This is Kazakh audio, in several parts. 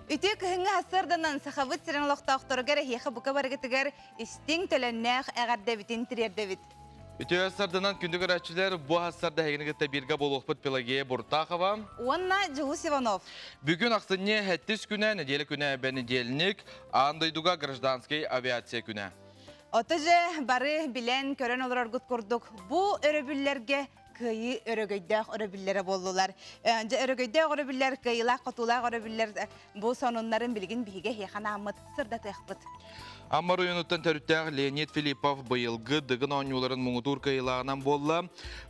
Ütük hınga hasırdanan saxabıt siren loqtaqtorgar hexe buka bargıtıgar isting tölennäq ägärdebitin tirerdebit. Ütü hasardanan kündük araççılar bu hasarda heginigitte birga boluqput Pelageya Burtaqova. Onna Juhus Ivanov. Bugün aksine hettis güne, nedeli güne ve nedelnik andayduga gражданский aviasiya güne. Otaje bari bilen kören olur argut kurduk. Bu öröbüllerge kıyı örögöydağ öröbüllere bollular. Önce örögöydağ öröbüller kıyılar, qatulaq öröbüller bu sonunların bilgin bihige hexana amıt sırda teqbıt. Ammar oyunuttan törüttəq Leonid Filipov bıyılgı dıgın oyuncuların muğutur kıyılağından bolla.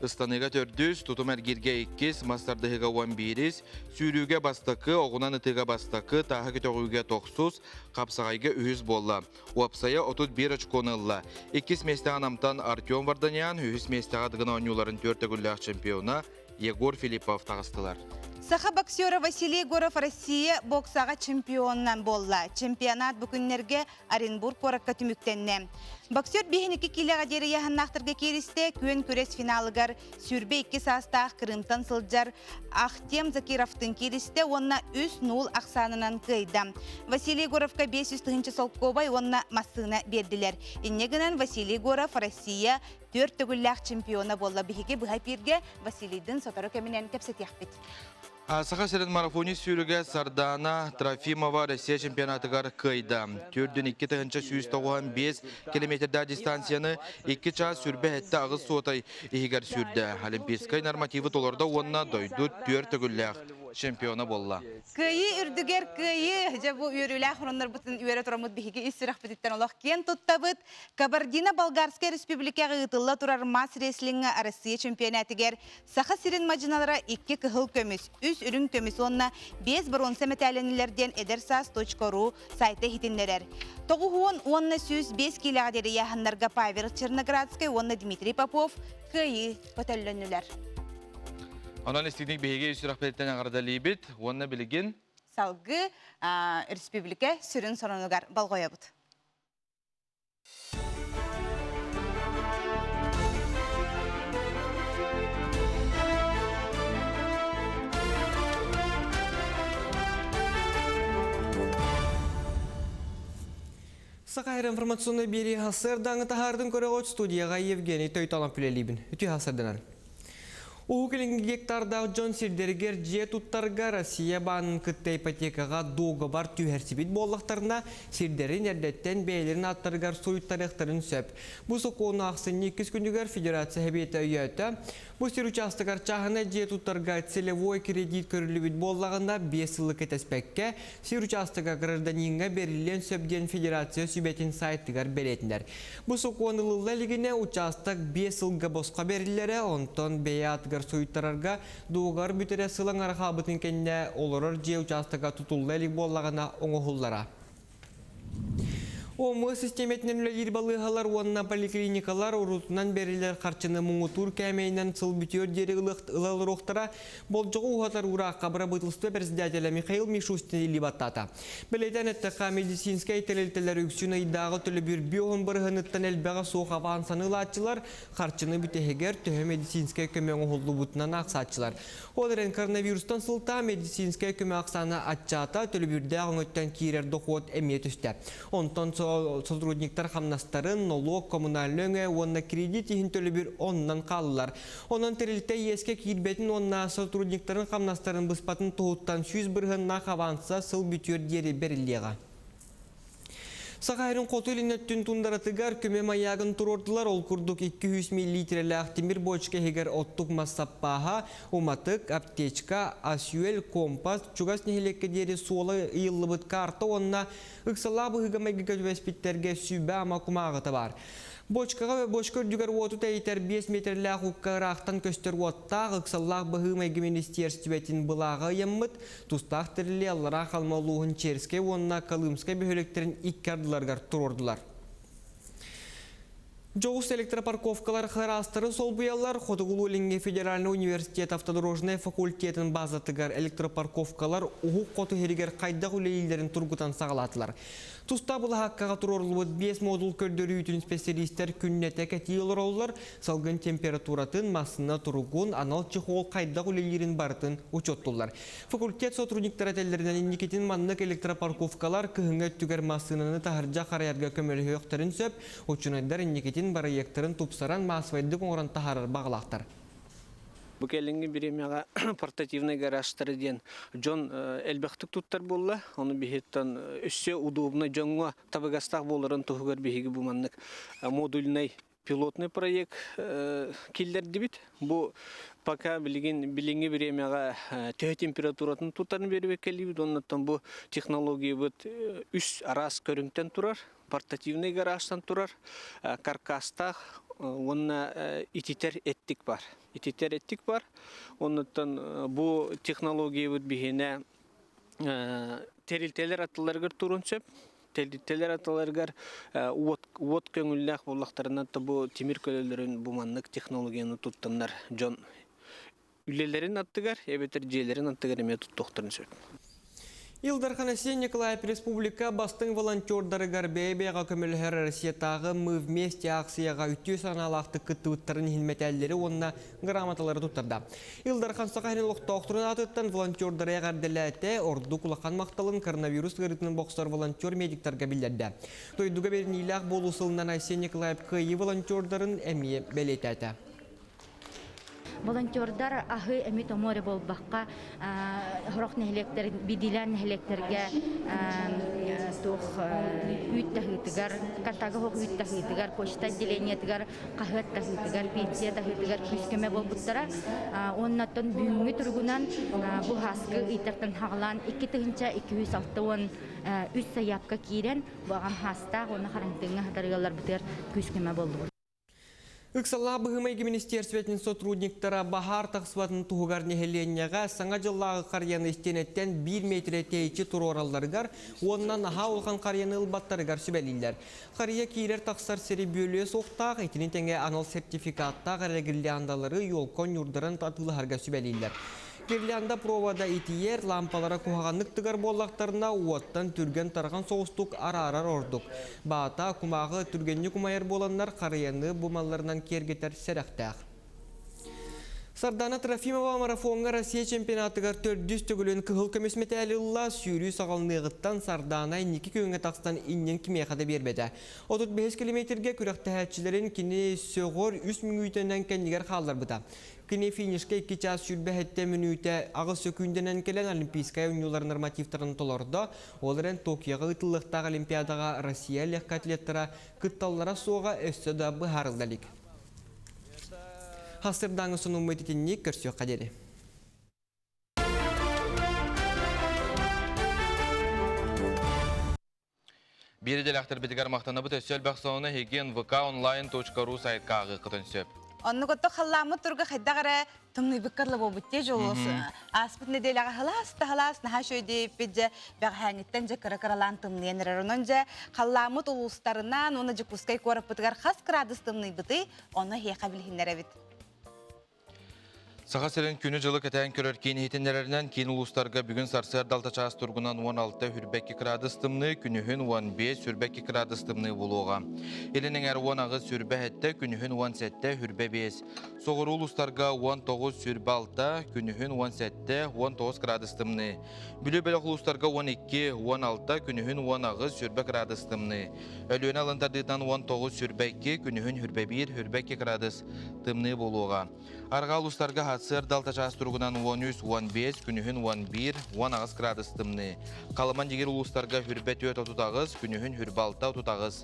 Istanıga tördüz, tutum ergirge 2, mastardıhıga 11, sürüge bastakı, oğunan ıtıga bastakı, taha kötüğüge 9, kapsağayga 100 bolla. Uapsaya 31 açkonılla. 2 mestağın amtan Artyom Vardanyan, 100 mestağın dıgın oyuncuların 4 güllağ çempiyona Yegor Filipov tağıstılar. Saha boksiyora Vasiliy Gorov Россия boksağa çempiondan bolla. Çempionat bugünlerge Orenburg korakka tümüktenne. Boksiyör 1-2 kilaga deri yahannaqtırga keriste kön köres finalıgar sürbe 2 sastağ Kırımtan sıljar Ahtem Zakirov'tın keriste onna 3-0 aksanınan kıyda. Vasiliy Gorovka 500 tığınçı solkobay onna masığına berdiler. İnneginen Vasiliy Gorov Россия 4 güllağ çempiyona bolla bihige bu hapirge Vasiliydin sotaro keminen kepset yakbit. Saha seren marafoni sürüge Sardana Trofimova Rusya çempionatıgar kıyda. Türdün 2 tığınca 195 kilometrda distansiyanı 2 çağ sürbe hette ağız suatay ihigar sürdü. Olimpiskay normativi tolorda onna doydu 4 güllağ çempiyona bolla. Kıyı ürdüger kıyı. Ja bu yürüyle ahronlar bütün üyere turamut bihigi istirah bititten olaq ken tuttabıt. Kabardina-Balgarska Respublika gıtılla turar mas wrestlinga Rusya çempionatıgar. Saha sirin macinalara 2 kıhıl kömüs, 3 ürün kömüs onna 5 bronze metalenilerden edersas.ru sayta hitinlerer. Toğuhuon onna süz 5 kilagaderi yahanlarga Pavel Chernogradskay onna Dmitri Popov kıyı patellönüler. Ondan istedik behege üstü rahmetten ağırda libit, onunla bilgin. Salgı Respublika sürün sonunugar balgoya bud. Сақайыр информационный бері ғасыр даңы тахардың көрі ғот студияға Евгений Тойталан пүлелейбін. Үті ғасырдынан. Уғылың гектардағы Джон Сирдергер же туттарға Россия банын күтті ипотекаға доғы бар түйерсібет боллақтарына Сирдерін әрдеттен бәйлерін аттарғар сойыттарықтарын сөп. Бұл соқуыны ақсын 2 күндігер Федерация әбеті үйеті. Бұл сир участығар чағына же туттарға целевой кредит көрілібет боллағында 5 жылық етеспекке сир участыға гражданинға берілен сөпден Федерация сүбетін сайттығар беретіндер. Бұл соқуыны лылылігіне участық 5 жылға босқа берілері, онтон бәятығар союттарарға дуғар бүтере сылың арқабытын кенне олырыр же участыға тұтулы әлік боллағына оңығыллара. Омы системетінен үлелер балығалар онына поликлиникалар ұрутынан берілер қарчыны мұңытур кәмейінен сыл бүтер дері ұлалыр оқтара болжығы ұғатар ұраққа бұра бұтылысты президиателі Михаил Мишустин елі баттата. Білейден әттіқа медицинскай тәрелтелер үксін айдағы түлі бір биоғын бұрғыныттан әлбәға соқ авансаны латчылар қарчыны бүтегер түхі медицинскай көмең ұғылды бұтынан ақсатчылар. Оларын коронавирустан сылта медицинскай көмең ақсаны атчата түлі бірді ағын кейрер доқуат әмет үсті. Онтан сотрудниктар хамнастарын, налог, коммунальный, онна кредит ихин төлі бір оннан қалылар. Онан тәрілті еске кейірбетін онна сотрудниктарын хамнастарын бұспатын тұғыттан 100 бірғынна қаванса сыл бүтер дері берілдеға. Сақайрын қоты ілінеттін тұндаратығар көме маягын тұрордылар ол күрдік 200 мл ақтимір бочка хегер оттық массаппаға, уматық, аптечка, асюел, компас, чугас нехелекке дері солы иылы бұд карта онна ұқсала бұғыға мәгігі өспеттерге сүйбә амақумағыты бар. Бочкаға ве бочка үрдігер оту тәйтер 5 метрлі құққарақтан көстер оттақ ұқсаллақ бұғы мәгі министерстветін бұлағы емміт, тұстақ тірілі аллара қалмалуғын черске онына қалымсқа бөхелектерін иккардыларғар тұрордылар. Жоғыс электропарковкалар қырастыры сол бұялар Хотугулу Ленге Федеральный университет автодорожный факультетін базатыгар электропарковкалар ұғық қоты херігер қайдақ үлейлерін тұрғытан сағалатылар. Туста бұл хаққаға тұрорылуыд 5 модул көрдері үйтін специалистер күннеті кәтейілер олар салғын температуратын масына тұрғын анал чехол қайдақ үлейлерін барытын учеттулар. Факультет сотрудниктар әтелерінен индикетін маннық электропарковкалар күйіңе түгер масынаны тахыржа қараярға көмелі өқтірін сөп, учынайдар индикетін барайектарын тупсаран масвайды қоңыран тахарар бағылақтар. Бұл кәлінгі біремеға портативный гаражтары ден жон әлбәқтік тұттар болла. Оны бейеттен үссе удобны жонға табығастақ болырын тұғығыр бейгі бұманнық модульный пилотный проект келдер дебіт. Бұл пока білінгі біремеға төе температуратын тұттарын беруі кәлібіт. Оннаттан бұл технология бұд үс арас көріңтен тұрар. Портативный гаражтан тұрар. Каркастақ онна ититер еттік бар. Ититер еттік бар. Оннаттан бұл технология бұд бейіне терилтелер атыларғыр тұрын сөп. Терилтелер атыларғыр уот көңілләқ болақтарынан бұл темір көлелерін бұманлық технологияны тұттанлар жон үлелерін аттығар, әбетер жейлерін аттығар еме тұттықтырын сөп. Илдархан Асен Николаев Республика бастың волонтердары гарбейбеға көмілхер Россиятағы «Мы вместе» акцияға үтті саналақты күттіуіттарын хилметәлері онына грамоталары тұттырды. Илдархан Сақайны лұқтауқтырын атыттан волонтердары әғарділәті орды құлақан мақталын коронавирус ғырытының бокстар волонтер медиктарға білдерді. Тойдуға берін илақ болу сылынан Асен Николаев күйі волонтердарын әмие бәлетәді. Волонтердар ахы эмит море болбаққа хорох нехлектер бидилан нехлектерге тух үттәхитгәр кантага хок үттәхитгәр почта отделениетгәр кахыт тахитгәр пенсия тахитгәр күскеме болбуттара оннаттан бүгүнгү тургунан бу хаскы итертен хаглан 206 үс саяпка кирен багам хаста оны харантыңга хатаргалар битер күскеме болду. Иксалла бұғымайғы министерсветінің сотрудниктара бахар тақсыватын тұғығар нехеленияға саңа жыллағы қарияны істенеттен 1 метре тейчі тұр оралдарығар, онынан аға олған қарияны ұлбаттарығар сүбәлілер. Қария кейлер тақсар сері бөлі соқтақ, етінен тәңе анал сертификаттақ әрегілі андалары елкон юрдарын татылығарға сүбәлілер. Керлянда провада итиер лампалара кухағанлық тығар боллақтарына уаттан түрген тарған соғыстық ара-арар ордық. Баата кумағы түргенні кумайыр боланлар қарияны бұмаларынан кергетер сәрәқтәқ. Сардана Трофимова марафонға Россия чемпионатығар 400 түгілін күхіл көмесметі әлілла сүйрі сағалнығыттан Сардана 2 күйіңі тақстан иннен кімеқады бербеді. 35 километрге күрәқті әтшілерін кіне сөғыр 3 минутынан кәнігер қалдар бұда. Кіне финишке 2 час сүрбе әтті минуты ағыз сөкүйінденен келен олимпийская униолар нормативтарын толарда, оларын Токиоға ұтылықтағы олимпиадаға Россия ләққа атлеттара күтталлара соға өсті да бұхарыздалик. Хасырдаңы сұның мәтетінне көрсі қадері. Бередел ақтыр бетігер мақтаны бұт өсел бақсауыны хеген vkonline.ru сайткағы қытын сөп. Онны көтті қаламы тұрғы қайдағыра тымны бүккарлы бол бұтте жолысы. Аспыт неделяға халас, наға шөйде бәді бәғәңіттен жә кірі-кіралан тымны енірер. Онын жә қаламы тұлыстарынан, оны жы күскай көріп бұтығар қас кірадыс тымны бұты, оны хейқа білхіндер әбіт. Саға сәрін күні жылы кәтәйін көрер кейін хетінлерінен кейін ұлыстарға бүгін сарсыр далта час тұрғынан 16 хүрбәкі кірадыс тымны, күнігін 15 хүрбәкі кірадыс тымны болуға. Елінің әр 10 ағыз сүрбә әтті, күнігін 17 хүрбә 5. Соғыр ұлыстарға 19 сүрбә 6, күнігін 17-19 кірадыс тымны. Бүлі бәлік ұлыстарға 12-16, күнігін 10 ағыз сүрбә кірадыс тымны. Өліен алындардыдан 19 сүрбә 2, күнігін хүрбә 1, хүрбәкі кірадыс тымны болуға. Арға ұлыстарға Сыр далта час тұрғынан 13-15, күнігін 11, 10 ағыз градус тымны. Қалыман дегер ұлыстарға хүрбә 4-30 ағыз, күнігін хүрбә 6-30 ағыз.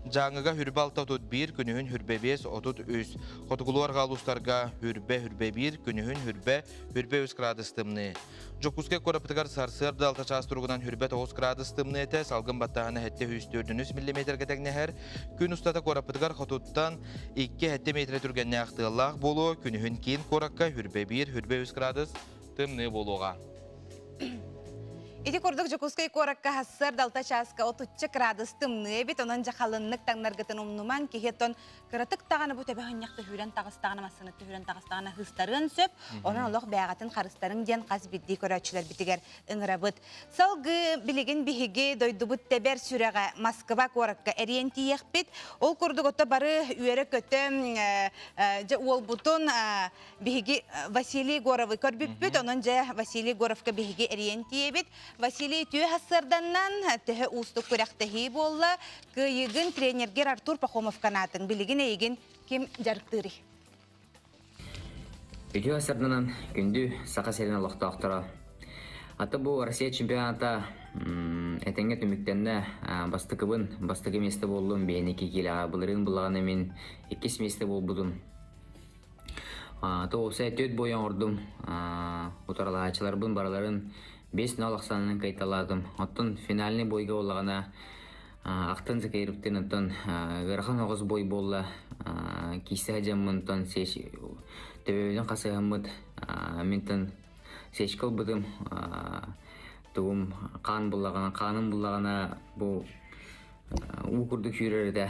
Жаңыға хүрбә 6-31, күнігін хүрбә 5-33. Қотығылуарға ұлыстарға хүрбә 1, күнігін хүрбә 3 градус тымны. Жокускай көріпітігер сарсыр далта час тұрғынан хүрбә 9 градус тымны әті, салғын баттағаны әтті 104 мм кәтәгнәхер. Күн ұстата көріпітігер қотуттан 2 метр түргенне ақтығылақ болу, күнігін кейін көрікка хүрбә 1 градус тымны болуға. Эти курдук жокускай коракка хассар далта часка отучча градус тымны бит онан жахалыннык таңнаргытын умнуман кихетон кыратык таганы бу төбө хыньякты хүрен тагыстагына масыны хүрен тагыстагына хыстарын сөп онан олох бягатын харыстарын ден каз бидди көрөчүлөр битигер ыңырабыт салгы билеген биһиги дойдубут тебер сүрәгә Москва коракка ориентиехпит ол курдук отто бары үере көтө ол бутун биһиги Василий Горовы көрбүппүт онан же Василий Горовка биһиги ориентиебит Василий түйе хассарданнан тәһе устук күрәктәһи болла кыйыгын тренергер Артур Пахомов канатын билеген эйген ким жарыктыры. Түйе хассарданнан күндү сака селен лохтактыра. Аты бу Россия чемпионата этеңге түмүктенне бастыгы месте болдум бейнеки килага булырын булаганы мен 2 месте болбудум. Тоғысы төт бойын ордым, ұтарлағачыларбын бараларын 5-0 ақсанын кайталадым. Оттын финальный бойға олағана ақтын зікайріптен ұттын ғырхан оғыз бой болла кейсі ғажамын ұттын төбебеден қасығымыд ментін сешкіл бұдым тұғым қаным бұлағана бұл ұқырдық жүрерді.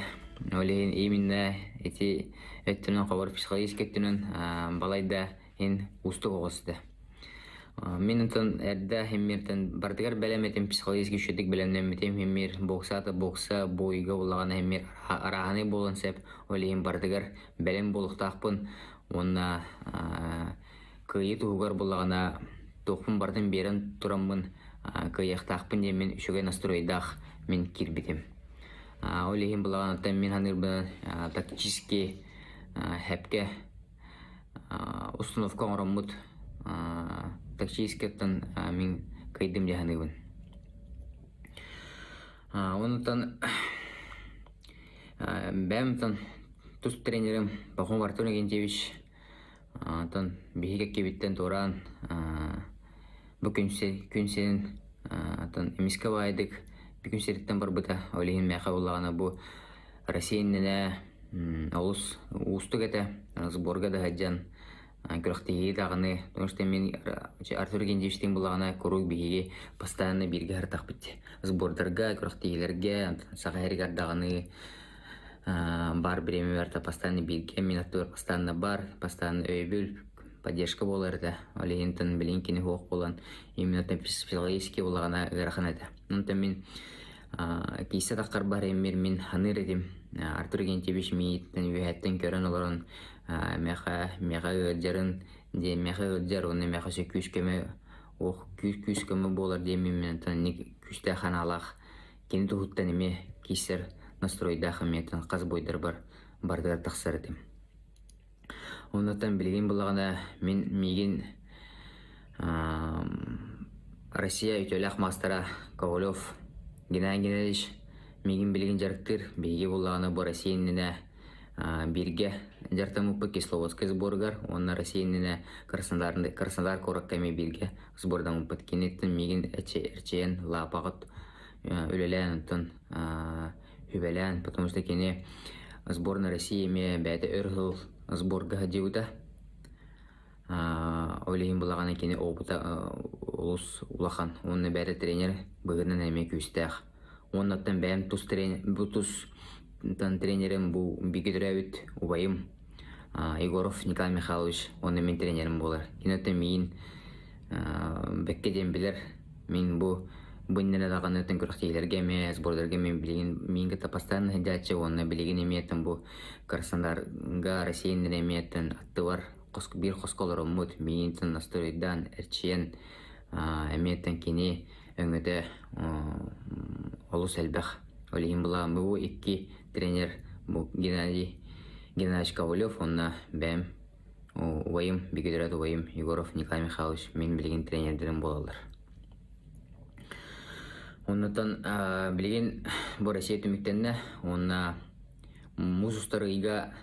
Олейін емінна әте өттінен қабар психологическеттінен балайда ен ұстық оғысты. Мен ұнтын әрді хеммерден бардығар бәлеметім психологический шөдік бәлемнеметім хеммер бокса бойға олағана хеммер арағаны болын сәп олейін бардығар бәлем болықтақпын. Онна күйі тұғығар болағана тоқпын бардың берін тұрамын күйіқтақпын демен үшіге настройдақ мен кирбетім. Олейін болағанаттан мен ханырбын тактический хэпке установка ораммыт тактическеттен мен кайдым жаханыбын. Онытан бәмтан тұс тренерім Пахом Артур Гентевич бейгек кебеттен туран бүкін сенін емеске байдық бүкін серіттен бар бұта олейін мәқа болағана бұ Россияннена олыс ұстық әті сборға да хаджан күрақтегі тағыны тұңышты мен Артур Гендевичтен болағана көруг бейге постоянно бірге артақ бітті сбордарға күрақтегілерге саға әргардағыны бар біреме бәрті постоянно бірге мен Артур постоянно бар постоянно өйбіл поддержка боларды олейінтін білінкені хоқ болан именно психологически болағана ғырақын әді. Онтан мен кейсе таққар бар емер мен ханыр едім Артур Гентевич мейттен өйәттен көрін оларын мәқа ғырджарын де мәқа ғырджар оны мәқа сө күш көмі болар деймін мен күшті ханалақ кені тұғыттан еме кейсер настройда қыметтен қаз бойдар бардығар тақсар едім. Ондан білген болағана мен меген Россия үтелі мастера Ковалев Геннадий Геннадьевич меген білген жарықтыр бейге болағана бұл Россиянына бірге жартамыппы Кисловодскай сборгар, онна Россиянына Краснодар кораккаме бірге сбордан ұппыт кенеттін меген әрчейін лапағыт өлелән ұттын хүбелән, потому что кене сборна России ме бәді өргіл сборга деуда олейін болағана кене опыта олыс улахан онны бәрі тренер бұғырнан әме көстәқ оннаттан бәм тұс тренерім бұл бігідір әуіт ұбайым Егоров Николай Михайлович онны мен тренерім болар кенеттен мейін бәккеден білер мен бұл бұннен адаған өтін күріқтейлерге ме сбордарға мен білеген мен кіта постоянно хедячы онны білеген еметтін бұл Краснодарга Россиянын еметтін атты бар bir қосқалар ұмыд мейінтін настройдан әрчейін әметтен кене өңіді олыс әлбәқ олейін бұлағын бұл екі тренер Геннадий Геннадьевич Ковалев онна бәм ұвайым бігедірет ұвайым Егоров Николай Михайлович мен білген тренердерім болалар. Оннан білген бұл Россия түміктенне онна мұз ұстарыға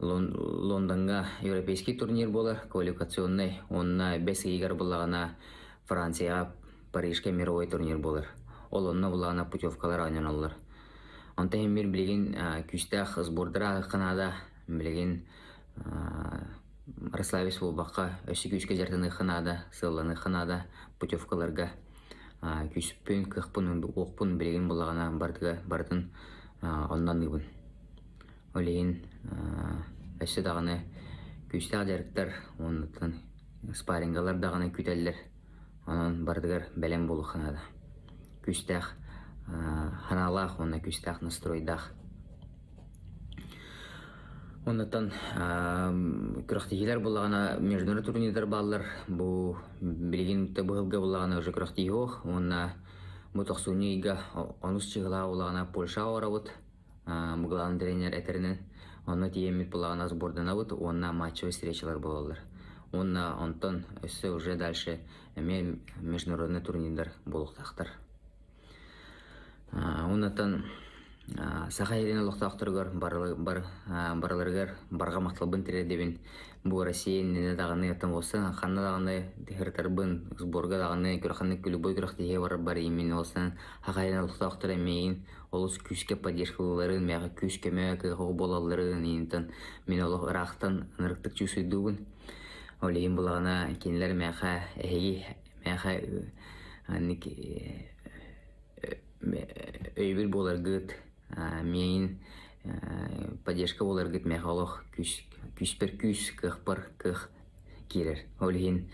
Лондонга европейский турнир болар, квалификационный. Онна 5 игр болағана Францияға, Парижге мировой турнир болар. Ол онна болағана путевкалар айнан олар. Онта хеммер білеген күстәқ сбордыра қанада білеген Рославис болбаққа өсі күшке жартыны қанада, сылланы қанада путевкаларға күспүн кыхпын оқпын билеген болағана бардын оннан ыбын. Олейін әсі дағаны күстәғ дәріктер, оннан спарингалар дағаны күтәлдер, онан бардығар бәлем болу қанады. Күстәғ ханалақ, онна күстәғ настройдақ. Оннан күрақтигилер болағана международный турнирдар баллар, бұл білеген бұғылға болағана уже күрақтиги оқ, онна мұтақсуны иға онус чығыла болағана Польша орабыд, бұғылан тренер әтерінен, онна тиемет болағана сбордана бұд, онна матчевый встречалар болалар. Онна онтан өсі уже дальше международный турнирдар болуқтақтар. Оннан Саха ерен олықтақтырғар бараларғар барға мақталбын тіредебін. Бұл Россиян нене дағаны еттім олсын, қанна дағаны дегіртарбын, сборға дағаны күрақаны күлібой күрақтеге бар емен олсын. Саха ерен олықтақтыр әмейін, олыс күске поддержкалыларын, мәға күскеме қығы болаларын, мен олық ұрақтан нұрықтық чүсүйдуғын. Олейін болағына кенілер мәға өйбіл болар ғыт, мен поддержка болар ғыт мәғалық күспер күс, қықпар қық керер. Олейін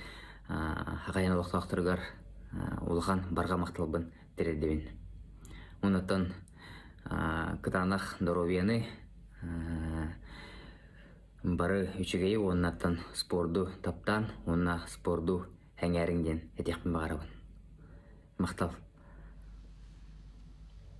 хақайын олықтақтырғар олған барға мақталбын тіредебін. Онаттан қытанақ здоровьяны бары үчігейі оннаттан спорду таптан, онна спорду әңәріңден әтеқпін бағарабын. Мақтал.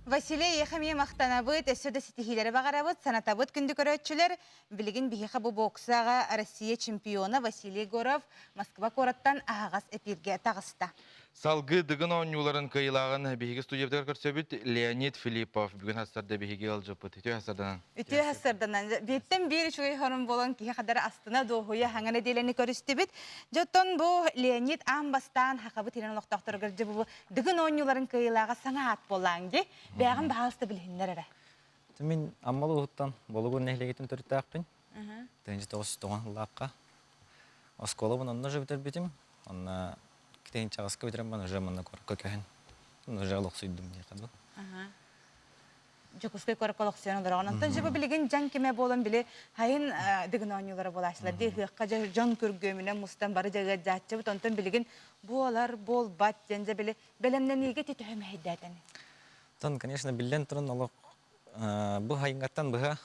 Василий Ехаме мақтанабыт, өсөді сетихилері бағарабыт, санатабыт күнді көрөтчілер, білігін біхиқа бұл боксаға Россия чемпионы Василий Горов Москва кораттан ағас эпирге тағыста. Салгы дыгын оңюларын кайылағын бейгі студиябдар көрсөбіт Леонид Филиппов бүгін хастарда бейгі алжыпыт. Үтіе хастардан? Үтіе хастардан. Беттен бері шуғай хорын болан кей қадары астына доғуя хаңаны дейлені көрісті біт. Жоттон бұл Леонид амбастан хақабы тирен олықтақтыр көрді бұл дыгын оңюларын кайылаға саңа ат боланге бәғын бағалысты білгендер әрі. Мен аммалы ұғыттан болығын нәхілегетін түрітті ақпын. Тәнжі 9-9 лаққа. Осколы бұн онына жөбітер бітім. Онына Тейін чағысқа өтерем бана уже мұнна көріккі кәйін. Уже алық сөйдім не қаду. Жүкіскай көріккі алық сөйін олар. Онтан жібі білген жан кеме болын біле хайын дығын оңылары болашылар. Дейхіққа жан көргөміне мұстан бары жағы жатшы бұт. Онтан білген болар, бол, бат, жензе біле бәлемнен еге тету өмі хайдадын. Тон, конечно, білден тұрын олық бұл хайыңғаттан бұға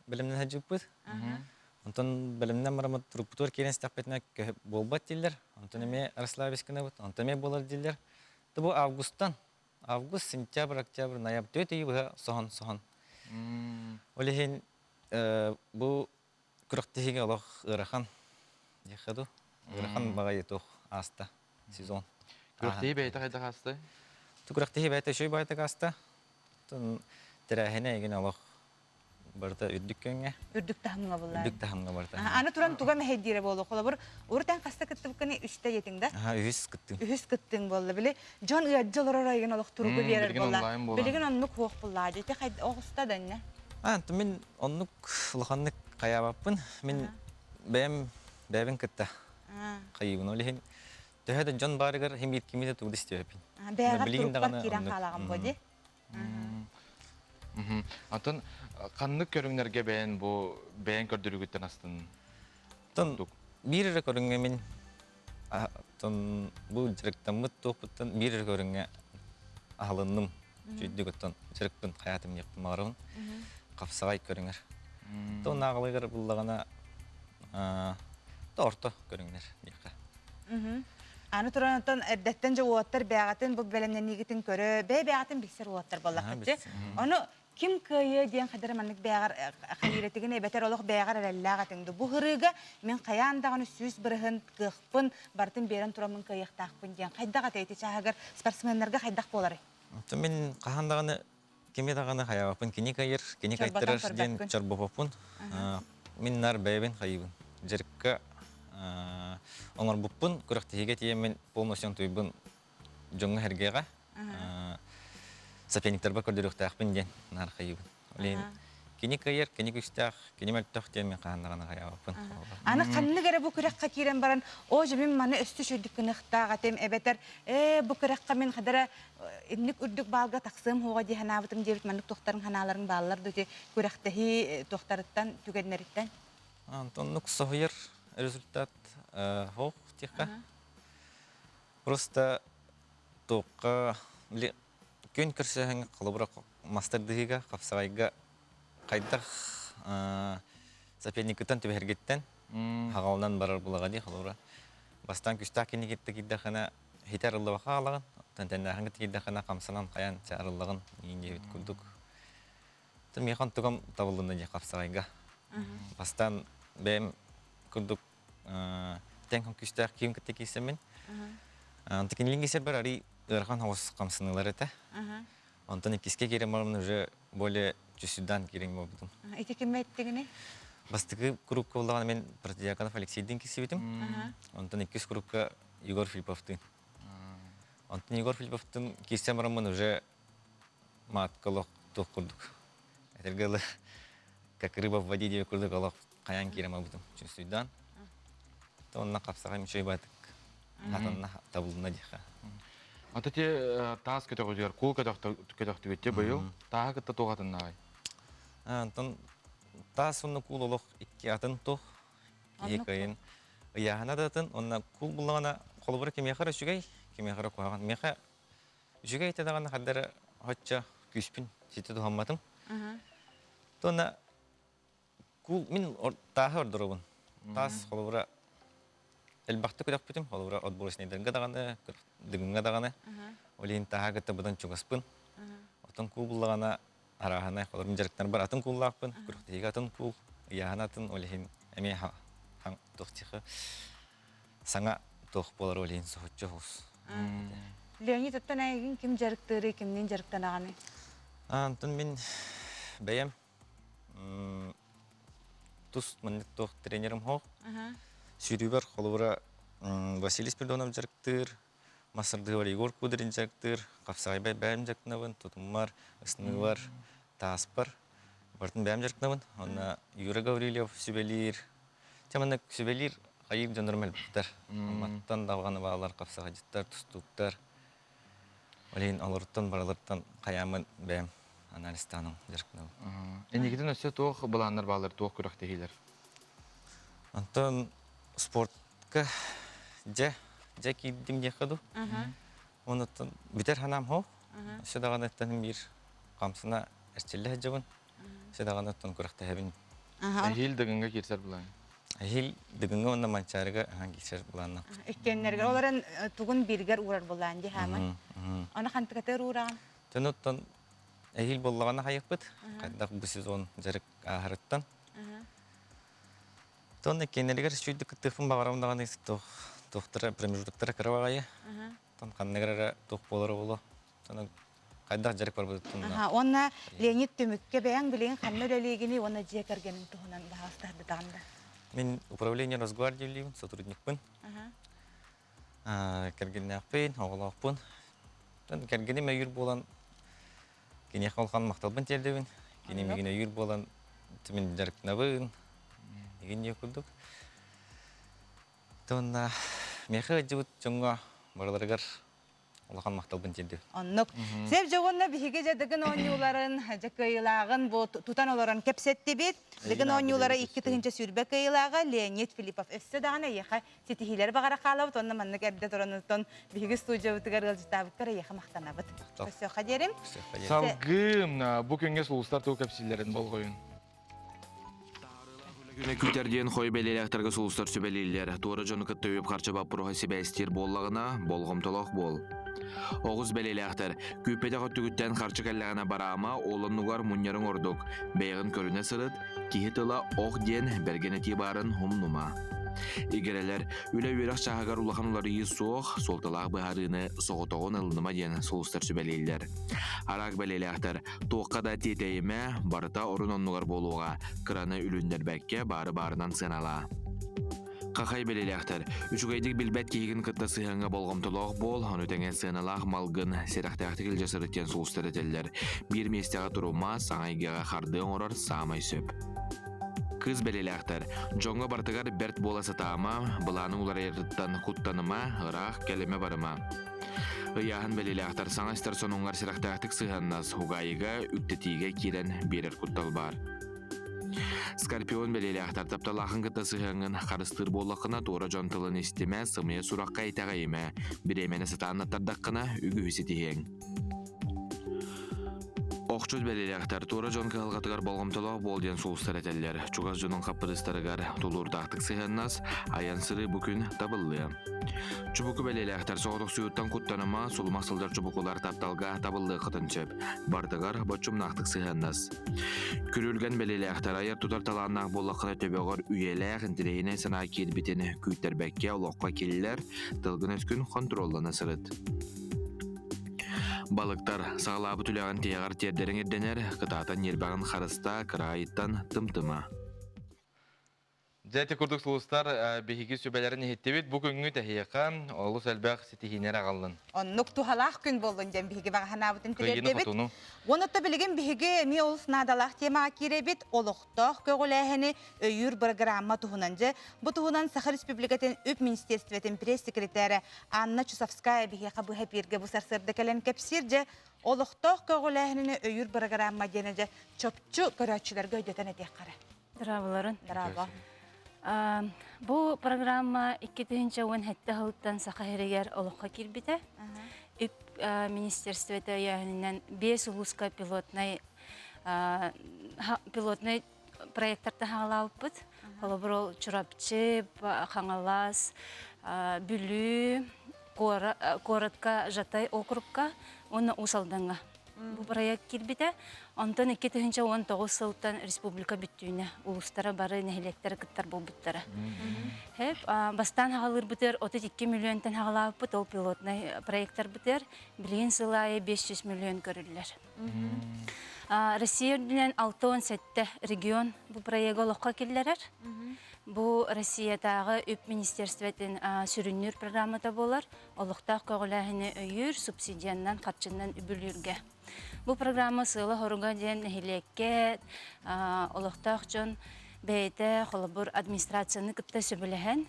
бәлемнен әджіп бұд. Онтон бәлемнен марамат рупутуар керен стақпетіне болбат дейлер. Онтон еме Арславискіні бұд, онтон еме болар дейлер. Бұл августтан, август, сентябрь, октябрь, ноябрь, төт үй бұға соған. Олеген бұл күрақтығыға олық ұрақан ехаду. Ұрақан баға етуқ аста сезон. Күрақтығы бәйті қайда қасты? Күрақтығы бәйті шөй бәйті қасты. Тірәхіне еген олық барда үрдік көнге. Үрдік тахымға болар. Үрдік тахымға барда. Аны туран туға мәхеддері болу. Қолы бұр, ұрытан қаста күтті бұқыны үшті етіңді? Үйіс күттің. Үйіс күттің болды. Біле, жон ұяджалар орайын олық тұруғы берер болар. Білеген оннық оқ болар. Жете қайды оғыстадың не? Мен оннық ұлғанлық қаябаппын. Мен бәйбін күтті қайыбын. Олеген төхеді жон барығыр хем еткемеді тұғды істеуіпін. Бәйғар тұрықпар керен қалаған боди? Антон, қанлық көріңдерге бәйін көрдірігіттен астын? Бір көріңе мен бұл жүріктен мұт тоқпыттан бір көріңе ағылынным. Жүйді көттен жүрікпін қаятым ектім ағырын. Қапсағай көріңер. Тоң ағылығыр бұллағана орта көріңер. Аны туран отон әрдеттен жа уаттар бәғатын бұл бәлемнен егетін көрі, бәғатын білсер уаттар болақ кетті. Оны кім көйі дейін қадыры маннық бәғар қалиретігін әбәтер олық бәғар әрәлләғатыңды. Бұл ғырыға мен қаяндағаны сөз бірігін қықпын, бартын берін тұрамын көйіқтақпын дейін. Қайдақ атайты чағығыр спортсменлерге қайдақ болары? Мен қағандағаны кемедағаны қаябапын, кені қайыр, кені қайттырыр дейін чарбапапын. Мен нар бәйбен қайыбын. Жерікке оңар бұппын, күріқтіге тейін мен полностью түйбін жоңы әргеға. Сапеніктербі көрдіріқті ақпын ден нар қайыбын. Олейін кини кайыр, кини күстәк, кини мәлттәк темен каһаннарына хаябын. Аны ханны гәрә бу күрәккә кирен баран, о җибин маны өсте шөйдик кыныкта тем эбетер, бу күрәккә мен хадара инник үрдүк балга таксым хуга диханабытым дебит маннык тохтарын ханаларын баллар дөте күрәктәһи тохтарыттан түгәннәриттән. Антон нуксохир результат хох тихка. Просто тоққа көн көрсәһең кылыбрак мастер дигә капсагайга кайдак соперниктан төбергеттен хагалнан барар булагы ди кылыбра. Бастан күстәк кини китте киддәхана хитарылы халагын, тәнтәнәһәң киддәхана камсанан каян чарылыгын инде бит күрдүк. Тем яхан тугам табылды ди капсагайга. Бастан бем күрдүк тәңкән күстәк ким китте кисемен. Антикинлинги сер бар ари ырхан хавас камсынылар это. Антон киске керем бармын уже более чусудан керем болдум. Эти кеметтегене? Бастыгы группка булган мен Протидиаконов Алексейдин кисибитим. Антон 2 группка Егор Филипповтын. Антон Егор Филипповтын кисем бармын уже маткалык тук курдук. Этергеле как рыба в воде деп курдук алак каян керем болдум чусудан. Тонна капсагай мичой батык. Атанна табылдына диха. Атате таас көтөгөр кул көтөктү бетте быйыл таа кытта тогатыннай. Антон таас онны кул олох 2 атын тох. Екайын. Яхана датын онна кул булгана колбур кемехара жүгей, кемехара куаган меха жүгей тадаган хаддара хачча күспин сите тухамматым. Тонна кул мин таа ордорубун. Таас колбура элбахты көтөк битим, колбура отборочный деңгә даганы, дигәнгә даганы. Олин таа гытта будан чугаспын. Отын кул булгана арахана колбур жарыктар бар, атын куллакпын, күрәктәге атын кул, яһанатын олин эме хан тохтихы. Саңа тох болар олин сохчы хус. Леонид аттанайгын ким жарыктыры, кимнен жарыктанаганы? Антон мен бәям тус мен тох тренерым хох. Сүйрүбер колбура Василий Спиридонов жарыктыр, Масырдыгы бар Егор Кудрин жарыктыр, Капсагайбай бәйім жарыктынабын, Тутумар, Ысны бар, Таас бар, бартын бәйім жарыктынабын, онна Юра Гаврилев, Сүбелир, теманнык Сүбелир, қайып жандырмел бұқтар, маттан давғаны бағалар, Капсагайдыттар, Тустуктар, олейін алырттан баралырттан қаямын бәйім аналистаның жарыктынабын. Энегиден өсө тох буланнар балар тох күрәктәһиләр. Антон спортка жа киддим дияқаду. Онытын бітер ханам хо. Сөдаған әттенім бір қамсына әрчелі әджабын. Сөдаған әттен көріқті әбін. Әхил дегенге кирсер булан. Әхил дегенге онда манчарыға кирсер буланна. Эккеннерге оларын тугун биргер урар булан ди хамын. Аны хантыкатыр уран. Төнөттен әхил боллағана хайықпыт. Қайдақ бұл сезон жарық ағырыттан. Тонны кенелер шүйдік күттіфін бағарамдаған есі тоқтыры промежутоктары кірвағайы. Тон қаннығыры тоқ болары болу. Тонны қайдақ жарық бар бұды тұнна. Онна Леонид төмікке бәяң білеген қанны өлелегені оны жекергенін тұғынан бағастарды дағында. Мен управление Росгвардии лейбін, сотрудникпін. Кәргені ақпен, оғылақпын. Кәргені мәйір болан кене қалқан мақталбын телдебін. Кене мегіне үйір болан түмен жарықтынабын. Еген не күрдік. Тонна меқі өтжігіт жоңға бараларығар олақан мақталбын телді. Оннық. Сәп жоғынна біхеге жадығын ойнуларын, жакайылағын, тұтан оларын кәпсетті бет. Дығын ойнулары 2 тұхынша сүрбәк айылаға Леонид Филиппов өсі дағына еқа сетихилер бағара қалауыт. Онна манны кәрді тұраныстан біхеге студия өтігер ғылжытабыттары еқа мақтанабыт. Өсі қадерім. Салгым бу күнгө сулустар туу кепсиллерин болгоюн. Күнө күтерден хой белелектарга сулустар сүбелилер. Туора жону кытты өп карча баппуруха сибестир боллагына болгом толок бол. Оғыз белелектар күпеде көттүгүттен карча келлегіне барама олынугар муньярың ордук. Бейгін көріне сырыт, кихетыла оқ ден бергені тибарын хумнума. Игерелер үле үйрек чағагар улаханулары соқ, солталақ бұхарыны соғытоғын ылыныма ден сулустар сүбелейлер. Арақ белелектар тоққада тетейіме барыта орын оннуғар болуға, кыраны үліндер бәкке бары-барынан сынала. Қақай белелектер. Үчігайдік білбәт кейгін кытта сыйғанға болғымтылық бол, оны тәңе сыйналақ малғын серақтақтығыл жасырыттен соғыстыр етелер. Bir местеға тұрума саңайгеға қардығын орар самай сөп. Кыз белелектер. Джонға бартығар бәрт боласы тама, бұланы улар еріттан құттаныма, ұрақ кәлеме барыма. Ыяғын белелектер саңастар соныңғар серақтақтық сыйғаннас хуғайыға үктетіге керен берер құттал бар. Скорпион белелектер тапталақын кыта сыйғанғын қарыстыр болақына тура жонтылын істеме сымыя сұраққа айтаға еме, біремені сатанаттардаққына үгі үсетіген. Оқчуз белелектер тура жон кығылғатығар болғымтылық болден соғыстар әтелер. Чуғаз жонын қапырыстарығар тулурдақтық сыйғаннас аян сыры бүкін табылы. Чубуку белелектер соғдық сүйіттан құттаныма сұлмақсылдар чубукулар тапталға табылы қытын чөп. Бардығар бачумнақтық сыйғаннас. Күрілген белелектер айыр тұтар таланнақ болақына төбеғар үйеләқ інтірейіне сына келбетін күйттер бәкке олыққа келілер, тылғын өскін контролланы сырыт. Балыктар сағылабы түләғін тияғар тердерін ерденер, қытатан ербағын қарыста қырайыттан тымтыма. Жәті күрдік сұлыстар бейгі сөбәлерін еттебет бүгінгі тәхияқан олыс әлбәқ сетихинер ағалын. Оннук тухалақ күн болын дем биһиги бағанабытын тілердебит. Онытта білген биһиги ми олыс надалақ тема керебет олықтық көгіләхіні өйір программа тухунанжы. Бұ тухунан Саха Республикатын өп министерстветін пресс-секретары Анна Чусовская биһи қабы хәпирге бұ сарсырды кәлен кәпсирже олықтық көгіләхіні өйір программа денеже чөпчу көрәтшілерге өдетен әдек қара. Драваларын. Драва. Бу программа 2010 хәтті хылыттан сақайрегер олыққа кирбіті. Үп министерстветі яғынынан 5 улуска пилотный проекттарты хағалауып бұд. Қолы бұл чурапчы, қаңалас, бүлі, коротка жатай окрупка, оны усалданға. Бу проект кирбите, онтон 2019 сылтан республика бүттүйіне улустара бары нәхилектері кыттар бұл бүттары. Бастан хағалыр бұтыр 32 миллионтан хағалауып бұт, ол пилотный проекттар бұтыр, білген сылайы 500 миллион көрілілер. Россия білен 6-17 регион бұл проект олыққа келдерер. Бұл Россиятағы үп министерстветін сүріннер программата болар, олықтақ көғіләхіні өйір субсидияннан қатшыннан үбілерге. Бұл программа сылы хоруға ден хилекке, олықтақ жон бәйті қолыбыр администрацияны күпті сөбіліген,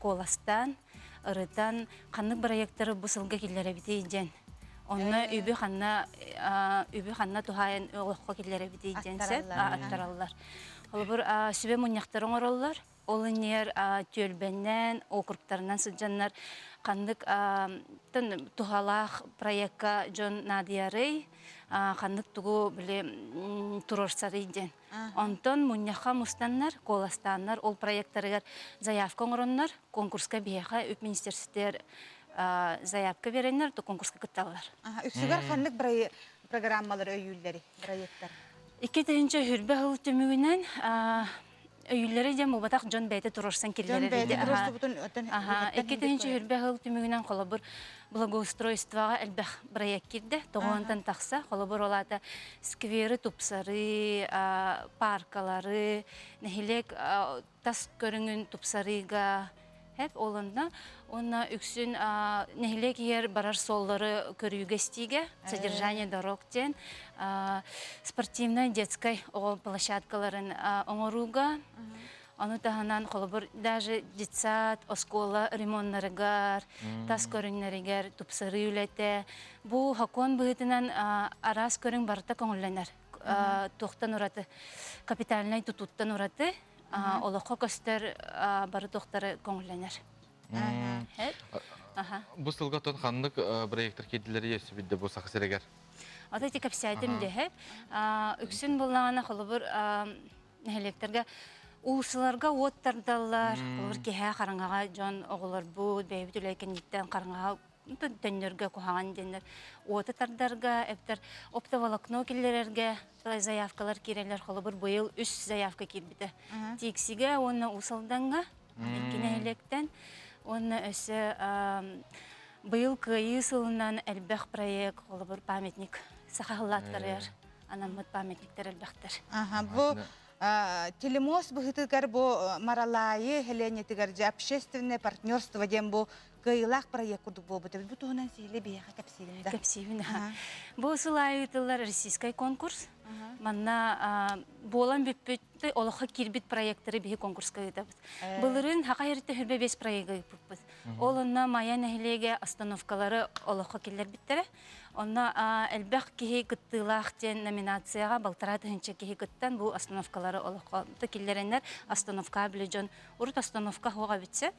коластан, ұрытан, қанық проекттары бұл сылға келдері біті ден. Оны үбі қанна тухайын олыққа келдері біті денсет, аттаралылар. Қолыбыр сөбе мұнияқтарын оралылар. Олынер төлбеннен, окруптарынан сыджанлар қандық тухалақ проектка жон надиярый, қандық туғу біле тұрорсары ден. Онтон мұнияқа мұстанлар, коластанлар, ол проекттарығар заявка оңыронлар, конкурска бейеға өп министерстер заявка беренлер, то конкурска күтталар. Үксігер қандық программалар өйілдері, проекттар? 2-ші хүрбе ғыл төмігінен өйілері дем ұбатақ жон бәйті тұрорсан келдері. Жон бәйті тұрорсы бұтын өттен? 2-ші хүрбе ғыл төмігінен қолабыр благоустройстваға әлбәқ проект керді. Тоғуантан тақса, қолабыр олата сквері, тупсары, паркалары, нәхилек тас көріңін тупсарыға хәп олында. Онна үксін нәхилек ер барар соллары көрүйге стиге, содержание дорог ден, спортивной детской площадкаларын оңыруға. Оны тағынан қолыбыр даже детсад, оскола ремонтларыгар, тас көріңлерігер, тупсары үләті. Бұл хакон бұғытынан арас көрің барыта көңілленер. Тоқтан ұраты, капиталинай тұтуттан ұраты, олыққа көстер бары тоқтары көңілленер. Бұл сылғаттан қандық проекттар кеділері есі білді бұл сақсырегер? Ата тек әпсәйтім де, үксін болағана қолыбыр нәхелектерге уысыларға оттардалар, қолыбыр кеға қарыңаға жон оғылар бұл, бәйбіт үләйкендіктен қарыңаға төннерге кухаган денер. Оты тардарға, әптер оптоволокно келлерерге заявкалар керелер, қолыбыр бұйыл 3 заявка кербіді. Тексіге оны усалданға, екенәйлектен, оны өсі бұйыл күйі сылынан әлбәқ проект, қолыбыр памятник сақағылаттар ер, анамыд памятниктер әлбәқтер. Бұ телемос быхытыгар бу маралайы хеленетигар же общественное партнерство дем бу кыйлах проект курдук болбут. Бу туһунан сейле бияха капсилинда. Кепсивин. Бу сылайытылар российский конкурс. Манна болан бүппүтті олоха кирбит проекттары бихи конкурска ыйтабыз. Былырын хака еритте хүрбе 5 проекты ыйпыппыз. Ол онна мая нәхилеге остановкалары олоха киллер биттері. Онна элбэх кихи кыттылах тен номинацияға балтараты хынча кихи кыттан бу остановкалары олоха киллеренер остановка біле жон урут остановка хоға битсе.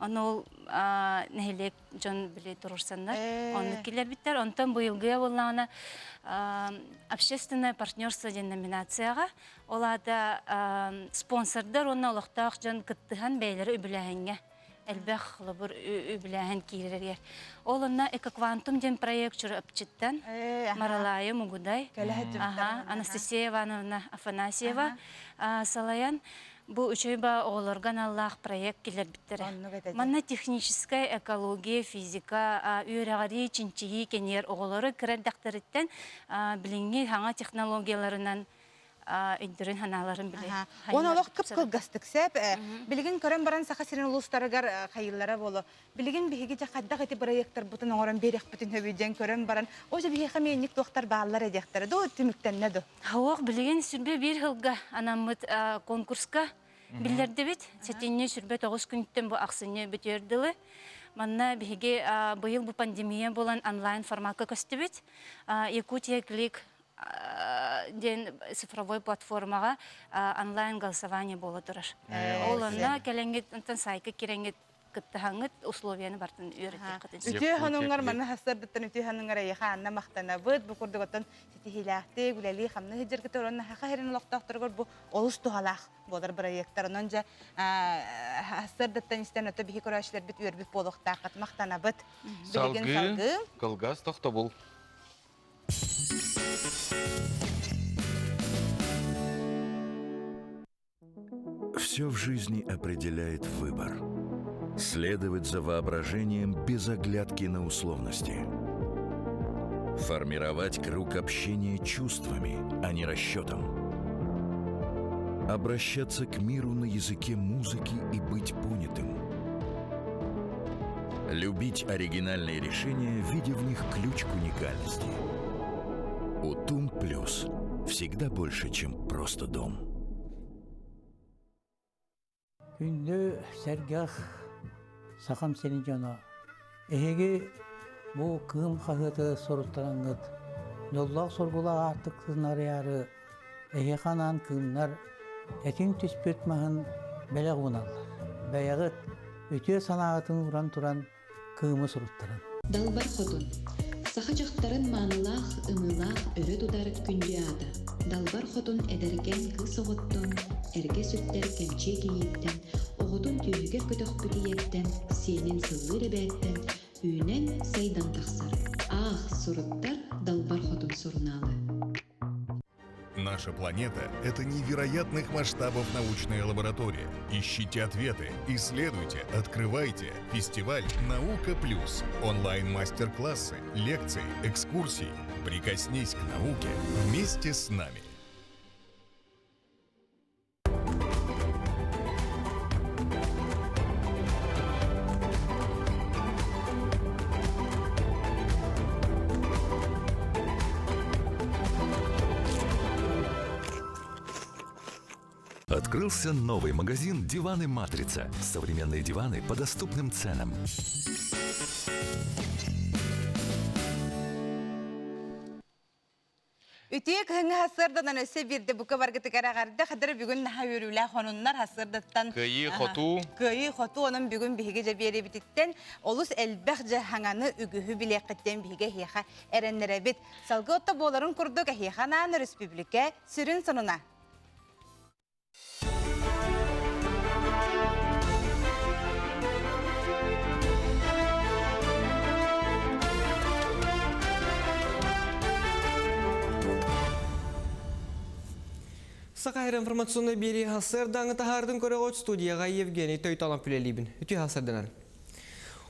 Оны ол нәхилег жон біле тұрурсандар. Оны киллер биттер. Онтан бұйылгыя болағына общественное партнерство ден номинацияға. Олада спонсордар оны олықтақ жон кыттыған бәйлері үбіләхенге. Әлбәқ лабыр үбіләхен кейлерер. Ол онна экоквантум ден проект жүрі өпчіттен. Маралайы, Мугудай. Анастасия Ивановна Афанасьева салаян. Бу үчөйба оғылырған Аллах проект келер біттірі. Манна техническая экология, физика, үйрағари, чинчиги, кенер оғылыры кірердақтарыттен білінге хаңа технологияларынан үндірін ханаларын біле. Оны олық кіп қылғастық сәп, білген көрін баран сақа сирен ұлыстарығар қайыллара болу. Білген бігі же қаддақ еті проекттар бұтын оңырын берек бұтын өбейден көрін баран. Оже бігі қаменік тоқтар бағалар әдектері. До түміктен нәді? Хауақ білген сүрбе бір ғылға анамыд конкурска білдерді бет. Сәтенне сүрбе 9 күнттен бұл ақсыне бөтерділі. Манна бігі бұйыл бұл пандемия болан онлайн форматқа көсті бет. Якутия клик ден цифровой платформаға онлайн голосование болу тұрыр. Олына кәләңгет сайқы кереңгет кіттіғаңыт условияны бартын үйретер қытын. Үте ханыңғар мана хастардыттан үте ханыңғар айыға анна мақтана бұд, бұл күрдіғыттан сетихилақты, гүләлі қамны хеджер кітір, онына хақа херін ұлықтақтырғыр бұл олыс туғалақ болар проекттар. Онынша хастардыттан істен өті бігі көрәшілер біт үйербіт болуқтақат мақтана бұд. Салғы, қылғас тоқта бұл. Все в жизни определяет выбор. Следовать за воображением без оглядки на условности. Формировать круг общения чувствами, а не расчетом. Обращаться к миру на языке музыки и быть понятым. Любить оригинальные решения, видя в них ключ к уникальности. Утум Плюс. Всегда больше, чем просто дом. Күнді сәргәқ сақам сені жана. Әйге бұл кым қағыты сұрыттараңғыт. Ноллақ сұрғылақ артық сынары яры. Әйге қанан кымнар әтін түспет мағын бәлі ғуналар. Бәйіғыт өте санағытын ұран тұран кымы сұрыттарын. Далбар ходун. Саха жақтарын манылақ, ымылақ, өрі дудар күнде ады. Далбар ходун әдерген кыз оғыттын, әрге сүттер кәмче кейіттен, оғыдын түйігер көтіқ бүтиеттен, сенен сыллы ребәттен, үйінен сайдан тақсыр. Ах, сұрыттар далбар ходун сұрналы. Наша планета – это невероятных масштабов научная лаборатория. Ищите ответы, исследуйте, открывайте. Фестиваль «Наука плюс». Онлайн-мастер-классы, лекции, экскурсии. Прикоснись к науке вместе с нами. Открылся новый магазин «Диваны Матрица». Современные диваны по доступным ценам. Ütüye kıhыңı hasırdadan öse birde bu kabargıtı karağarda kadar bir gün naha yürüyle konunlar hasırdattan Kıyı xotu. Kıyı xotu onun bir gün bihige beri bititten olus elbağca hanganı ügühü bile qitten bihige hiyaha erenlere bit. Salgı otta boğların kurduk hiyahananı Respublika sürün sonuna. Сақайыр информационный бері хасыр даңы тахардың көрі ғот студияға Евгений Тойталан пүлелейбін. Үті хасырдынан.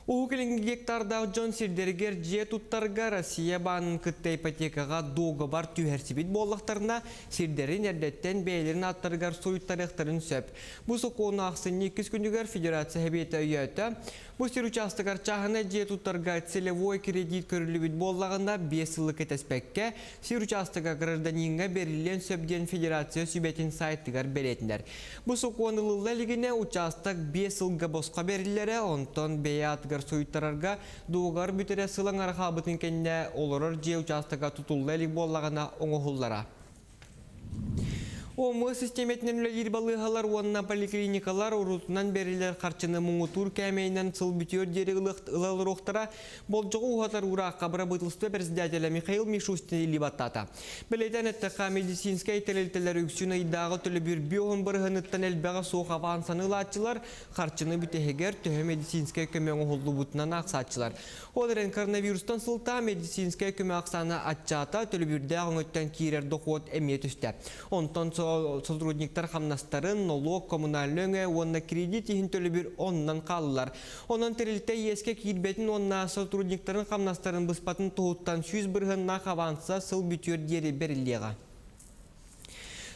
Угылын гектардағы Джон Сирдергер же туттарға Россия банын кытта ипотекаға доғы бар түйерсібет боллақтарына Сирдерін әрдеттен бәйлерін аттарғар сойыттарықтарын сөп. Бұл соқуыны ақсын 2 күнігер Федерация әбеті өйеті. Бұл сир участығар чағына же туттарға целевой кредит көрілібет боллағында 5 жылы кетеспекке сир участыға гражданинға берілен сөпден Федерация сүбетін сайттығар беретіндер. Бұл соқуыны лылылігіне участық 5 жылға босқа берілері, онтон бейат сойыттарарға доғар бүтірі сылың арқабытын кенне олырыр же участыға тұтулы әлік болағына оңығыллара. Омы системетінен үлі балығалар онына поликлиникалар ұрутынан берілер қарчыны мұңытур кәмейінен сыл бүтер дері ұлалыр оқтара болжығы ұғатар ұрақ қабыра бұтылысты президиателі Михаил Мишустин или баттата. Білейден әттіға медицинскай тәлелтелер үксін айдағы түлі бір биоғын бұрғыныттан әлбәға соқ авансаны латчылар қарчыны бүтегер түхі медицинскай көмең ұғылды бұтынан ақсатчылар. Оларын коронавирустан сылта медицинскай көмең ақсаны атчата түлі бірді ағыңыттан кейрер доқуат әмет үсті. Онтан сотрудниктар хамнастарын, налог, коммунальный, онна кредит ихин төлі бір оннан қалылар. Онан тірілті еске кейдбетін онна сотрудниктарын хамнастарын бұспатын тұғыттан 100 бірғынна аванса сыл бүтер дері берілеға.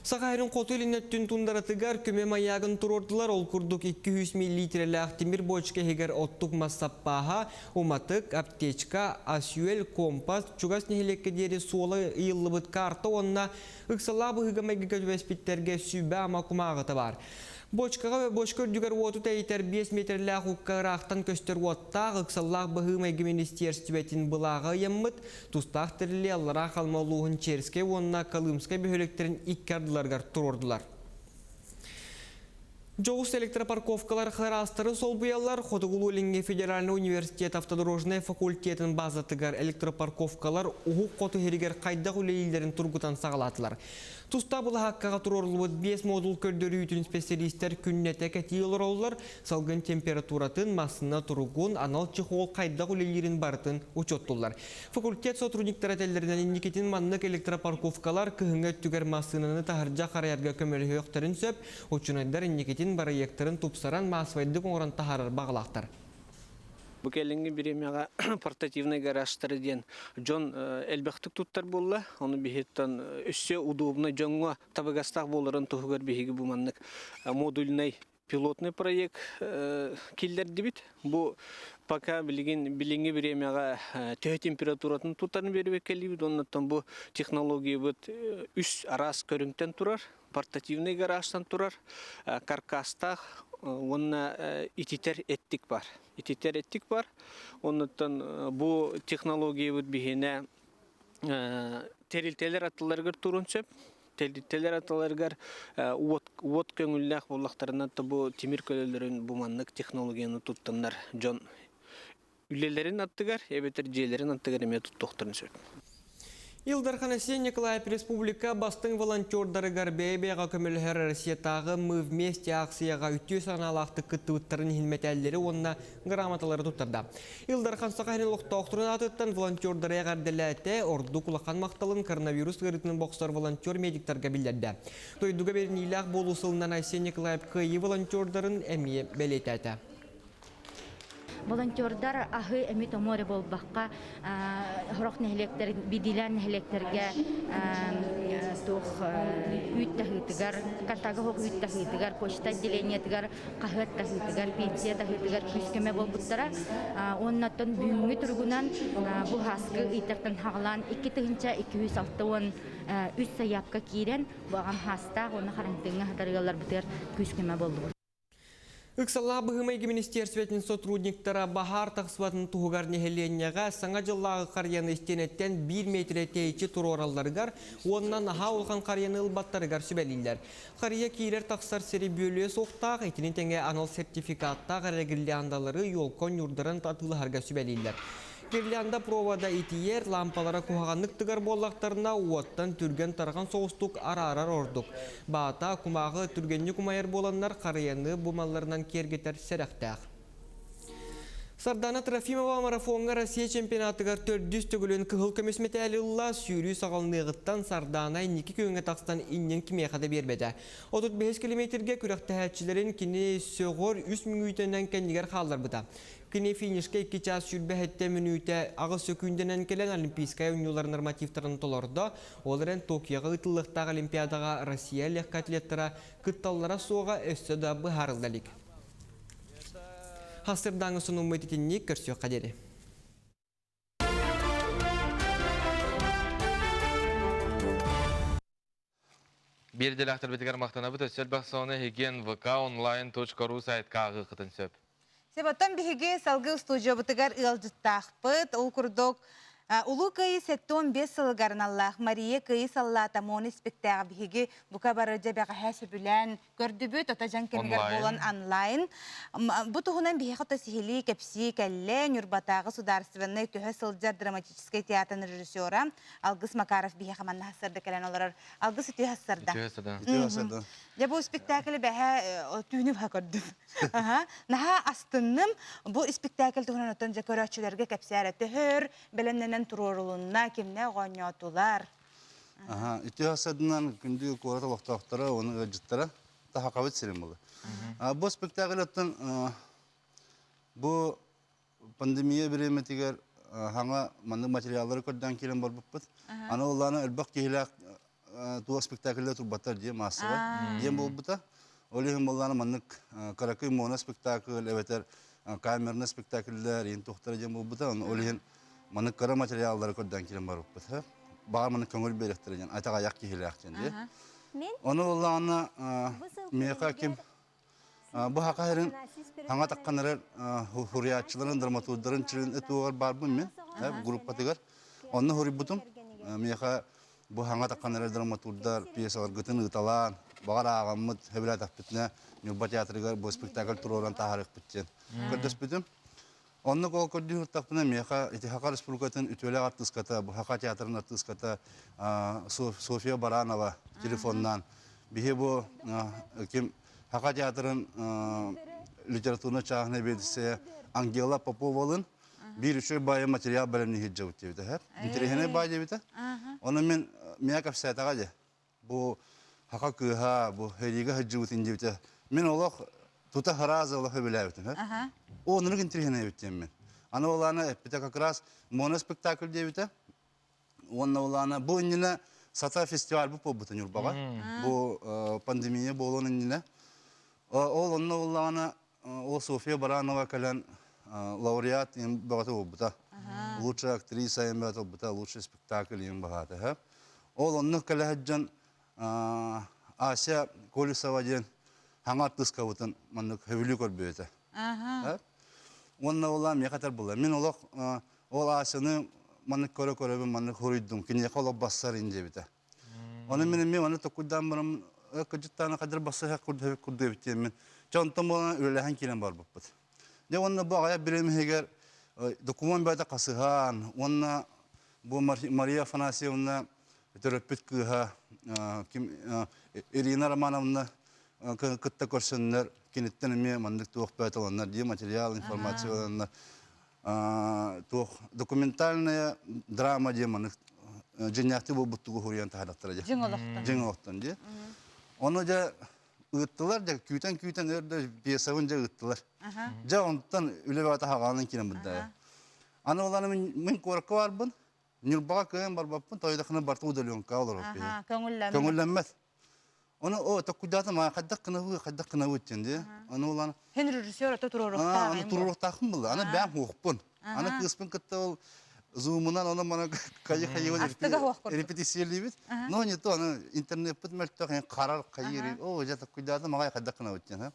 Сақайрын қоты ілінеттін тұндаратығар көме маягын тұрордылар ол күрдік 200 мл ақтимир бочка егер оттық массаппаға, уматық, аптечка, асюел, компас, чугас нехелекке дері суылы иылы бұд карта онна ұқсала бұғыға мәгігі өспеттерге сүйбә амакумағыты бар. Бочкаға бочка үрдігер оту тәйтер 5 метрлі құққарақтан көстер оттақ ұқсаллақ бұғы мәгі министерстібетін бұлағы емміт, тұстақ тірлі аллара қалмалуғын черске онына қалымсқа бөхелектерін иккардыларғар тұрордылар. Жоғыс электропарковкалар қарастыры сол бұялар Хотығылу-Ленге Федеральный университет автодорожный факультетін базатығар электропарковкалар ұғық қоты херігер қайдақ үлейлерін тұрғытан сағалатылар. Туста бұл хаққаға тұрорылуыд 5 модул көрдері үйтін специалистер күннеті кәтейілер олар, салғын температуратын масына тұрғын анал чехол қайдақ үлейлерін бартын учоттылар. Факультет сотрудниктар әтелерінен индикетін маннық электропарковкалар күхіңі түгер масынаны тахаржа қараярға көмелі өқтірін сөп, учынайдар индикетін барайектарын тупсаран масвайдық оңыран тахарар бағылақтар. Бұл кәлінгі біремеға портативный гаражтары ден жон әлбәқтік тұттар болла, оны бейеттен үссе удобны жонға табығастақ болырын тұғығыр бейгі бұманнық модульный пилотный проект келдер дебіт. Бұл пока білінгі біремеға төхі температуратын тұттарын беріп кәлібіт, оннаттан бұл технология бұд үс арас көріңтен тұрар, портативный гаражтан тұрар, каркастақ, онна ититер еттік бар. Ититер еттік бар. Оннаттан бұл технология бұд бігіне терилтелер аттыларғыр тұрын сөп. Терилтелер аттыларғыр от көңілләқ болақтарынан бұл темір көлелерін бұманлық технологияны тұттандар. Жон үлелерін аттығар, әбетер жейлерін аттығар еме тұттықтырын сөп. Илдархан Асен Николаев Республика бастың волонтердары гарбейбеға көмілігер Россиятағы «Мы вместе» акцияға үтті саналақты күттіуіттарын хилметәлері онына грамоталары тұттырды. Илдархан Сақайны лұқта оқтырын атыттан волонтердары әғарділі әті орды құлақан мақталын коронавирус ғырытының боқсар волонтер медиктарға білдерді. Тойдуға берін илақ болу сылынан Асен Николаев күйі волонтердарын әмие бәлет әті. Волонтердар ахы эмит оморе болбаққа хұрық нәхелектер, бидилән нәхелектерге тух үйт тахытыгар, кантағы хоқ үйт тахытыгар, почта отделениятыгар, қағыт тахытыгар, пенсия тахытыгар күскеме болбуттара. Оннаттан бүгінгі тұрғынан бұл хаскы итертен хағылан 2 тығынша 260 үс саяпқа кейрен бұған хаста, оны қарантыңа хатарығалар бұтыр күскеме болды. Үксалла бұғымайғы министерсветінің сотрудниктара бағар тақсыбатын тұғығар нехеленияға саңа жыллағы қарияны істенеттен 1 метр тейчі тұр оралдарығар, онынан аға олған қарияны ұлбаттарығар сүбәлілер. Қария кейлер тақсар сері бөлі соқтақ, етінен тәңе анал сертификаттақ әрегілі андалары елкон юрдарын татылығарға сүбәлілер. Кирлянда провода итиер лампалара кухағанлық тығар боллақтарына уаттан түрген тарған соғыстық ара-арар ордық. Баата кумағы түргенні кумайыр боланлар қарияны бұмаларынан кергетер сәрәқтәқ. Сардана Трофимова марафонга Россия чемпионатыгар 400 төгілін кығыл көмесметі әлілла сүйрі сағалнығыттан Сардана 2 күйіңе тақстан иннен кімеқады бербеді. 35 километрге күректі әтчілерін кіне сөғор 3 минутынан кәнігер қалдар бұда. Кіне финишке 2 час сүрбе әтті минуты ағыз сөкүйінденен келен олимпийская униолар нормативтарын толорды. Оларын Токиоға ұтылықтағы олимпиадаға Россия легкоатлеттара күтталлара соға өсті да бұхарыздалик. Хасырдаңы сұның мәтетініне көрсеу қадері. Бердел ақтыр бетігер мақтана бұт өсел бақсауны хеген vkonline.ru сайткағы қытын сөп. Себаттан биһиге салгы студия бутыгар ылжыттақпыт, ол күрдік Улу кайы 75 сылыгарын Аллах, Мария кайы саллата моны спектаға биһиге бұқа барыжа бәға хәсі бүлән көрдібіт, ота жан кемігер болан онлайн. Бұ тұғынан биһи қота сихили кәпсі кәлі, нүрбатағы сударственный төхі сылжар драматический театрын режиссера Алгыс Макаров биһи қаманна хасырды кәлен оларар. Алгыс үті хасырда. Я бұл спектаклі бәға түйіні бұға көрдім. Наға астынным бұл спектакль тұғынан отын жа көрәтшілерге кәпсәрі түхір, білімнен турорулунна кимне гоньотулар. Ити хасадынан күндү кората лохтактара, оны ыжыттара таха кабыт сирем болду. Бу спектакль аттан бу пандемия биреметигер хаңа мандык материаллары көрдөн келен болбуппут. Аны уланы элбак кейлак туу спектакльде турбаттар дие массага. Дем болбута. Олихим болланы мандык каракый моно спектакль, эветер камерный спектакльдер, ен тохтар дем болбута. Олихим маны кара материаллары көрдөн келен барыппыт. Бага маны көңүл беректерген, айтага аяк кихилектен ди. Оны уланы мека ким бу хакайрын хаңа таккандар хуриятчыларын, драматургдарын чилин этугар барбын мен, группатыгар. Оны хурибутум мека бу хаңа таккандар драматургдар пьесалар гытын ыталан, багара агаммыт хебилат аппитне Нюрба театрыгар бу спектакль туроран тахарык биттен. Көрдөспүтүм. Онны кол көрдү тапына меха Хакар республикатын үтөлө артыската, бу Хака театрын артыската София Баранова телефоннан бихе бу ким Хака театрын литературны чагына бедисе Ангела Поповалын бир үчө бай материал белемни хиджабыт дебите хеп. Интерехне бай дебите. Оны мен меха сайтага же бу Хака кыха бу хериге хиджабыт дебите. Мен олох тута харазы олох билебитим хеп. Onun interihine bittim ben. Ana olana bir tek akras monospektakl diye bite. Onun olana bu yine Sata festival bu pobutan yurbaga. Bu pandemiye bu olan yine. Onun olana o Sofia Baranova kalan laureat im bagata pobuta. Лучшая актриса им bagata pobuta, лучший спектакль им bagata ha. Onun kalahcan Asya Kolisova diyen hangat tıskavutan manlık hevli korbiyete. Onun oğlan ne kadar bular. Men olak olasını manık kore manık horuydum. Kinye kolab basar ince bite. Onun benim mi manık tokudan benim kıcıttana kadar basar hak kurdu bite men. Çantam olan ürelehan kilen var bapet. De onun bu aya birim heger dokuman bada kasıhan. Onun bu Maria Afanasievna terapit kıha kim Irina Romanovna kıtta korsanlar kinitten mi mandık tuğ paytalanlar diye materyal informasyonlar tuğ dokumentalная драма diye mandık cennetti bu buttuğu huriyan tahadaktıracak. Cengoloktan diye. Onu da ıttılar da küyten öyle piyasavınca ıttılar. Ja ondan öyle bir hata haganın kinen bunda. Ana olanı min korku var bun. Nürbağa kıyın var bapun toydakını bartı udalyon kağılır o piye. Köngüllenmez. Onu o takudata ma kaddakına diye. Onu olan Hen rejissör ata turorukta. Onu turoruktakım buldu. Ana ben hukpun. Ana kısmın kıtta ol Zoom'undan ona bana kayı repetisiyon bit. No ne to ana internet put mertök karar kayı. O ja takudata ma kaddakına uçten ha.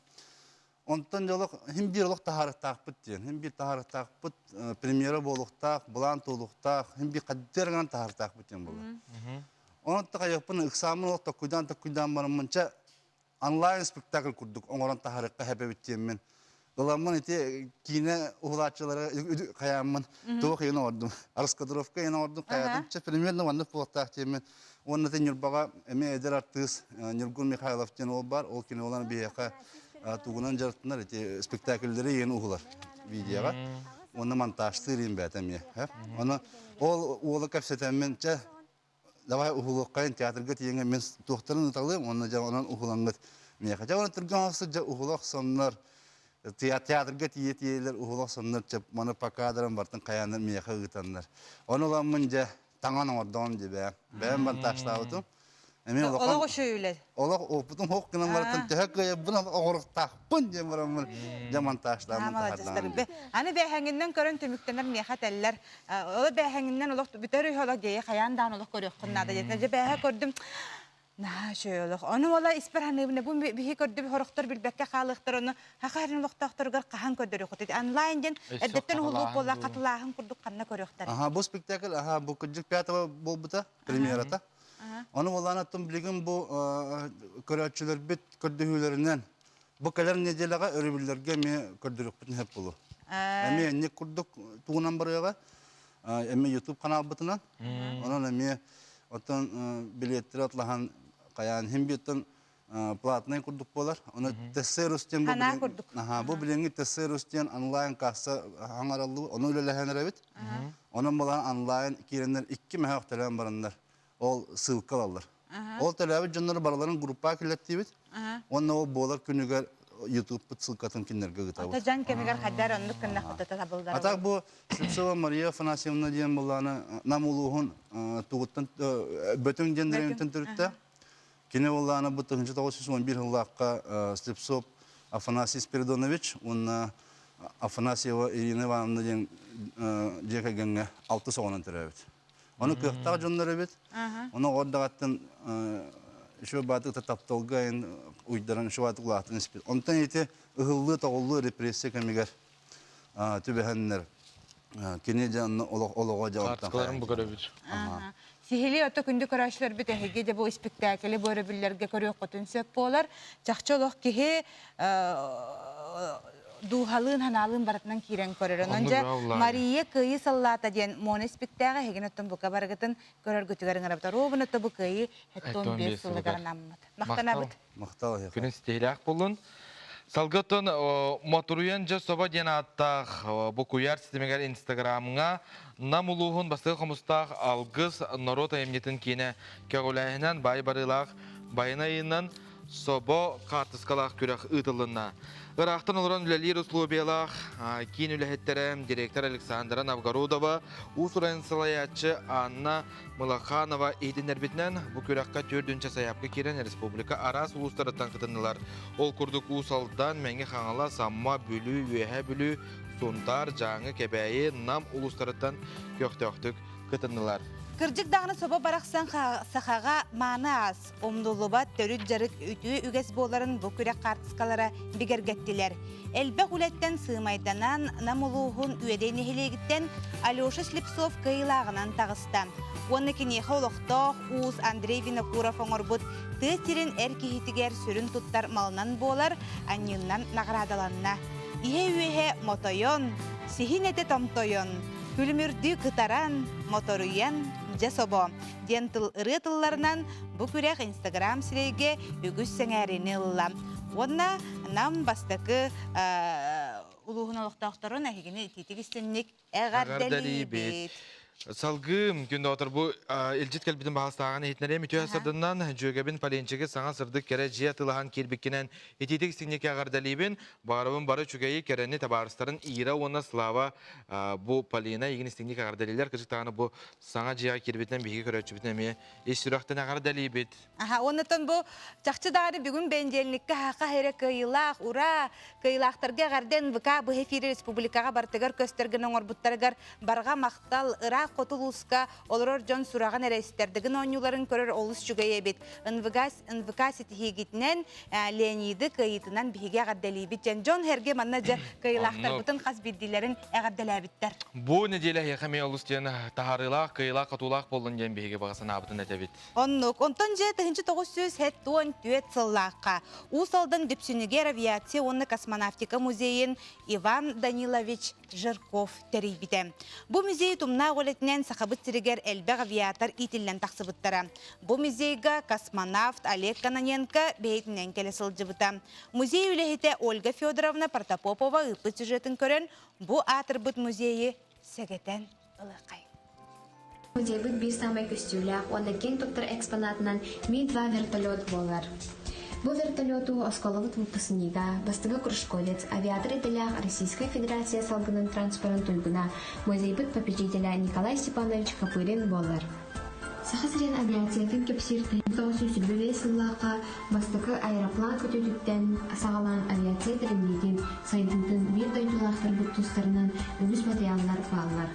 Ondan joluk hem bir oluk taharak takpıt diyen. Hem bir taharak takpıt premiere boluktak, bulant oluktak, hem bir kaddergan taharak takpıt diyen buldu. Onun da yapın examen oldu takuydan barımınca online spektakl kurduk. Onların taharikka hebe bittiğimin. Dolamın iti kine uğraşçılara kayamın doğu kıyına ordum. Arskadrovka yine ordum kayadımca premierine vandık bulaktak diyemin. Onun da Nürbağa eme eder artız Nürgül Mikhailov diyen ol bar. O kine olan bir yaka tuğunan jarıttılar iti spektaklleri yeni uğular. видеоға. Оны монтажтырын бәтәме. Оны ол олы кәпсетәмен жа давай ухулыққайын театрға тиеңе мен тоқтарын ұталым, оны жа онан ухулаңғыт. Меха жа оны түрген ақсы жа ухулақ сонлар театрға тиетелер ухулақ сонлар жа оны покадырын бартын қаяныр меха ұтанлар. Оны оламын жа таңан ордон жебе. Бәйін монтажтауытым. Олақ өшөйлер. Олақ опытым хоқ кінім баратын тәхәк бұны оғырықтақ бұн жем барамын жаманташтамын тағадламын. Аны бәйхәңіннен көрін түміктенер меқат әлілер. Олы бәйхәңіннен олақ бүтер үй олақ дейі қаяндан олақ көрек қыннады жетіне. Же бәйхә көрдім. На шөй олақ. Оны ола испер ханыбыны бұл бейі көрді хорықтар білбәкке қалықтыр. Оны хақарын олақтақтырғыр қахан көрдірі құтыды. Онлайнден әдеттен ұлық ола қатылағын күрдік қанна көректар. Бұл спектакль, бұл күджік пятого бол бұта, премьерата. Оны оланаттым білген бұл көрәтшілер бет көрдігілерінен бұл кәлер неделеға өрібілерге мен көрдірік бітін әп болу. Әме не көрдік туғынан барыға, әме YouTube канал бұтынан. Оның әме отын билеттері атлаған қаян хем беттін платный көрдік болар. Оны тәссер үстен бұл біленгі тәссер үстен онлайн касса хаңаралығы, оны өлеләхәнер әбет. Оның болан онлайн керенler 2 мәхәқ тәлән барындар. Ол ссылка алалар. Ол тәләбі жонлары барларын группа келеттейбет. Оны ол болар күнігер YouTube ссылкатын кенерге ғытабы. Ата жан кемегер қаддар ондық кіннақ құтыта табылдар. Атақ бұл Слепцова Мария Афанасьевна дейін боланы намулуғын туғыттан бөтін жендерімтін түрітті. Кене боланы бұл 1911 жылаққа Слепцов Афанасий Спиридонович, оны Афанасьева Ирина Ивановна дейін жекегенге 6 соғынан түрәбет. Оны кықтақ жонлары бет. Оны ордағаттың шо батықта тапталға ұйдарын шо батық лақтың іспет. Онтан еті ұғылы тағылы репрессия кәмегер түбәхәнлер. Кене жанны олыға жауаптан қайын. Сихили өті күнді көрәшілер бет әхеге де бұл спектакелі бөрі білерге көрек құтын сөп болар. Жақчы олық кеге дуғалын ханалын баратынан кирен көрерін. Онжа Мария күйі саллата ден моны спектаға хеген өттін бұқа барғытын көрер күтігерін арабдар. Обын өтті бұл күйі әттон 5 сылығарын аммады. Мақтан абыд? Мақтал аяқ. Күнін стейләқ болын. Салғытын моторуян жа соба ден аттақ бұқуяр системегер инстаграмыңа намулуғын бастығы қомыстақ алғыз народ әйімнетін кені кәғулайынан бай барылақ байынайынан собо қартысқалақ күрек ұтылына. Ирақтан олыран үләлер ұслубиялақ кейін үләхеттерім директор Александра Новгородова, ұсырайын салаятчы Анна Мылаханова едін әрбетінен бұл көрекқа 4-ші саяпқы керен республика арас ұлыстарыттан қытынылар. Ол күрдік ұсалдан мәңгі қаңала самма бүлі, өйә бүлі, сондар, жаңы, кәбәйі, нам ұлыстарыттан көқтөқтік қытынылар. Кырдык дағыны соба барақсан сақаға маны аз, омдулубат төрүт жарык үтүү үгес боларын бұл күрек қартысқалара бігергеттілер. Әлбәқ үлеттен сымайданан намулуғын үйедейні хелегіттен Алеша Слепцов кайылағынан тағыста. Оны кенеха олықтақ уыз Андрей Винокуров оңырбұд тыстирин әркехетігер сүрін тұттар малынан болар, аннынан нағырадаланна. Ihe мотойон, сихин әте томтойон, күлімірді күтаран, моторуян, жасобо. Дентыл ырытылларынан бұ күрек Инстаграм сірейге үгіз сәңәріні ұлла. Онна нам бастықы ұлығын олықтақтарын әхегені тетігістіннік әғардәлі бет. Салгым күнді отыр бұл елжет кәлбетін бағыстағаны етінері мүтіе сырдынан жөгебін паленчеге саңа сырдық кәрі жия тылаған кербеккенен ететік сіңнеке ағардалейбін бағарабын бары чүгейі кәріні табарыстарын иіра оны слава бұл палена егін істіңнеке ағардалейлер күзіктағаны бұл саңа жия кербетінен бейге көрәтші бітін әме ешсүрақтан ағардалейбет. Онытын бұл жақчыдағаны бүгін бәнделінікке хақа хәрі кайылақ, ура, кайылақтарға ғарден бұқа бұл эфирі республикаға бартығар көстергінің орбуттарығар барға мақтал, ырақ Котулуска олорор жон сураган эрестердигин оңюларын көрөр олус чугай эбит. НВК сетихигитнен Леониды кайытынан биге гадделибит. Жон херге манна жа кайылақтар бутын қаз биддилерин әғадделәбиттер. Бу неделе яхаме олустен тахарылақ, кайылақ, қатулақ болын ден биге бағасын абытын әтебит. Оннук, онтон же 1900 хеттуан түйет сыллаққа. Усалдың Депсюнигер авиация онны космонавтика музейін Иван Данилович Жирков терейбіде. Бу музей тумна оле бәлетінен сақабыт сірігер әлбәқ авиатор итіллен тақсыбыттара. Бұл музейға космонавт Олег Кононенко бәйтінен келі сылжыбыта. Музей үләхеті Ольга Федоровна Протопопова ұпыт сюжетін көрін, бұл атырбыт музейі сәгетен ылықай. Музей бұд бір самай көстюлях, онда кен топтар экспонатынан Ми-2 вертолет болар. Бұл вертолету осколовыт выпускнига, бастығы кружковец, авиатор ителях Российская Федерация салгының транспорын тульгуна, музей бұд попечителя Николай Степанович Капырин болар. Сахасырен авиациятын кепсирті 1900 сыллаққа бастықы аэроплан көтөліктен сағалан авиация тіріндеген сайдыңтын бір дойдулақтыр бұд тұстарынан өгіз материалдар бағалар.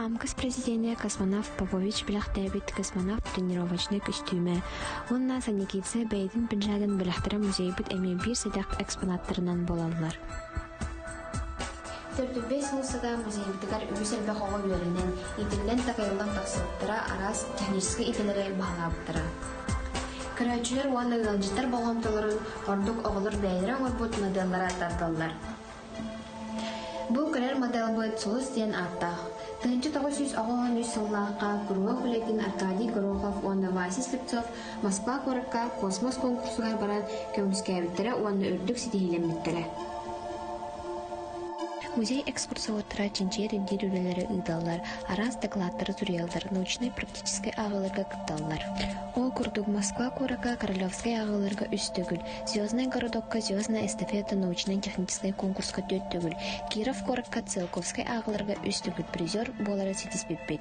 Амкас президенте космонавт Попович Беляхтебит космонавт тренировочный костюме. Он на санекице бейтин пиджаган Беляхтера музей бит эми бир садак экспонаттарынан болалар. Төртүбес мусага музей битгар үгүсел бахого беренен итилден такайылдан таксыттыра арас технический итилери багалаптыра. Көрөчүлөр уанды ылжыттар болгомтолорун ордук оголор бэйрен орбут моделлара тарталлар. Бу көрөр модель быт солус ден атта. Тынчы 910 сыллаққа Куруа Хулетин Аркадий Горохов, онда Василий Слепцов, Москва Коракка космос конкурсугар баран көміскәбіттері онда үрдік сетейлеметтері. Музей экскурсоводтара чинчери дирюлелері ыдалар, арас докладтары турелдар, научно-практической ағылырға кытталар. Ол курдук Москва Коракка Королевской ағылырға үстігіл, Звездный городокка Звездная эстафета научно-технической конкурска төттігіл, Киров Коракка Целковской ағылырға үстігіл призер болары сетиспеппет.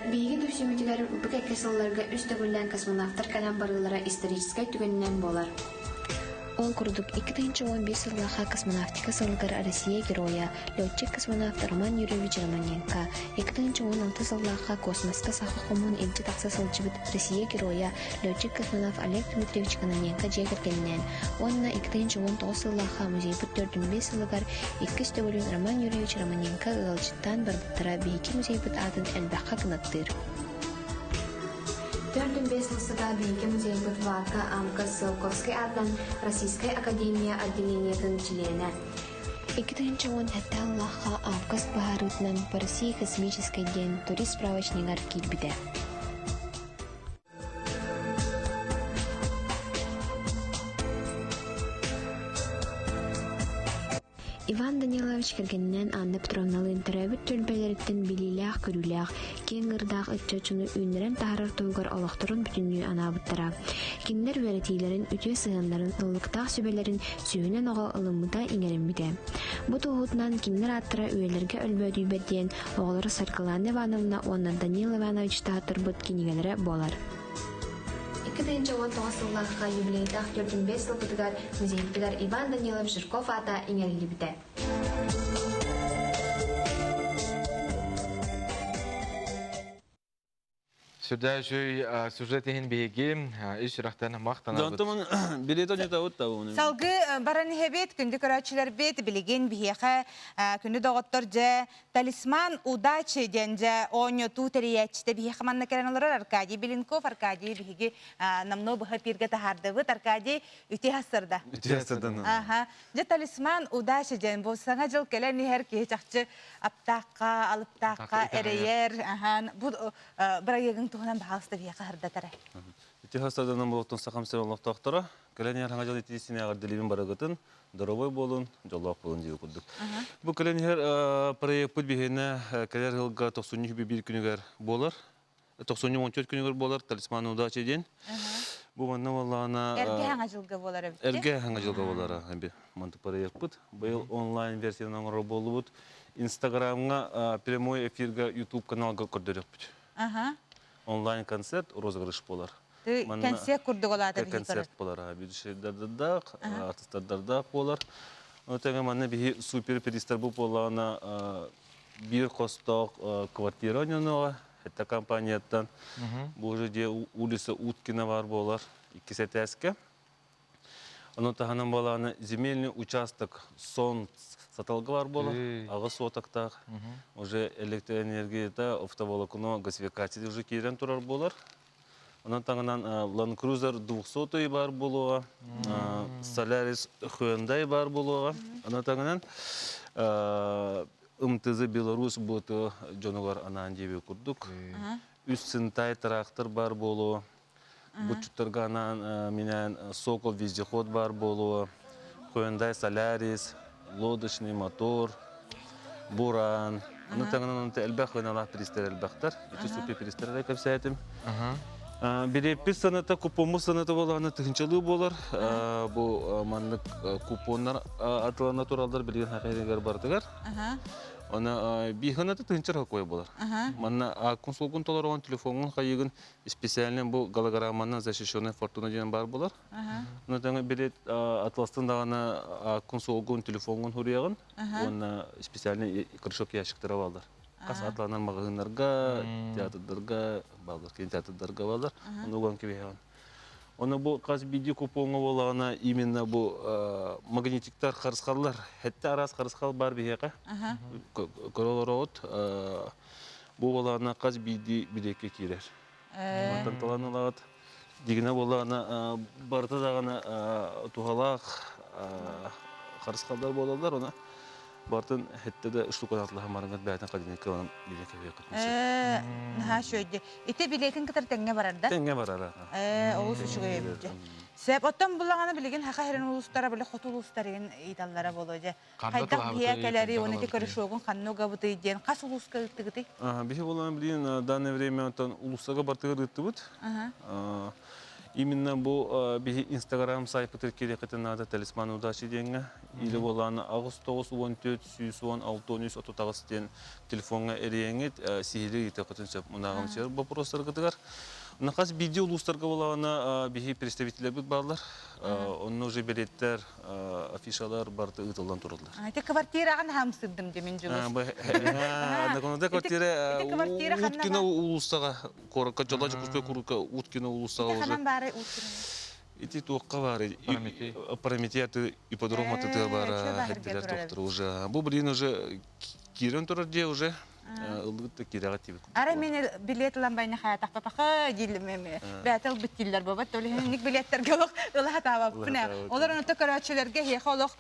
Бейгі дүпсүмітігер бүк әкесілларға үстігілден космонавтар кәлем барылары историческай түгенінен болар. Ол курдук 2015 сыллаха космонавтика сылгар Россия героя, летчик-космонавт Роман Юрьевич Романенко, 2016 сыллаха космоска саха хомун элчи такса сылчыбыт Россия героя, летчик-космонавт Олег Дмитриевич Кононенко жегергеннен. Онна 2019 сыллаха музей бүттөрдүн сылгар 2 төгөлүн Роман Юрьевич Романенко ылчыттан барбыттара бейки музей бүт атын әлбаққа кылаттыр. Төрдүн бесылсыда бейки музей бүт варка Амка Селковской адан Российская академия отделениятын члены. 2010 хәтта Аллахха Август Бахарутнан по России космический день турист справочнигар килбиде. Иван Данилович кергеннен Анна Петровналын төрөбүт төлбелерден билилях көрүлях, кен гырдах ытчачуну үннерен тахарар тугар олохторун бүтүннүү анабыттара. Киндер веретилерин үтө сыгынларын ылыктах сүбелерин сүйүнен ого ылымыда иңерембиде. Бу тугутунан киндер аттыра үелерге өлбөдүүбетен оголор Саркалан Ивановна онна Данил Иванович таатырбыт кинигелере болар. 2019 сыллаққа юбилейдақ 45 сылбытыгар музейдігар Иван Данилович Жирков ата иңерілі біде. Сюда же сюжетен беги, иш рахтан мақтана. Жантымын билетон жата отта оны. Салгы баран хебет күнді көрәчілер бет билеген бихеха күнді доғыттыр же талисман удачи денже оньо тутериячте бихеха манна кераналар Аркадий Беленков, Аркадий бихеги намно баха пирге тахардыбыт, Аркадий үте хасырда. Үте хасырдан. Ага. Же талисман удачи ден бұл саңа жыл келен нехер ке чақчы аптаққа, алыптаққа, әрейер. Бұл бірагегін туғынан бағалысты бия қағырдатары. Үте хасырданан болуқтың сақамсыр олықтақтыра, кәләнер хаңа жыл етесіне ағыр ділебін барағытын, дұробой болын, жоллақ болын дейі күрдік. Бұл кәләнер проект бұд бейіне кәлер ғылға 90 күнігер болар, 90-14 күнігер болар, талисман удачи ден. Бұл манна болағына... Әрге хаңа жылғы болар өбітті? Әрге хаңа жылғы болар. Манты проект бұд. Бұл онлайн версияның ұры болы бұд. Инстаграмға прямой эфирға YouTube каналға көрдірек бұд. Онлайн концерт розыгрыш болар. Концерт күрдік олады? Концерт болар. Бүйдішердердақ, артистердердақ болар. Өтеге манна бейі супер перистер бұл болағына бір қостақ квартира ойнауға. Это компанияттан. Бұл жерде улица Уткина бар болар. 2 сәтәске. Оның тағынан болағына земельный участок сон саталғы бар болар. Ағы сотақтақ. Уже электроэнергияда автоволокно газификацияда уже кейден тұрар болар. Онан таңынан Land Cruiser 200 бар болуға, Solaris Hyundai бар болуға. Онан таңынан МТЗ Беларусь бұты жонуғар анан жебе күрдік. Үстінтай трактор бар болуға. Бұтчыттарға анан менен Sokol вездеход бар болуға. Hyundai Solaris, лодочный мотор, Буран. Онан таңынан әлбәқ ойналақ перестер әлбәқтар. Үті супе перестерді көпсәйтім. Береппі санаты, купомы санаты болағаны түгіншілі болар. Бұл манлық купонлар атылана туралдар білген хақайдегер бардығар. Оны бейханаты түгіншір хақой болар. Манна консулгун толар оған телефонын қайығын специалinen бұл голограмманын защищенный фортуна деген бар болар. Оны таңы берет атыластың дағаны консулгун телефонын хұрияғын. Оны специалinen крышок яшықтары балдар. Қас атланар мағығынларға, театрдарға, балдар, кен театрдарға балдар, оны оған кебейған. Оны бұл қас биде купоңы болағына именно бұл магнетиктар қарысқалар, әтті арас қарысқал бар бейеқа. Көролар оғыт, бұл болағына қас биде бидеке керер. Матанталаны лағыт, дегіне болағына барты дағына туғалақ қарысқалдар болалар, оны бартын хеттеде штука атлаһа марыңгат бәйтен кадин кылам билеке бекет. Наха шөйдө. Ите билетин кытыр теңге барарда? Теңге барара. Олус үчүгө эмже. Сеп оттон булаганы билеген хака херен улустара биле хоту улустар ген идаллара боложа. Кайда хиякелери оны те көрүшөгүн каннога бутый ден кас улуска ыттыгыты? Бихи болан билин данное время тон улустага бартыгы ыттыбыт. Именно бұл Инстаграм сайпы керекетін нады талисман удачи денге. Или боланы ағыз 9-14, 16-13 отутағыз ден телефонға әрейеңет сихилі етеқетін сөп мұнағым сер бопростар кітігар. Нақас видео улустарға болағына бихи представителер бұд барлар. Оны уже береттер, афишалар барды ұтылдан тұрылдар. Те квартираған хамсырдым демен жылыс. Наконада квартира уткина улустаға, коракка жала жүкіспе күрікка уткина улустаға уже. Қанан бары уткина? Ити туаққа бар, Прометеяты ипподроматы тыр бар, хәттелер тоқтыр уже. Бұл білін уже кирен тұрыр де уже. Ара мен билет ламбайны хаятақ папақа дейілі бәтіл бүттілдер бабат. Ник билеттерге олық ұлаға табап. Олар оны көрәтшілерге хеқа олық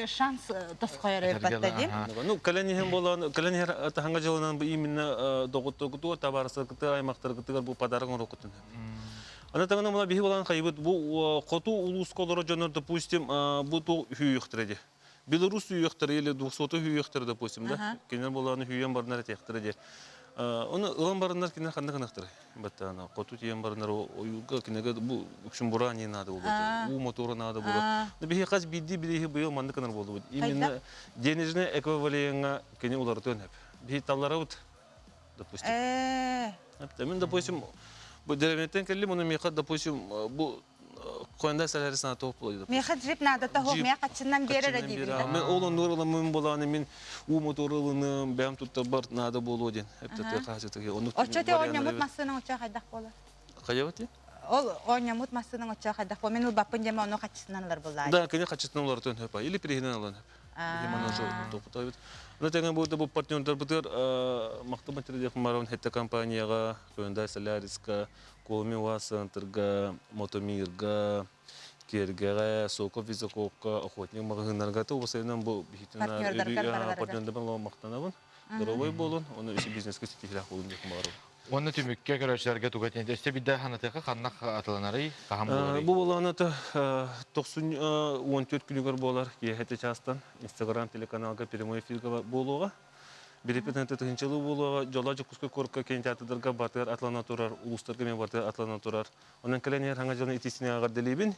шанс тосқойыр өпатта дейм. Кәләнеген болан, кәләнегер атағанға жылынан бұл именно доғыттығы табарысы күті, аймақтары күтігер бұл падарығын роқытын. Ана таңына мұна бейі болан қайбыт, бұл қоту улус қолыры жоныр, допустим, бұл тұл хүйіқтіреді. Белорус хүйіқтірі, или 200 хүйіқтірі, допустим, да? Кенер боланы хүйен барынар әтектірі. Оны ылан барынар кенер қанды қанақтыры. Бәтті қоту тиен барынар ойуға кенеге бұл үкшін бұра не нады болды. У моторы нады болды. Бейі қаз бейді білейі бұйыл манды қанар болды. Именно денежіне эквивалиенға кене олары төніп. Бейі таллары бұд, допустим. Мен, допустим, бұл дәреметтен келі, мұны мейқат, допустим, бұл қойында сәләрісіне тоқ болады. Мейқат жіп нады тоқ, мейқат чыннан берер әдейбілді. Мен олын ұрылы мүн боланы, мен у моторылыны бәм тұтта бар нады болу ден. Очоте ойнамут масының оча қайдақ болы? Қайават е? Ол ойнамут масының оча қайдақ болы. Мен ол бапын жема оны қачысынанлар болды. Да, кене қачысынан олар төн хөпа. Или перегінен алан хөп. Емана жол тоқыта өт. Оны тәңген болды бұл партнердар бұтыр мақты материалдық марауын хетті компанияға, Hyundai Solaris'қа, Колми Васантырға, Мотомирға, Кергеға, Sokol Визакоққа, Охотник мағығынарға та осайынан бұл партнердар бұл мақтанабын. Дұровай болын, оны үші бизнеске сетекілақ болын деқім бару. Оны түмікке көрәшілерге түгетінде өсте біді қанатықы қаннақ атыланары қағам болары? Бұл болағынаты 14 күнігер болар кейхеті частан Инстаграм телеканалға прямой эфирға болуға. Берепетен тұтығыншылы болуға, жола жүкіскі көрікке кейін театрдарға батыр атлана тұрар, ұлыстарға мен батыр атлана тұрар. Онан кәләнер хаңа жылын етесіне ағар дәлейбін.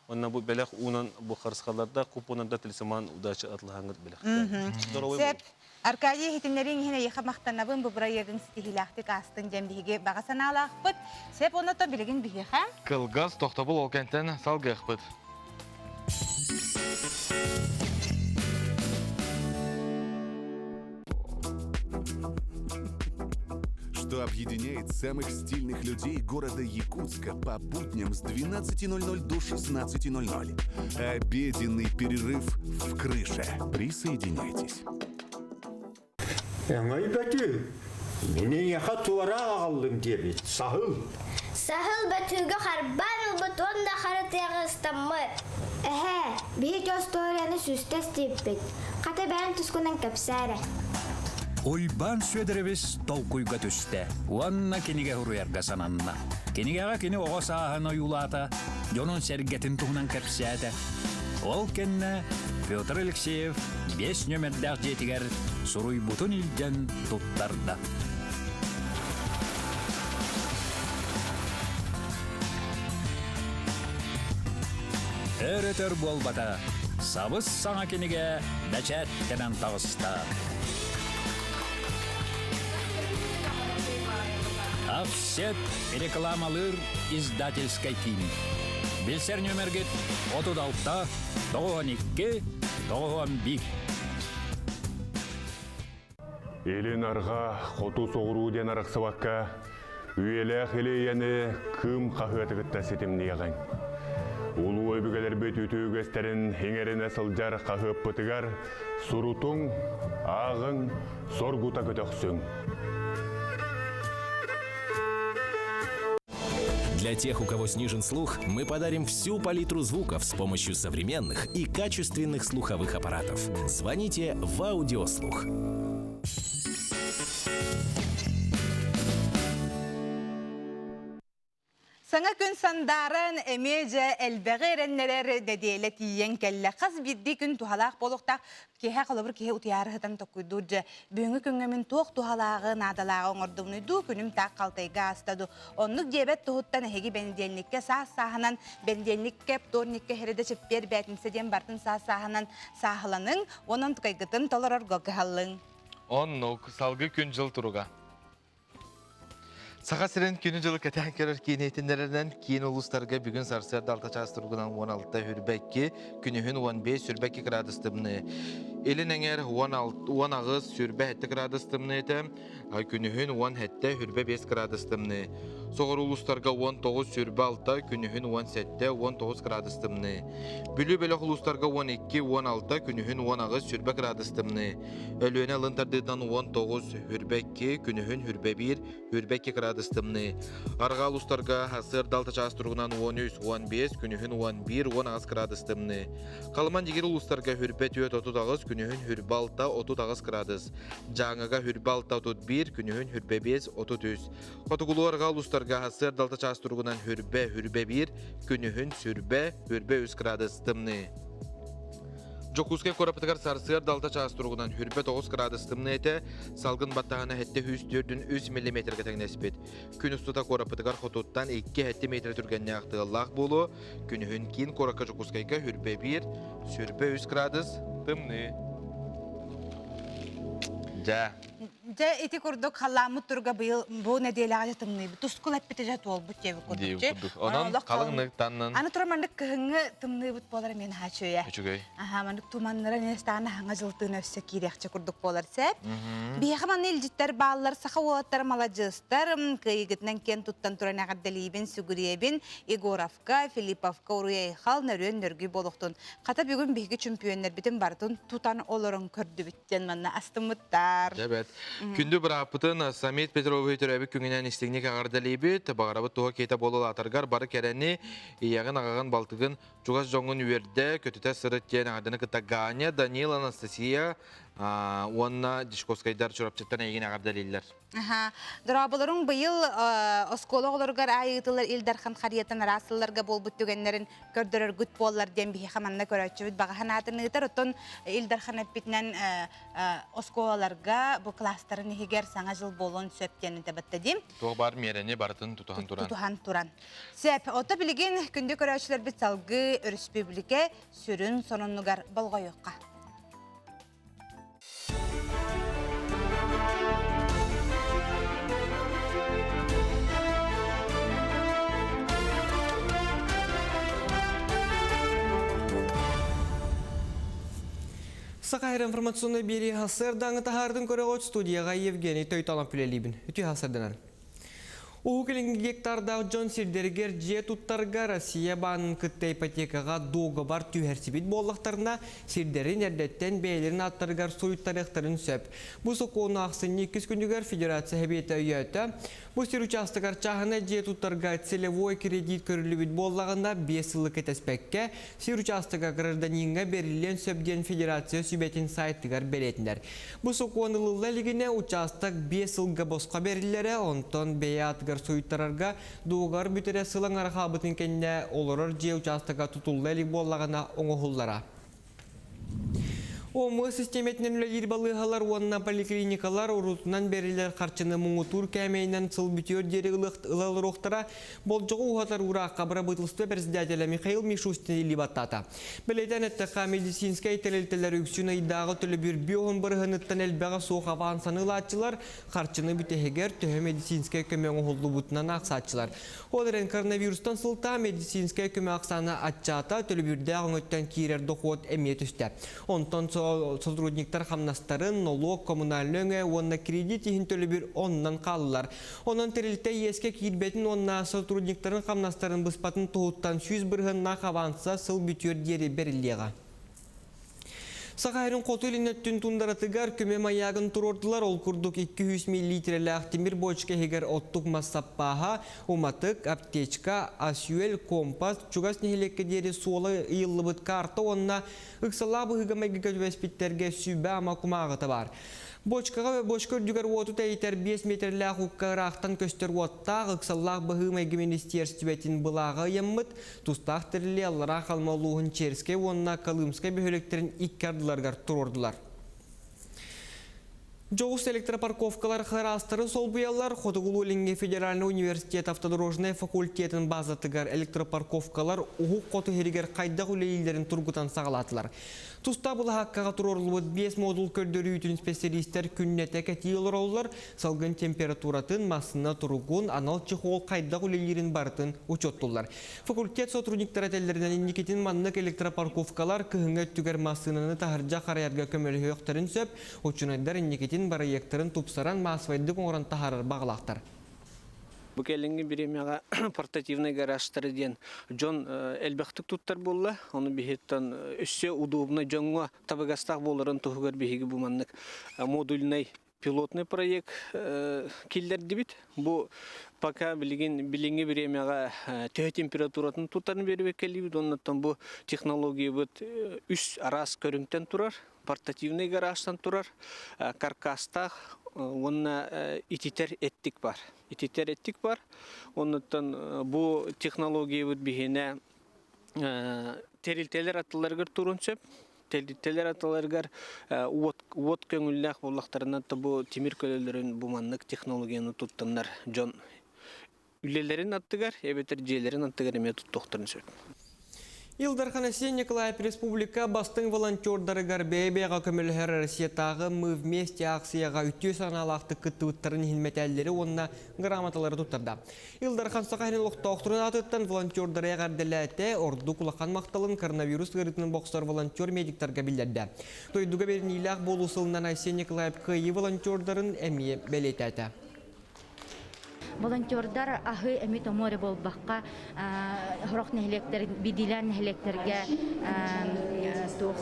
Онан бұл бәләқ ұнан бұл қарысқаларда құпонанда тілсіман ұдачы атлағаңыр бәләқ. Аркадий хитимнерин хине яха мактанабын бу проектин стихилахтык астын жембиге багасана алакпыт. Сеп оното билеген бихеха. Кылгаз тохтобул ол кенттен салгыхпыт. Что объединяет самых стильных людей города Якутска по будням с 12:00 до 16:00. Обеденный перерыв в крыше. Присоединяйтесь. Аңай бәті, менен яқа туара ағалым дебет, сағыл. Sahil batüge harban buton da haratı ıstamı. Bir historianı süstes tippet. Kata ben tuskunan kapsara. Ойбан сөдіребес толкуйга түсті. Уанна кенеге хуруярга сананна. Кенегеға кені оға саахан ойулата, жонун сәргетін туғынан кәпсәді. Ол кенне Петр Алексеев 5 нөмірдәқ жетігер сұруй бұтын илден тұттарды. Өрөтөр болбата, сабыз саңа кенеге дәчәттенен тағыста. Офсет рекламалыр издательской кини. Билсер нөмергет 36 92 91. Елен арға қоту соғыру ден арықсываққа үйеләқ елейені кім қағытығытта сетіміне ағайн. Улу өбігелер бөт өтігестерін хеңеріне сылжар қағып бұтығар сұрутың, ағың, соргута көтөксің. Для тех, у кого снижен слух, мы подарим всю палитру звуков с помощью современных и качественных слуховых аппаратов. Звоните в Аудиослух. Sana gün sandarın emece elbeğerenler dediyle tiyen kelle qaz birdi gün tuhalaq boluqtaq kehe qalabır kehe utiyarıdan tokuyduca büyüngü güngemin toq tuhalağı nadalağı oңordumunu du günüm taq qaltayga astadu onluk jebet tuhuttan hegi bendenlikke sahanan bendenlikke tornikke herede çepper betinse den bartın sahanan sahalanın onun tukaygıtın tolaror gogahallın Onluk salgı gün jıl turuga. Sağa siren günü жылы кәтән керер кейнетіндерінен кейін ұлыстарға бүгін сарсырды алта частырғынан 16 хүрбәкке, күнігін 15 сүрбәкке градустымны. Елін әңер 10 ағыз сүрбә әтті градустымны еті, күнігін 10 әтті хүрбә 5 градустымны. Соғыр ұлыстарға 19 сүрбә алта, күнігін 17-19 градустымны. Бүлі-бөлі ұлыстарға 12-16, күнігін 10 ағыз сүрбә градустымны. Өліөне лынтардыдан 19 хүрбәкке, күнігін хүрбә 1, хүрбәкке градустымны. Арға ұлыстарға хасыр далта частырғынан 13-15, күнігін 11-10 градустымны. Қалыман дегер ұлыстарға хүрбә 4-30 ағыз, күнігін хүрбә 6-30 градус. Жаңыға хүрбә 6-31, күнігін хүрбә 5-33. Қотығылу арға ұлыстарға хасыр далта частырғынан хүрбә 1, күнігін сүрбә 3 градустымны. Жокуске корапытыгар сарсыгар далта частырғынан хүрбе 9 градустымны еті, салгын баттағына хетті 3 мм тәңнеспет. Күн ұстыта корапытыгар хотуттан 2 метр түргенне ақтығыллақ болу, күнігін кейін коракка жокускайға хүрбе 1, сүрбе 3 градустымны. Ja. Ja iti kurduk halamut turga bu nedelağıca tımnıydı. Tuskul hep bitecek ol bu tevi kurduk. Onun kalınlık tanın. Anı turamandık kıhıngı tımnıydı bolar men haçöye. Haçögey. Aha mandık tumanlara nestana hanga jıltığın össe kireyakça kurduk bolar sep. Biyaxaman elcitler bağlar sağa olatlar malacıstar. Kıyıgıtnan ken tuttan turana qaddalibin, Suguriyebin, Igorovka, Filipovka uruya xal nörüyen nörgü boluqtun. Qata bugün bihgi çempiyonlar bitin bardın tutan olorun kördü bitten manna astımıttar. Evet. Күнді бір апытын Самет Петровы түрәбі күңінен істігіне қағардалейбі, бағарабы туға кейта болыл атырғар бары кәрәніияғын ағаған балтығын жұғас жоңын үйерді көтіті сырыттен ағадыны кытағаня Данил Анастасия онна дишкоскайдар чұрапчыттан егін ағардалейлер. Дұрабылырың бұйыл оскологылырғар айытылар Илдархан қариеттен арасыларға бол бүттігенлерін көрдірір күт болар ден бейі қаманна көрәтші бүт бағахан атырнығытар ұттын Илдархан әппетінен осколаларға бұл кластарын егер саңа жыл болуын сөптенін тәбітті дейм. Туға бар мерені бартын тұтуған тұран. Тұтуған тұран. Сөп, ота білген күнде көрәтшілер біт салғы өріспублике сүрін сонынығар болға өққа. Сақайыр информационный бері хасыр даңы тахардың көрі от студияға Евгений Тойталан пүлелейбін. Үті хасырдынан. Оғы келінгі гектардағы Джон Сирдергер же тұттарға Россия банын күтті ипотекаға доғы бар түйерсібет боллақтарына Сирдерін әрдеттен бәйлерін аттарғар сойыт тарихтарын сөп. Бұл соқуыны ақсын 2 күндігер Федерация әбеті үйеті Бу сир участогар чахына же туттарга целевой кредит көрүлүбүт боллагында 5 жылдык этеспекке сир участога гражданинга берилген сөбден федерация сүбетин сайттыгар беретиндер. Бу сокуанылылы лигине участок 5 жылга босқа берилері, онтон беятыгар суйттарарга дуғар бүтере сылың архабытын кенне олорор же участога тутулы лиг боллагына оңохуллара. Омы системетінен үлелер балығалар уанна поликлиникалар урутунан берилер қарчыны мұңытур кәмейінен сыл бүтер дері ылалыр оқтара болжығы уғатар ураққа бұра бұтылысты президиателі Михаил Мишустин илибаттата. Білетен әттіға медицинскай тәлелтелер үксін айдағы түлі бір биоғын бұрғыныттан әлбәға соқ авансаны латчылар қарчыны бүтегер түхі медицинскай көмең ұғылды бұтынан ақсатчылар. Оларен коронавирустан сылта медицинскай көмең ақсаны атчата түлі бірді ағыңыттан кейрер доқуат әмет үсті. Онтан сотрудниктар хамнастарын, налог, коммунальный өңе, онна кредит ехін төлі бір оннан қалылар. Онан терілті еске кейдбетін онна сотрудниктарын хамнастарын бұспатын тұғыттан 100 бірғынна қаванса сыл бүтер дері берілдеға. Сақайрын қоты ілінеттін тұндаратығар көме маягын тұрордылар ол күрдік 200 мл ақтимир бочка егер оттық массаппаға, уматық, аптечка, асюэл, компас, чугас нехелекке дері суолы иылы бұд карта онна ұқсала бұғыға мәгігі көбеспеттерге сүйбә амакумағыты бар. Бочкаға бочка үрдігер оту тәйтер 5 метрлі құққарақтан көстер оттақ ұқсаллақ бұғы мәгі министерстібетін бұлаға емміт, тұстақ тірлі аллара қалмалуғын черске онна қалымсқа бөхелектерін иккардыларғар тұрордылар. Жоғыс электропарковкалар қарастыры сол бұялар Хотығылу Ленге Федеральный университет автодорожный факультетін базатығар электропарковкалар ұғық қоты херігер қайдақ үлейлерін тұрғытан сағалатылар. Туста бұл хаққаға тұрорылуыд 5 модул көрдері үйтін специалистер күннеті кәтейілер олар, салғын температуратын масына тұрғын анал чехол қайдақ үлейлерін бартын учеттулар. Факультет сотрудниктар әтелерінен индикетін маннық электропарковкалар күйіңі түгер масынаны тахаржа қараярға көмелі өқтірін сөп, учынайдар индикетін барайектарын тупсаран масвайды қоңыран тахарар бағылақтар. Бу келинги биремяга портативный гаражтары ден жон элбектик туттар болла, оны бихеттен өссе удобно жоңго табагастак боларын тугар бихиги буманнык модульный пилотный проект киллер дебит. Бу пока билинги биремяга тө температуратын туттарын бербек келибит, оннан бу технология бут үс арас көрүңтен турар, портативный гаражтан турар, каркастах онна ититер эттик бар. Ититер эттик бар. Оннан бу технология бут бихине терилтелер атыларгар турун сөп. Терилтелер атыларгар уот көңүлләк боллактарынан бу темир көлөлөрүн буманнык технологияны туттаннар. Жон үлелерин аттыгар, эбетер жээлерин аттыгар эме туттуктарын сөп. Илдархан Николаев Республика бастың волонтердары гарбейбеға көмілхер Россиятағы мы вместе акцияға үтті саналақты күттіуіттарын хилметәлері онына грамоталары тұттырды. Илдархан Сақайын ұлықта оқтырын атыттан волонтердары әғарділәті орды құлақан мақталын коронавирус ғырытының боқсар волонтер медиктарға білдерді. Тойдуға берін илақ болу сылынан Николаев қайы волонтердарын әмие бәлетәді. Волонтердар ахы эми томоре болбаққа хорох нехлектер бидилан нехлектерге тух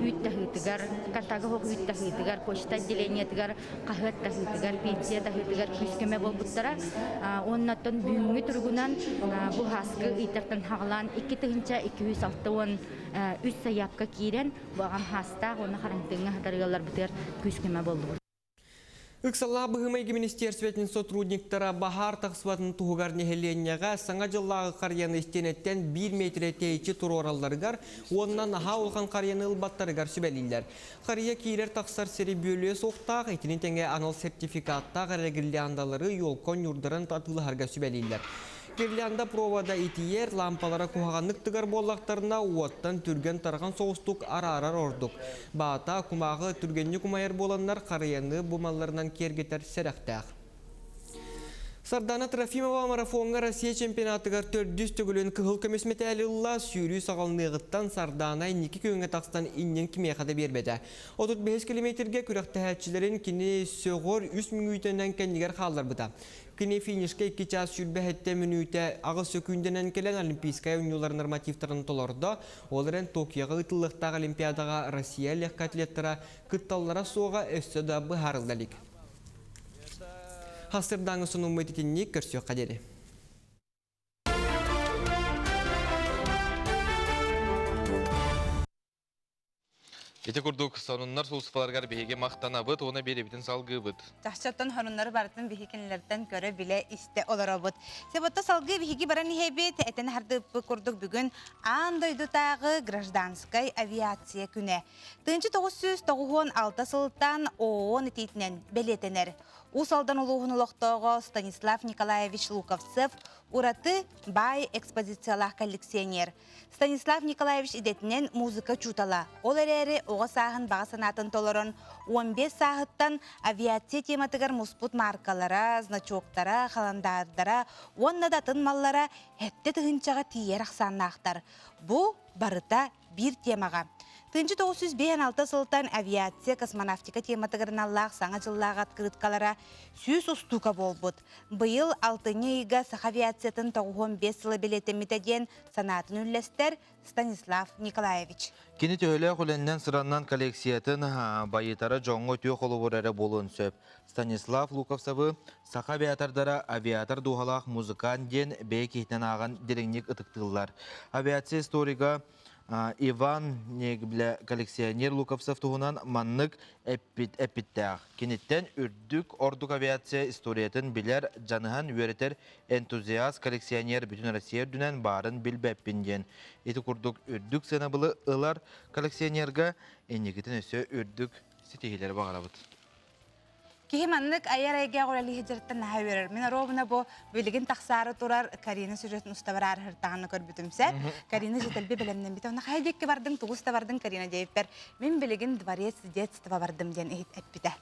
үттәхитгәр кантага хок үттәхитгәр почта отделениетгәр кахет тәхитгәр пенсия тәхитгәр күскеме болбуттара оннаттан бүгүнгү тургунан бу хаскы итектен хаглан 206 3 саяпка кирен баган хаста оны харантыңга дарыгалар битер күскеме болду. Иксалла бұғымайғы министерсветінің сотрудниктара бахар тақсыбатын тұғығар нехеленияға саңа жыллағы қарияны істенеттен 1 метре тейчі тұр оралдарығар, онынан аға олған қарияны ұлбаттарығар сүбәлілер. Қария кейлер тақсар сері бөлі соқтақ, етінен тәңе анал сертификаттақ әрегілі андалары елкон юрдарын татылығарға сүбәлілер. Керлянда провода итиер лампалара кухағанлық тығар боллақтарына уаттан түрген тарған соғыстық ара-арар ордық. Баата кумағы түргенні кумайыр боланлар қарияны бумаларынан кергетер сәрәқтәқ. Сардана Трофимова марафонға Россия чемпионатығар 400 түгілін күхіл көмесметәлі ұлла сүйрі сағалнығыттан Сардана 2 көнгә тақстан иннен кімеқады бербеді. 35 километрге күрәқті әтшілерін кені сөғыр 3 минутынан кәнігер қалдар бұда. Кені финишке 2 час сүрбе әтті минуты ағы сөкүйінденен келен олимпийская униолар нормативтарын толырды. Оларын Токиоға ұтылықтағы олимпиадаға Россия легкоатлеттара күтталлара соға өсті да бұхарылдалик. хасырдаңы сонумай тетенник көрсөк қадері. Ете күрдік сонуннар суыспаларғар бейге мақтана бұд, оны бері бітін салғы бұд. Тахчаттан хоруннары бартын бихикенлерден көрі біле істе олара бұд. Себатта салғы бихиги баран ехебет, әтен хардып күрдік бүгін андойду тағы гражданскай авиация күне. 1996 сылттан ООН ететінен белетенер. Усалдан улуғын ұлықтауға Станислав Николаевич Луковцев ураты бай экспозициялах коллекционер. Станислав Николаевич идетінен музыка чутала. Ол әрері оға сағын баға санатын толырын 15 сағыттан авиация тематығыр мұспут маркалара, значоктара, қаландардара, онна датын маллара әтті тұғынчаға тиер ақсаннақтар. Бұ барыта бір темаға. 1956 сылтан авиация, космонавтика тематығырын Аллах саңа жыллағат кырыткалара сүйіс ұстуға болбыд. Бұйыл 6-ны иға сақ авиациятын 15 сылы белетемітеден санатын үллестер Станислав Николаевич. Кені төхілі құленнен sırannan коллекциятын байытары жоңғы түйек олуырары болуын сөп. Станислав Луковцевы сақ авиатардара авиатар дұғалақ музыкан ден бей кейтен аған дереңнек ұтықтылар. Авиация историга Иван негбле коллекционер Луковцев туғынан маннык әппіттәғ. Кенеттен үрдік ордук авиация историятын білер жаныған өретер энтузиаст коллекционер бүтін Россия дүнен барын білбәппінден. Еті күрдік үрдік сенабылы ылар коллекционерға әнекетін өсі үрдік сетегелер бағарабыд. Кихиманнык аяр-айга ғолали хеджерттен наға верер. Мен ровына бо бөлігін тақсары тұрар Карина сюжетін ұставар архыртағаны көрбітімсі. Карина жетелбе білемнен біті. Оны қайдекке бардың, тұғыста бардың Карина дейіппер. Мен білігін дворец детства бардым ден әппіті.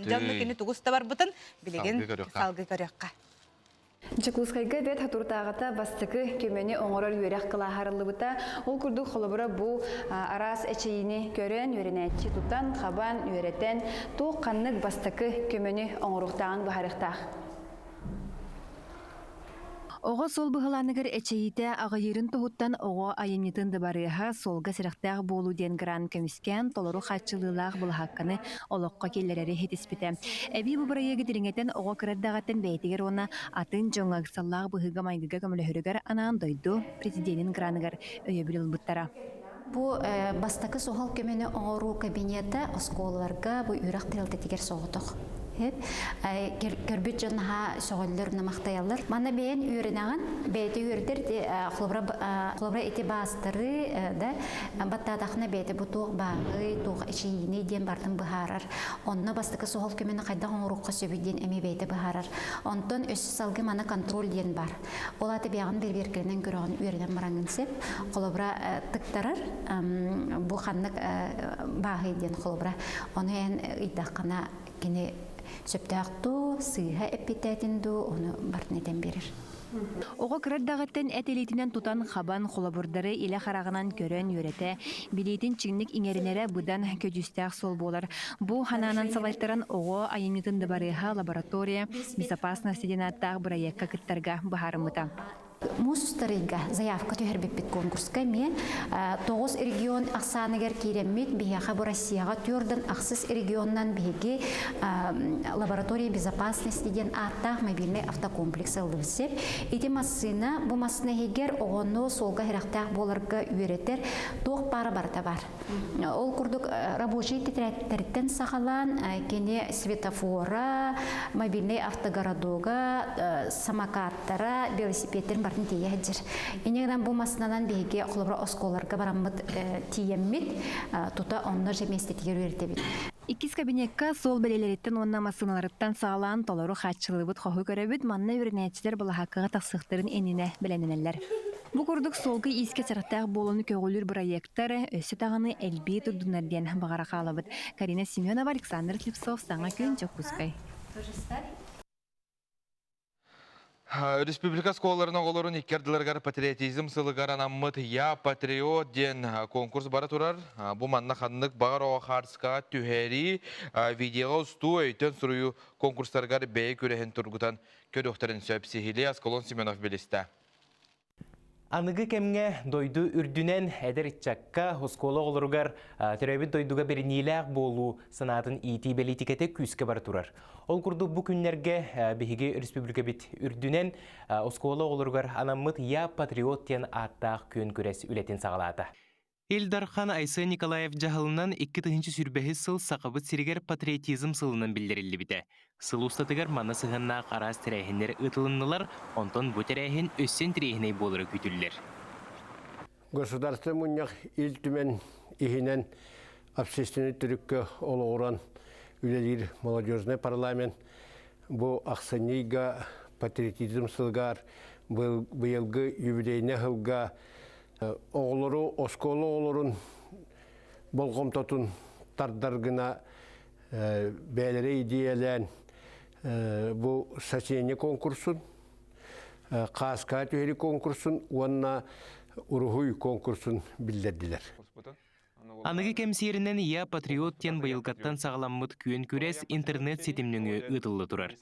Жонны кені тұғыста бар бұтын, білігін салғы көрекқа. Чекускайга бет хатуртағыта бастықы көмені оңырар үйерек қылағарылы бұта. Ол күрдік қолыбыра бұл арас әчейіні көрен, үйренәтчі тұтан, қабан, үйретен, тұқ қаннық бастықы көмені оңырықтағын бұхарықтақ. Оға сол бұғыланығыр әчейіті ағайырын тұғыттан оға айымнетін дыбарыға солға сіріқтағы болу ден гран көміскен толыру қатшылылақ бұл хаққаны олыққа келлерері хетіспеті. Әбі бұбырайығы діріңетін оға кірардағаттен бәйтігер оны атын жоңағысаллағы бұғыға майгыға көмілігірігер анан дойду президентін гранығыр өйе біліл бұттара. Бұл бастақы соғал көмені оңыру кабинеті осколаларға бұл үйрақ тірілтетігер соғытық. Көрбіт жонға соғылыр намақтаялар. Мана бейін үйрінаған, бейті үйрдер құлыбыра еті бастыры, баттадақына бейті бұтуқ бағы, туқ ішейіне ден бардың бұхарар. Онына бастықы соғыл көмені қайда оңыруққа сөбейден әме бейті бұхарар. Онтон өсі салғы мана контроль ден бар. Ол аты бейғын бір-беркерінен көріған үйрінен мараңын сеп, құлыбыра тұқтарар, бұл қаннық бағы ден құлыбыра. Оны ән идаққана кені сөптәқту, сыйға әппетәтінду, оны бартынетен берір. Оға кірардағыттен әтелейтінен тұтан қабан қолабырдары илі қарағынан көрен үйреті, білейтін чыңнік иңерінері бұдан көдістәқ сол болар. Бұл хананан салайттаран оға айымнетін дыбарыға лаборатория, безопасности денаттағы бұрайекка кіттарға бұхарымыта. Мусустарыга заявка төһәрбеппит конкурска ме 9 регион аксаныгер киреммит бияха бу Россияга төрдөн аксыз регионнан биги лаборатория безопасности ден аттах мобильный автокомплекс алыбсеп эти массына бу массына хегер огону солга херактак боларга үйретер тох пара барта бар. Ол курдук рабочий тетрадьтен сахалан кене светофора, мобильный автогородога, самокаттара, велосипедтер бартын тиехджер. Инегден бу массынан беге құлыбыра осколарга бараммыт тиеммит, тута оннар жеместе тигер үйретебит. Иккис кабинетка сол белелереттен онна масыналарыттан сағалан толору хатчылыбыт қоғы көрөбіт манна өрінәтчілер бұл хақыға тақсықтырын еніне біленінелер. Бұ күрдік солғы иске сарықтақ болуны көгілір проекттары өсі тағаны әлбей тұрдынарден бағара қалабыт. Карина Семенова, Александр Тлепсов, саңа көн Чокускай. Республика сколарына оларын иккерділергер патриотизм сылығар анаммыт я патриот ден конкурс бара турар. Бұ манна қаннық бағар оға қарсыға түхәри видеоға ұсту өйтен сұруyu конкурстарғар бәй көреген тұрғытан көріқтарын сөпсігілі Асколон Семенов білісті. Анығы кемге дойду үрдінен әдір итчакка оскола олырғар төрәбіт дойдуға берінейләқ болу санатын ити белитикеті күске бар тұрар. Ол күрді бұ күннерге бігіге республика бит үрдінен оскола олырғар анаммыт я патриот тен аттақ көн көрес үлетін сағалады. Илдархан Айсы Николаев жағылынан 2-тігінші сүрбәхі сыл сақабыт сирегер патриотизм сылынан білдірілі біді. Сыл ұстатығар маны сығынна қарас тірәйхіндер ұтылынылар, онтон бұ тірәйхін өссен тірәйхіней болыры күтілілер. Государство мұннақ ил-түмен ихинен общественный түрікке олығыран үлелер молодежный парламент бұ ақсанейға патриотизм сылғар бұйылғы юбилейне ғылға оғылыру, осколы оғылырын болғымтатын тардарғына бәлері идеялән бұл сәсене конкурсын, қасқа түйері конкурсын, онына ұрғый конкурсын білдерділер. Анығы кемсерінен я патриот тен байылғаттан сағаламмыт күйен көрес интернет сетімніңі ұтылы тұрар.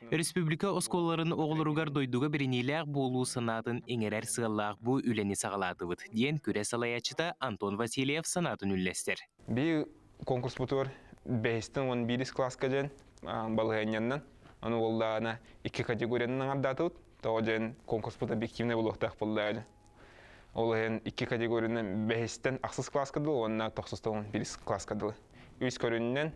Республика осколларын оғылыруғар дойдуға бірінейләқ болу санатын еңерер сығаллақ бұ үлені сағаладывыд. Ден көрес алаячыта Антон Васильев санатын үллестер. Бір конкурс бұтыр 5-11 класска жен балғайыняннан. Оны олдағына 2 категориянын ардатывыд. Тоғы жен конкурс бұтыр беккеміне болуқтақ болды. Олығын 2 категорияның 5-тен ақсыз класс кадылы, онына 9-тен 1 класс кадылы. Үз көрінінен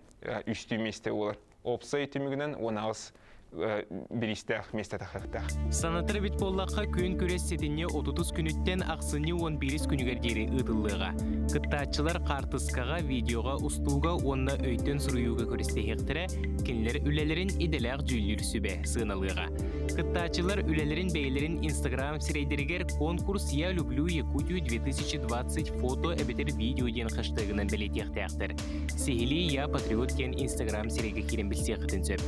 үсті месте олар. Опса етімігінен оны ағыз бірістәқ месте тақықтақ. Санатыр бит боллаққа күйін көрес сетіне 30 күніттен ақсыны 11 күнігердері ұтылыға. Қыттатчылар қартысқаға, видеоға, ұстуға, онына өйтен сұруюға көресте хектірі, кенілер үлелерін иделәқ жүйілер сүбе сыналыға. Қыттатчылар үлелерін бейлерін Instagram сирейдергер конкурс «Я люблю Якутию 2020» фото әбетер видео ден қыштығынан білетектәқтір. Сехили «Я патриот» кен Instagram сирейге керен білсе қытын сөп.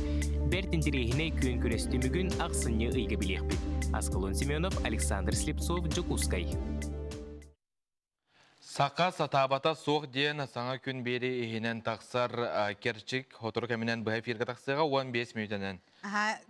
Бәртін терейіне күйін көресті мүгін ақсыны ұйғы білек біт. Аскалон Семенов, Александр Слепцов, Джокускай. Сақа сатабата соқ ден саңа күн бері ехінен тақсар керчік хотыр кәмінен бұға фирға тақсыға 15 минутынан.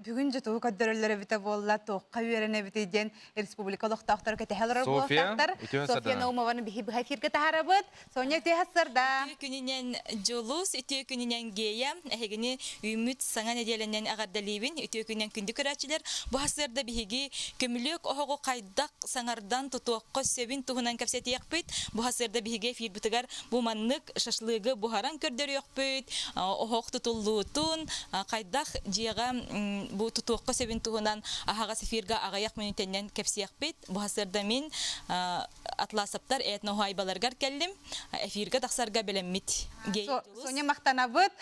Бүгін жүту көддірілері біті болла тоққа үйеріне бітейден республикалық тақтар кәтәхелер болақтар. София Наумованы бұға фирға тағары бұд. Соня тәхәсірда. Күнінен жолус, үті күнінен гея, әхегіні үміт саңа неделінен ағардалейбін, үті күнінен күнді көрәчілер. Бұғасырда бігі көмілік оғығы қайдақ саңардан тұтуаққа сөбін тұғынан кәпсеті яқпыд. Бұғасырда бігі фир бұтығар бұманлық шашлығы бұхаран көрдер яқпыд. Оғық тұтылуытын қайдақ жиға bu tutuqqa sebin tuğundan ahaga sefirga agayaq minutenden kepsiyak bit. Bu hasırda min atlasaptar etno haybalargar keldim. Efirga taqsarga belemmit. Sonya maqtanabıt.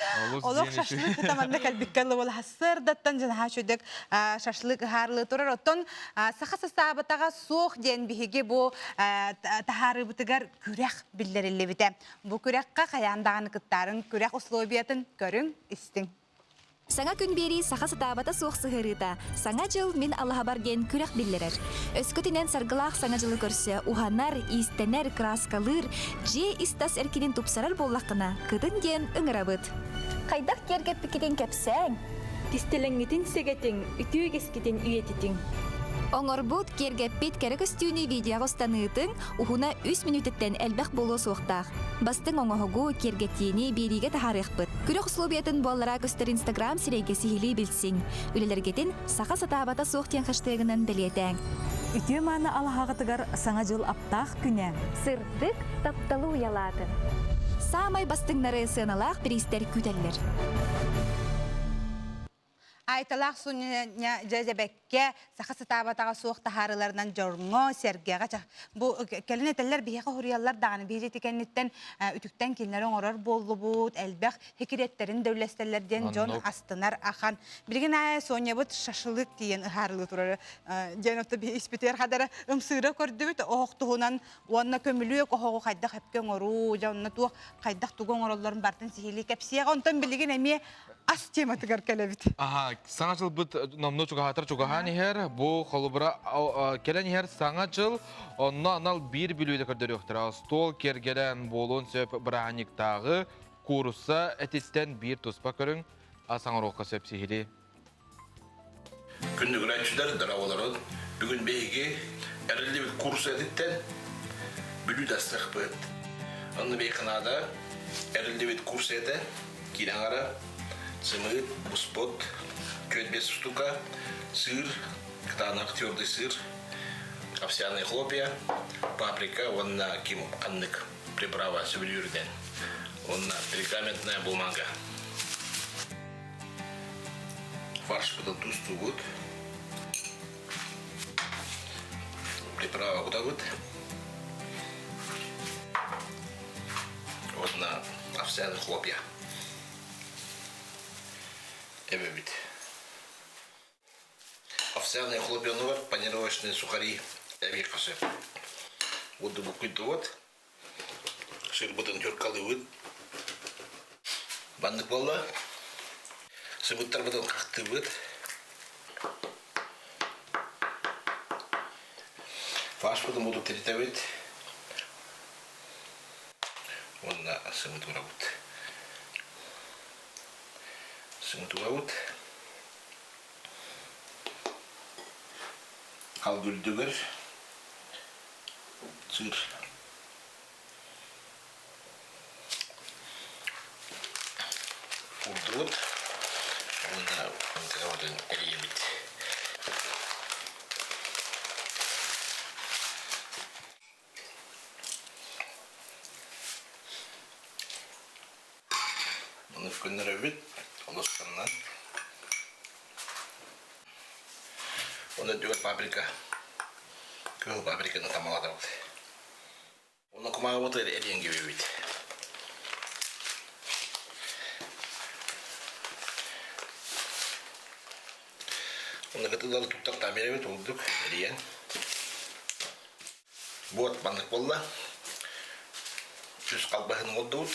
Oluq şaşlık tamamda kalbikkalı ol hasırdattan janaha şödek şaşlık harlı turar otton saxasa sabataga soğ den bihige bu taharı bitigar kürek billerille bite. Bu kürekka kayandağını kıttarın kürek условиятын көрүң истин. Саңа күн бери саха сатабата соқ сығырыта. Саңа жыл мен Аллаха ген күрек білдерер. Өскөтінен саргылақ саңа жылы көрсе, уханар, истенер, краскалыр, же истас әркенен тупсарар боллаққына, кыдын ген үңірабыд. Қайдақ кергеп пікеден кәпсәң, тістеліңгетін сегетін, үтігескетін үйететін. Оңорбут кергеппит керек үстүүнү видео станытын ухуна 3 минуттен элбек болу соқтақ. Бастың оңоғу кергеттиени бериге тахарықпыт. Күрек условиятын боллара көстер Instagram сирейге сихили білсің. Үлелергетін сақа сатабата соқтен хаштегінен білетен. Үтүү маны алағағытығар саңа жыл аптақ күне. Сырдық тапталы уялатын. Самай бастыңнары сыналақ пристер күтелер. Айталақ суnya жәзәбәкке сақасы табатаға соқ тахарыларынан жорңо сергеға чақ. Бұл кәлін әтәлер бейеқі хұриялар дағаны бейжеті кәнеттен үтіктен келінерін орар болу бұд, әлбәқ хекіреттерін дәулестерлерден жон астынар ақан. Білген ай соnya бұд шашылық дейін ұхарылы тұрары. Жәнөпті бей іспетер қадары ұмсыры көрді бүт, оқтығынан онына көмілік оғығы қайдақ әпкен ору, жауына туық қайдақ туған ораларын бартын сихили кәпсияға. Онтан білген әме ас тематығар кәлі бүт. Саңа жыл бұд номны чуғатыр чуғахан ехер, бұл қолыбыра келен ехер саңа жыл онна анал бір білуді көрдері өқтір. Стол кергелен болуын сөп бірағаниктағы курса әтестен бір тұспа көрің, саңа роққа сөп сихили. Күнді күрәтшілер дарауыларын бүгін бейге Erli bir kurs editten bülü destek bıt. Onu bir kanada erli bir kurs ede kilangara sımıt, buspot, kötbes штука, сыр, кытанак твердый сыр, овсяные хлопья, паприка, он на ким аннык приправа сувенирден, он на пергаментная бумага. Фарш потом тусту вот, приправа куда вот, вот на овсяные хлопья. Evet. Овсяные хлопья, панировочные сухари, эвикасы. Вот до буквы вот. Сыр бутын тёркалы вот. Баннык болла. Сымыттар бутын какты вот. Фарш бутын буду теритевит. Вот на сымытура вот. Сымытура вот. Al güldügür, sır. Vurdurut, onda oradan eriye bit. Bunu fıkınlara bit, olasıkandan. Ona diyor paprika. Kıl paprikanın tamamladı. Ona kumağı otur eriyen gibi bit. Ona katıları tuttak tamir bit olduk eriyen. Bu at bandık bolla. Üst kalbahını oldu.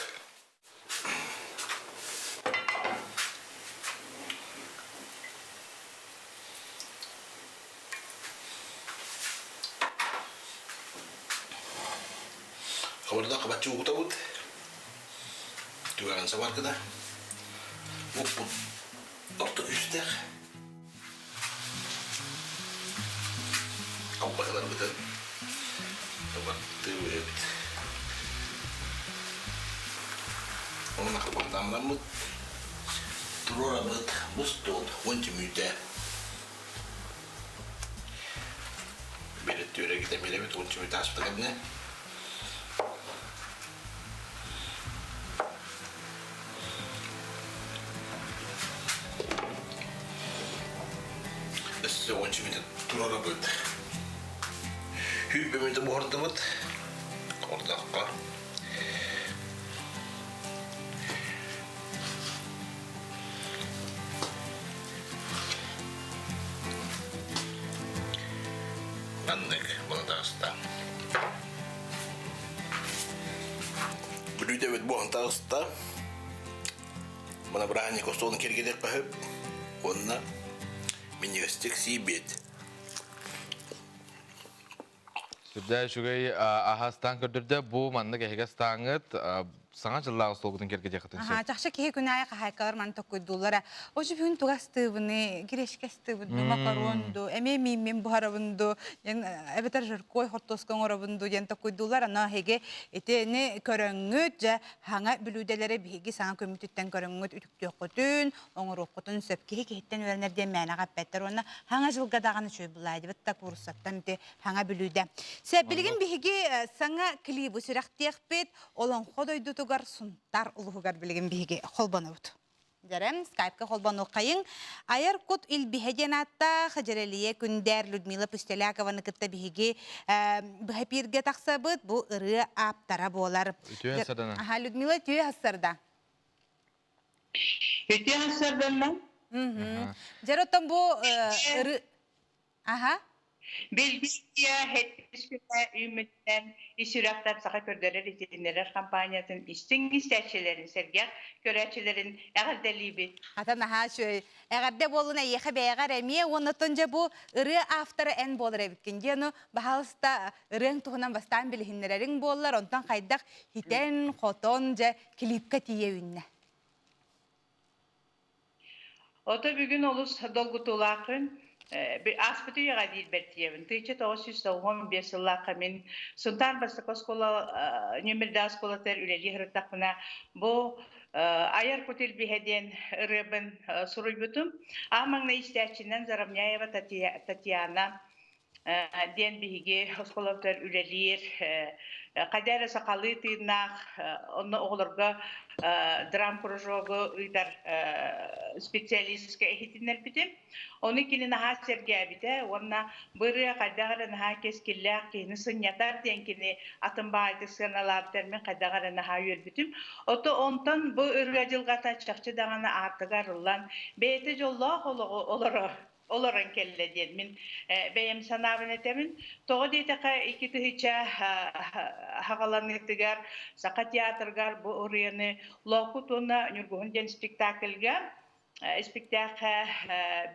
Orada kabatçı ukutavut. Tuğaran savar kadar. Bu doktor üstte. Kapaklar kadar. Kabattı evet. Onun kapaklarından mı? Turora bıt, bustol, onca müde. Bir tüyre gidemeyle bit, onca müde asıptı ne? Onca müde turora bıt. Hübbe müde bu orada bıt. Orada akka. Anlık bunu da hasta. Blüde ve bu anta hasta. Bana berani kostolun kirgede kahıp. Onunla miniyastik sibet. Sürdü şurayı ahastan gördürdü bu manlık ehigastanıt sana жыллағы солғыдың кергеде қытыншы. Жақшы кеге күнайы қағайқалар маны тоққойдулара. Ожы бүгін туғастыбыны, кирешкестыбыны, макаронду, мен бұхарабынду, әбетер жүркой хортосқан орабынду, ен тоққойдулар. Ана хеге етені көріңгіт, жа хаңа білуделері бейге саңа көмітіттен көріңгіт үтіктіқ құтын, оңыр оқытын сөпкеге кехеттен өрінерден мәні қаппәттер. Оны хаңа жылғадағаны шөй бұлайды, бұтта курсаттан хаңа білуде. Сәбілігін бейге саңа клибу сүрәқтеқ бет, олон қодойды тугар сунтар улугар билген биге холбанут. Жарем скайпка холбану кайын. Айыр кут ил бихеденатта хажерелие күндер Людмила Пустелякова кытта биге бихапирге таксабыт бу ыры аптара болар. Түйе садана. Аха Людмила түйе хассарда. Түйе хассардан. Жароттан бу ыры аха Belgiya hepsine ümitlen işiraklar saha kördeler izinler kampanyasının istin isterçilerin sergiyak göreçilerin ağırdeliği. Atan aha şöyle ağırda boluna yaka beğer emiye onatınca bu ırı aftara en bolur evitken diyenu bahalsta ırın tuğunan bastan bilihinlerin bollar ondan kaydak hiten kotonca klipka tiye ünne. O da bugün olus dolgutulakın Аспыты яға дейіл бәртиевін. Тыйчы 915 жылла қамин Сунтан бастық оскола, нөмірді осколатар үлелі ғырттақына бұл аяр көтел бейден рыбын сұруй бұтым. Амаңна истәчінен Зарамняева Татьяна ден бейге осколатар үлелер қадәрі сақалы тыйнақ, оны оғылырға драм кружогы ұйдар специалистке эхитинер бітім. Оны келі наға серге әбіті, онына бұры қайдағары наға кескелләқ кейіні сынятар ден кені атынба айты сыналардармен қайдағары наға үйер бітім. Оты онтан бұл үргі жылға тачақчы дағаны артығар ұлан бейті жоллақ оларын келі ден. Мен бәйім санабын етемін. Тоғы дейтіға екі түхіча хағаланы еттігер, сақа театргар бұл ұрыяны лоқыт оны нүргіғын ден спектакльға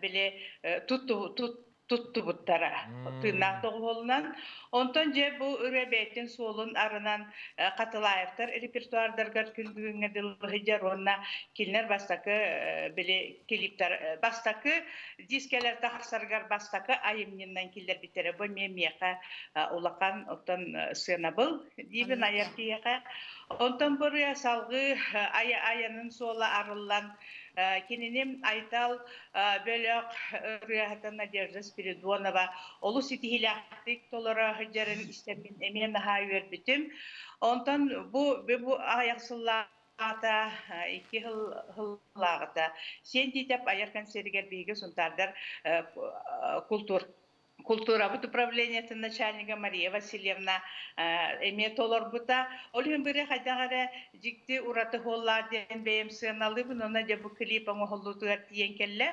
біле тұтты бұттара. Тыйнақ тоғылынан. Онтан же бұл үрәбәйтін солын арынан қатылайықтар репертуардарғар күлгіңі дылғыжар онына келінер бастақы біле келіптар. Бастақы дискелер тақсарғар бастақы айымненнен келдер бітері. Бұл мемеқа олақан оттан сына бұл. Дейбін аяр кейеқа. Онтан бұрыя салғы аянын солы арылан кененем айтал бөлөк үрәхатан Надежда Спиридонова олу сетихилақтық толыра хыджарын істемін әмен хайвер бітім. Онтан бұл аяқсыллағата, 2 хыллағата. Сен дейтеп аяр консергер бейгі сұнтардар культура бут управлениеті начальника Мария Васильевна эме толор бута. Олын бірі қайдағары жікті ұраты холла ден бейім сыналып, оны де бұл клип оңы тұғар тиен келі.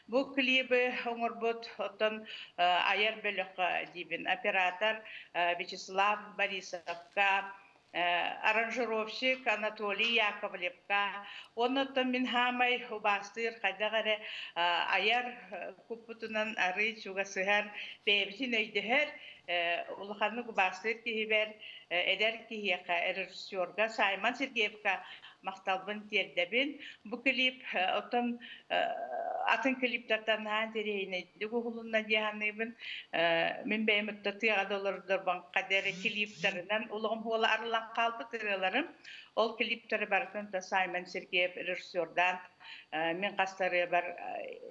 Бұл клипі оңыр бұд оттан аяр бөлік дейбін. Оператор Вячеслав Борисовка, аранжировщик Анатолий Яковлевка. Оннан мен хамай убастыр қайдағары аяр күппутынан ары чуға сығар бәйбісін өйдігер ұлықаны убастыр кейбер әдер кейеқа режиссерға Сайман Сергеевка мақталбын тердебін. Бұл клип атын клиптардан haan терейіне дүгіғылына дейханыбын мен бәймітті $1 бан қадәрі клиптарынан ұлығым қолы арылан қалпы тырыларым. Ол клиптары барқын Сайман Сергеев режиссердан мен қастары бар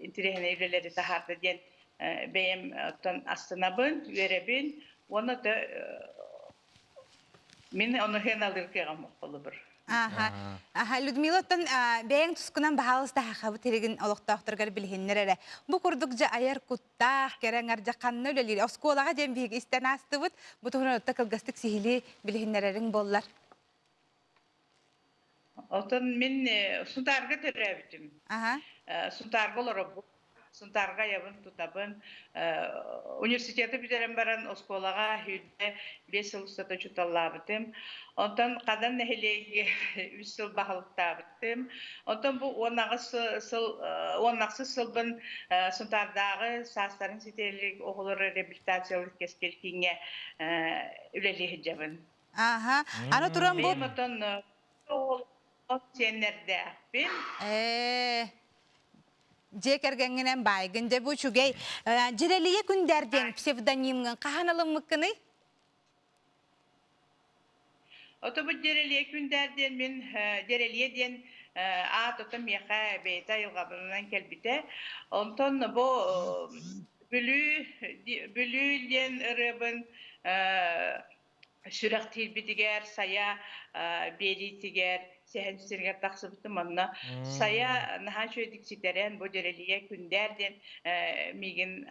интерехіне еврелері тахарды ден бәйім астынабын, веребін. Оны да мен оны хен алыр кеғам қолы бір. Людмила оттан бәйін тұсқынан бағалысты хақабы тереген олықтақтырғар білгеннер әрі. Бұл күрдік жа аяр құттақ, кәрәң аржа қанны өлелері. Осколаға дем бейгі істен асты бұд, бұтығын отта қылғастық сейілі білгеннер әрің болылар. Оттан мен сұнтарға түрі әбітім. Сұнтарға олары бұл. Сұнтарға ябын тұтабын. Университеті бүдерен баран осколаға үйді 5 жыл ұстата жұталабытым. Онтан қадан нәхелеге 3 жыл бағылықтабытым. Онтан бұл онақсы сылбын сұнтардағы састарын сетелік оғылары реабилитациялық кескелкеңе үлелі жабын. Аны тұран бұл? Мен онтан оғыл сенерді әппен. Жекергенген байгын де бұл чүгей. Jireliye күндерден псевдонимген қағаналым мұққыны? Оты бұл Jireliye күндерден мен Jireliye'ден атытым меқа бейта елғабынан келбіте. Онтон бұл бүлүүден ұрыбын сүрақ телбітігер, сая беритігер, сәхен сергер тақсыбытым онна. Сая нахан шөйдік сетерен бұл Jireliye күндерден меген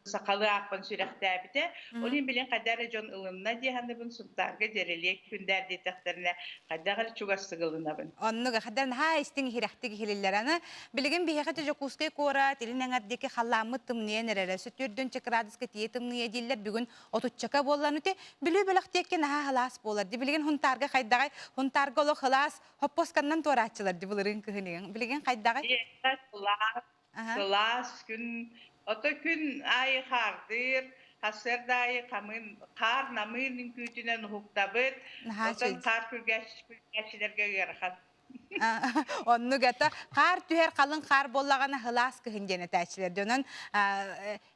сақалы ақпын сүрәқті әбіті. Олен білен қадары жон ұлынна дейханыбын сұнтарға Jireliye күндерде тақтарына қадағыр чуғасты ғылынабын. Онныға қадар наға істің хирақтығы хелелераны білген бейхеті жоқұсқай қора, тілін әңірдекі қаламы тымнеен әрәрі, сүттөрден чекрадысқа тие тымнее дейлер бүгін отутчака болан өте, білі бөліқтекке наға халас болар. Білген хұнтарға қайдағай, хұнтарға олы халас, хоппосканнан торатчылар дебілерін көхінеген. Білген қайдағы? Сылас күн, оты күн ай қардыр, қасырдай қар намының күтінен ұқтабыд, отын қар күргәшілерге ерқат Онну гата қар түһер қалың қар боллағана хылас кыһын тәчилер. Дөнөн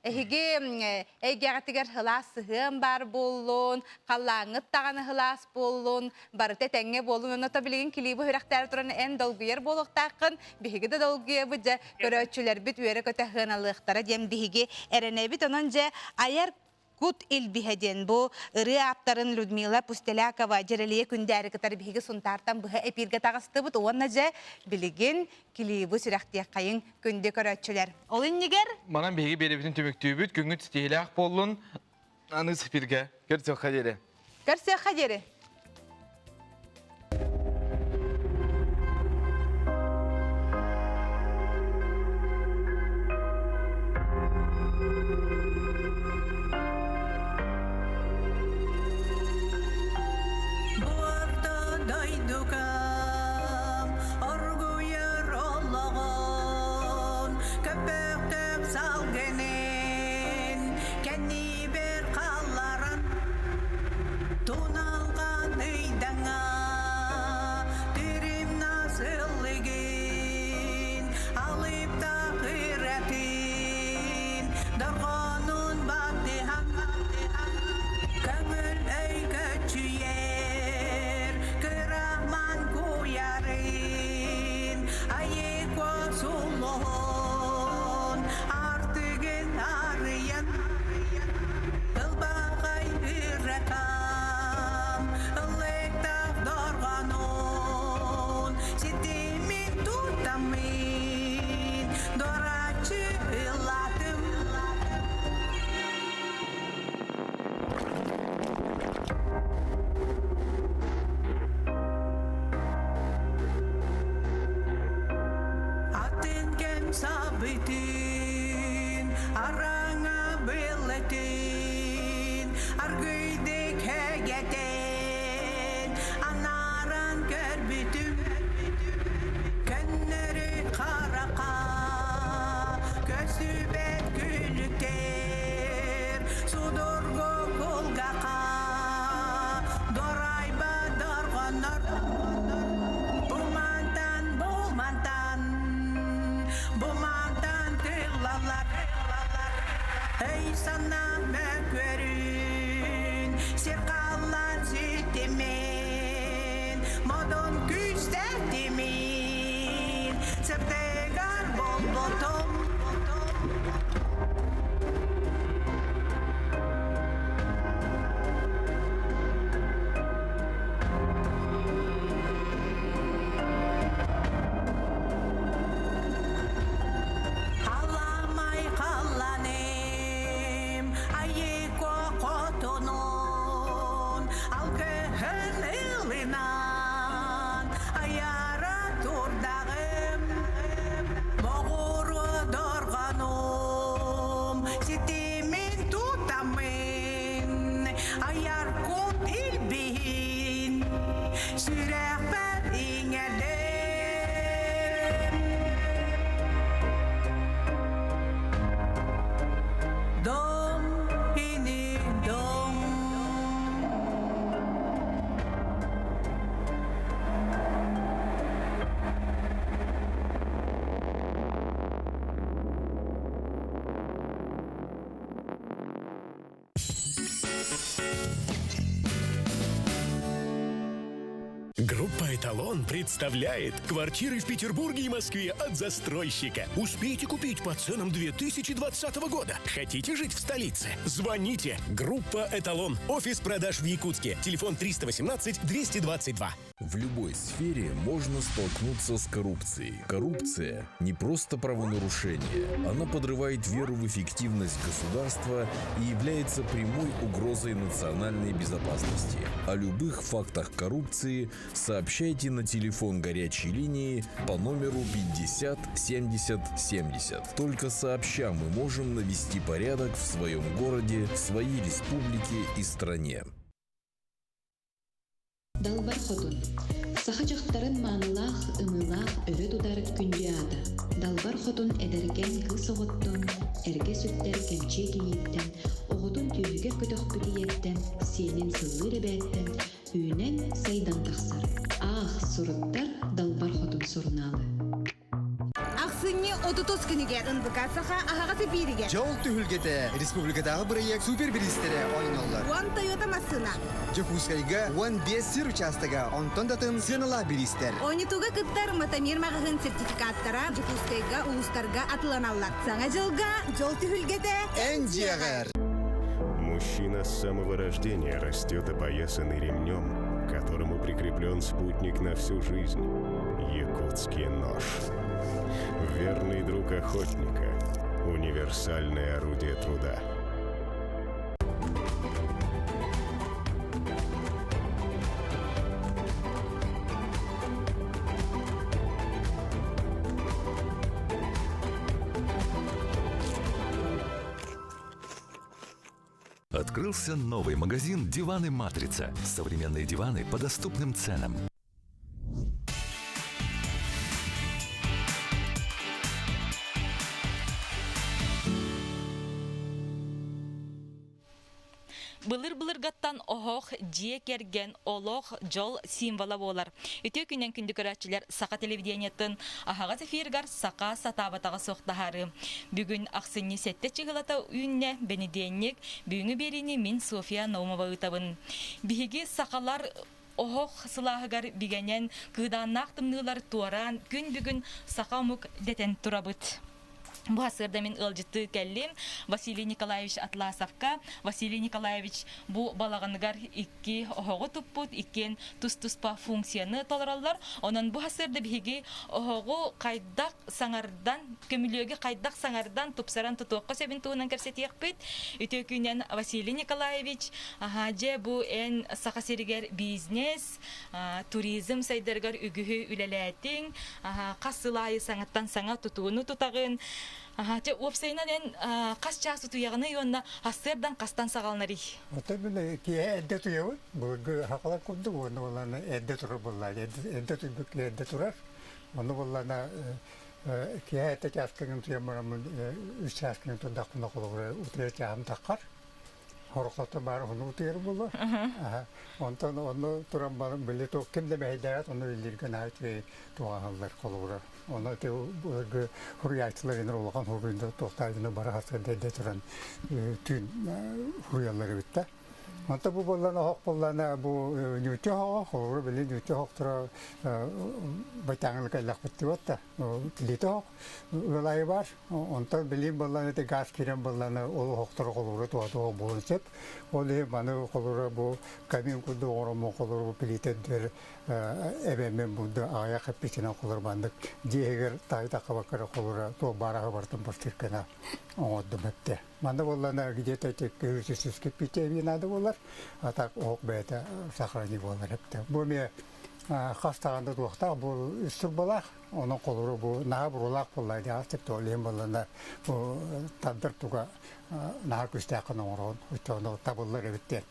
эһиге эйгәгәтигер хылас сыһым бар боллун, қаллаңыт таганы хылас боллун, барыта тәңге боллун. Оната билеген килибу хүрәктәр туран эн долгуер болуктакын, биһиге дә долгуе бу көрөчүләр бит үере көтә хыналыктара дем биһиге эренә бит онон же аяр Кут илбиһеден бу ыры аптарын Людмила Пустелякова жерелие күндәре кытар биһиге сунтартан быһа эпирге тагыстыбыт онна же билеген килибу сүрәхтия кайын күндө көрөчүләр. Ол иннигер? Манан биһиге беребитин төмөктүүбүт күңүт стилях боллун аны эпирге. Көрсө хадере. Көрсө хадере. Sabitin, aranga billetin, argıydık hegetin, anaran kerbitim, kenleri karaka, kösübet gülükter, sudurgu kulgaka, dorayba darganar, bumantan, ey sana mekverin, sirkallan sitimin, modon güçletimin, septegar bol botom. Группа «Эталон» представляет квартиры в Петербурге и Москве от застройщика. Успейте купить по ценам 2020 года. Хотите жить в столице? Звоните. Группа «Эталон». Офис продаж в Якутске. Телефон 318-222. В любой сфере можно столкнуться с коррупцией. Коррупция не просто правонарушение. Она подрывает веру в эффективность государства и является прямой угрозой национальной безопасности. О любых фактах коррупции сообщайте на телефон горячей линии по номеру 50 70 70. Только сообща мы можем навести порядок в своем городе, своей республике и стране. Далбар ходун. Сахачактарын маанылах, ымылах, өрө тудар күндүада. Далбар ходун эдерген кылсоготтон, эрге сүттер кемче кийиттен, огудун түйүгер көтөх бүтиеттен, сенин сыллы ребеттен, Үйнен сайдан тақсар. Ах, сурыттар далбар хотун сурналы. Ақсыны 30 күнігер ындықасыға ағағасы беріге. Жол түхілгеті республикадағы бірейек супербилистері ойналар. Уан Тойота масына. Жохускайга 15 сыр участыға онтон датын сынала билистер. Ойнитуға кыттар матамир мағығын сертификаттара Жохускайга улустарға атыланалар. Саңа жылға жол түхілгеті Энджиагар. Мужчина с самого рождения растет опоясанный ремнем, к которому прикреплен спутник на всю жизнь. Якутский нож. Верный друг охотника. Универсальное орудие труда. Открылся новый магазин «Диваны Матрица». Современные диваны по доступным ценам. Былыр-былыргаттан оғық, жие керген, олық, жол символа болар. Өте күнен күнді көрәтшілер сақа телевидениеттін ағаға зефиргар сақа сатабатаға соқтағары. Бүгін ақсыны сәтті чығылата үйінне бәнеденнік бүгіні беріні мен София Наумова ұтабын. Бігі сақалар оғық сылағығар бігенен қыданнақ тымнылар туаран күн бүгін сақа мұқ дәтен тұрабыт. Бу асырда мен ылжытты кәллем Василий Николаевич Атласовка. Василий Николаевич бу балағыныгар икки оғығы тұппыт, иккен тұс-тұспа функцияны толыралар. Онан бу асырда бігі оғығы қайдақ саңардан, көмілігі қайдақ саңардан тұпсаран тұтуққа сөбін туынан көрсеті еқпет. Үті күнен Василий Николаевич же бу ән сақа серігер бизнес, туризм сайдыргар үгігі үлеләтің, қасылайы саңаттан саңа тұтуыны тұтағын. Те опсайна ден қас часы туяғыны йонна астырдан қастан сағалнары. Ота біле кие әдді туяғы, бұлғы хақалар күнді, оны боланы әдді тұрыр болар, әдді тұйбік әдді тұрар. Оны боланы кие әдді часкының туямырамын, үш часкының тұндақпына қолығыры ұтыры чағым таққар. Хорықлаты бары оны ұтыры болар. Онтан оны тұран барым біле тоқ кімді бәйдәрат, оны үлдерген айтып туғанылар қолығыры. Оны те бұлғы хұрияйтыларын олған хұрында тоқтайдыны бары хасырда әді тұран түн хұриялары бітті. Онта бұл боланы хоқ боланы бұл нүті хоқ, олары білі нүті хоқ тұра байтаңылық әліқ бітті бітті. Тілеті хоқ, ұлайы бар. Онта білім боланы де газ керен боланы олы хоқтыры қолыры туаты хоқ болын сеп. Ол маны қолыры бұл камин күнді оңырымы қолыры бұл пилетендер әбәмен бұнды ағая қаппесінен қолыр бандық. Дегер тайдаққа бақыры қолыры туа бараға бартын бұртыркена оңырды бәпті. Манда боланы где-то тек үсісіз кеппете бинады болар. Атақ оқ бәйті сақыраны болар әпті. Бұл ме қастағанды туақтақ бұл үстір болақ. Оның қолыры бұл наға бір олақ болайды. Астыпты олейін боланы тандыр туға наға күсті ақын оңырған. Өтті оны табылыр әбіттен.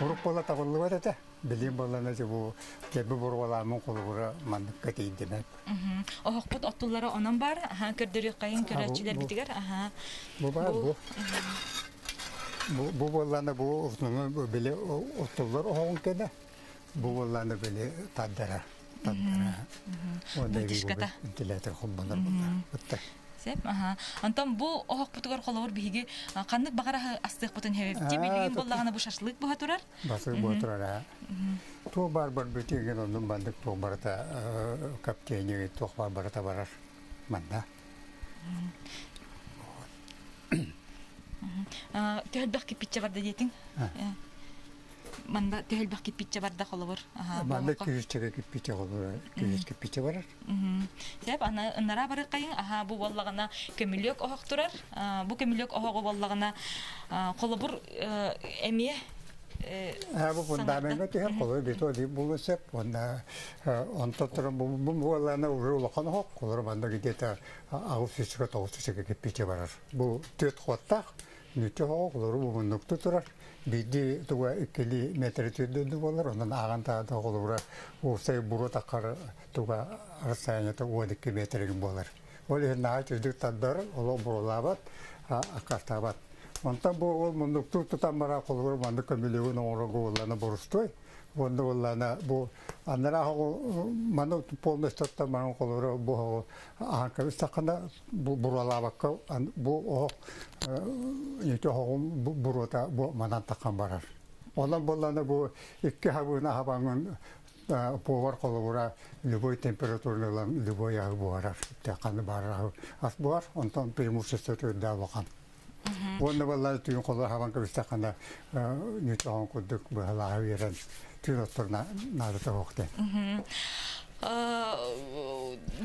Ұрық бола табылы бар әді. Білім боланы бұл кәбі бұр оламын қолығыры мандық кәтейін демек. Оғық бұд оттылары онан бар, көрдірі қайын көрәтшілер бітігер. Бұл бар, бұл боланы бұл біле оттылар оғын кәді. Бұл боланы біле таддара. Бұлтышқата. Интеллектор құлбалар бұлдар. Сеп, антам бұл оғық бұтығар қолауыр бігі қандық бағараға астық бұтын хәвепте білген болағына бұл шашлық бұға тұрар? Басық бұға тұрар, Туы бар бүтеген оның бандық туы барыта каптейнеге туы барыта барар манда. Төхілбақ кеппетче барды дейтің? Манда төхілбақ кеппетче барды қолауыр? Манда күйістеге кеппетче қолауыр, күйіст кеппетче барар. Сеп, анара бары қайын, бұл болағына көмілек оғық тұрар. Бұл көмілек оғығы болағына қолауыр әмие Bu fundamento que recolhe bito de bulse, onda ontotro bulana urulokan hok, kolor banda gideta ağustisga tavustisga kepçe var. Bu tüt xotta nütü hok, kolor bu nokta turar. Bidi tuğa 2 metre tüdü bolar, ondan ağanta da kolora o say buru takar tuğa arsayanya da 2 metre bolar. Öyle naat tüdü tadar, olo burulabat, akastabat. Онтан бу ол мындыктуу тутан бара колгор манды көмөлөгүн оңорого олана борустой. Онда олана бу анара маны полностью таттан колгор бу акабы саканда бу буралабакка бу о ете хогум бурота бу манан таккан барар. Онан болланы бу икки хабына хабаңын повар колгора любой температуралан любой ягы барар. Такканы барар. Ас бар, онтан преимущество да бакан. Онда болланы түйін колгор хабан кыбыстаканда нечогон кудук бала берен түйін отторна надыта окте.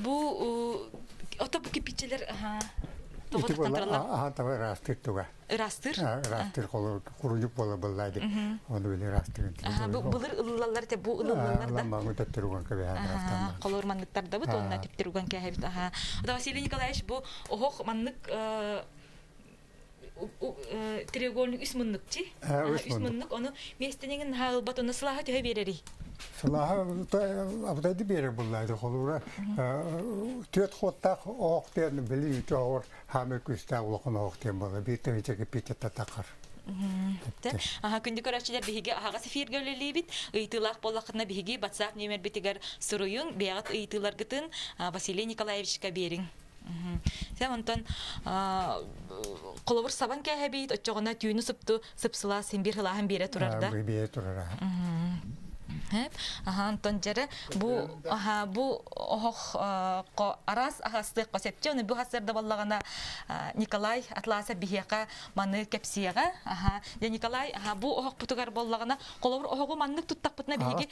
Бу отоп кипичелер Тавай растыр туга. Растыр? Растыр колор курунук бола боллайды. Оны биле растыр. Булыр ыллалар те бу ыллалар да. Ламба төттүргөн кебе растан. Колор манныктар да бу онна типтиргөн кебе. Да Василий Николаевич бу ох маннык треугольник үс мынныкчы. Үс мыннык оны местенеген халбат оны сылаха төһө берери. Сылаха абдайды бере буллайды колора. Төт хоттак октен били тоор хаме күстә улыкны октен була. Битен чеге питета такар. Күнді көрәтшілер бігі ағаға сефир гөлелі бит, ұйтылақ болақына бігі батсақ нөмер бітігер сұруйын, бейғат ұйтылар гытын Василий Николаевичка берің. Сәм онтан қолыбыр сабан кәйі бейт, отчоғына түйіні сұпту, сұпсыла сенбір ғылағын бере тұрарда. Бере тұрара. Антон жары бу арас ахастык косепче уну бу хасырда баллагана Николай атласа бихека маны кепсияга де Николай бу ох путугар баллагана колобур охогу маннык туттакпытына биги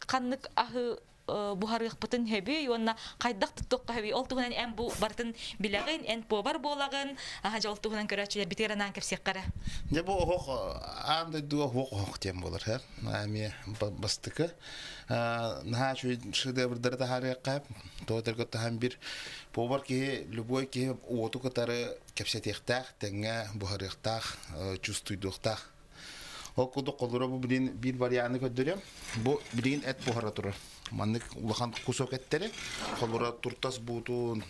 каннык ахы бухарык бутын хеби онна кайдак туттукка хеби ол тугунан эн бу бартын билеген эн побар болагын жол тугунан көрөчүлөр битеранан кепсияккара де бу ох анда ду ох тем болор ха ами бастыкы нахачу шедеврдер да харыкап тоотер тахам бир побар ки любой ки оту катары кепсетехтах тенге бухарыктах чувствуйдухтах окуду колура бу бир варианты көдөрөм бу билген эт бухара турар маннык улахан кусок эттери колура туртас бутун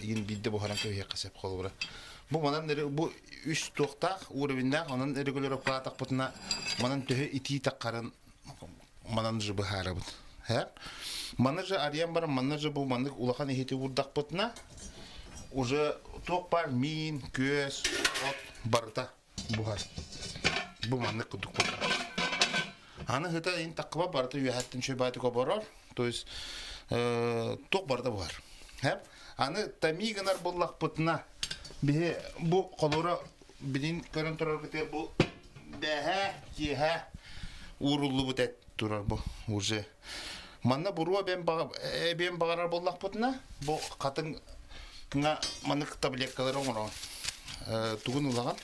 ин бидде бухаран көйе касеп колура бу манан бу үч токтак уровеньда анын регулировка такпытына манан төһө ити таккарын манан же бухарабыт маны же ариям бар маны же бу маннык улахан эхити урдакпытына уже ток бар мин көз от барта бухар бу маннык кудук аны хыта ин таква барта юхаттын чөбаты коборор то есть ток барда бар аны тамигынар боллакпытына бе бу колора билин көрөн турар кетер бу бэхэ киха уруллу бутет турар бу уже манна буруа бен багарар боллакпытына бу катыңга манык таблеткалар оңорон тугун улаган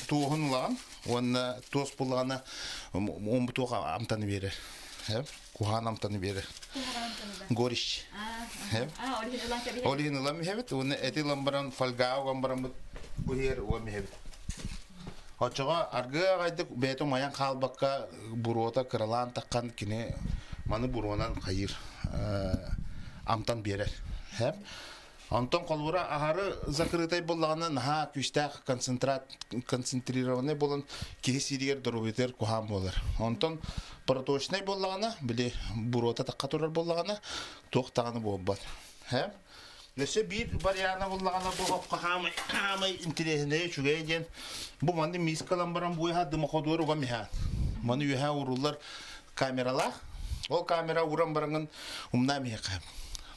тугун улаган онна тос булганы омбутуга амтаны берер кухан амтаны берер горищ олин лам хебет он эти ламбаран фалгау ламбаран бухер он хебет очога арга гайдык бето маян калбакка бурота кралан таккан кине маны буронан кайыр амтан берер Антон колура ахары закрытай боллагана наха күчтак концентрированный болон кесиригер дорубетер кухам болар. Антон проточный боллагана биле бурота такка турар боллагана токтаганы болбат. Несе бир варианты боллагана бу кухамай интересне чугейден бу манды мискалан баран буйха дымходор ва миха. Маны юха урулар камералар. Ол камера уран баранган умна миха.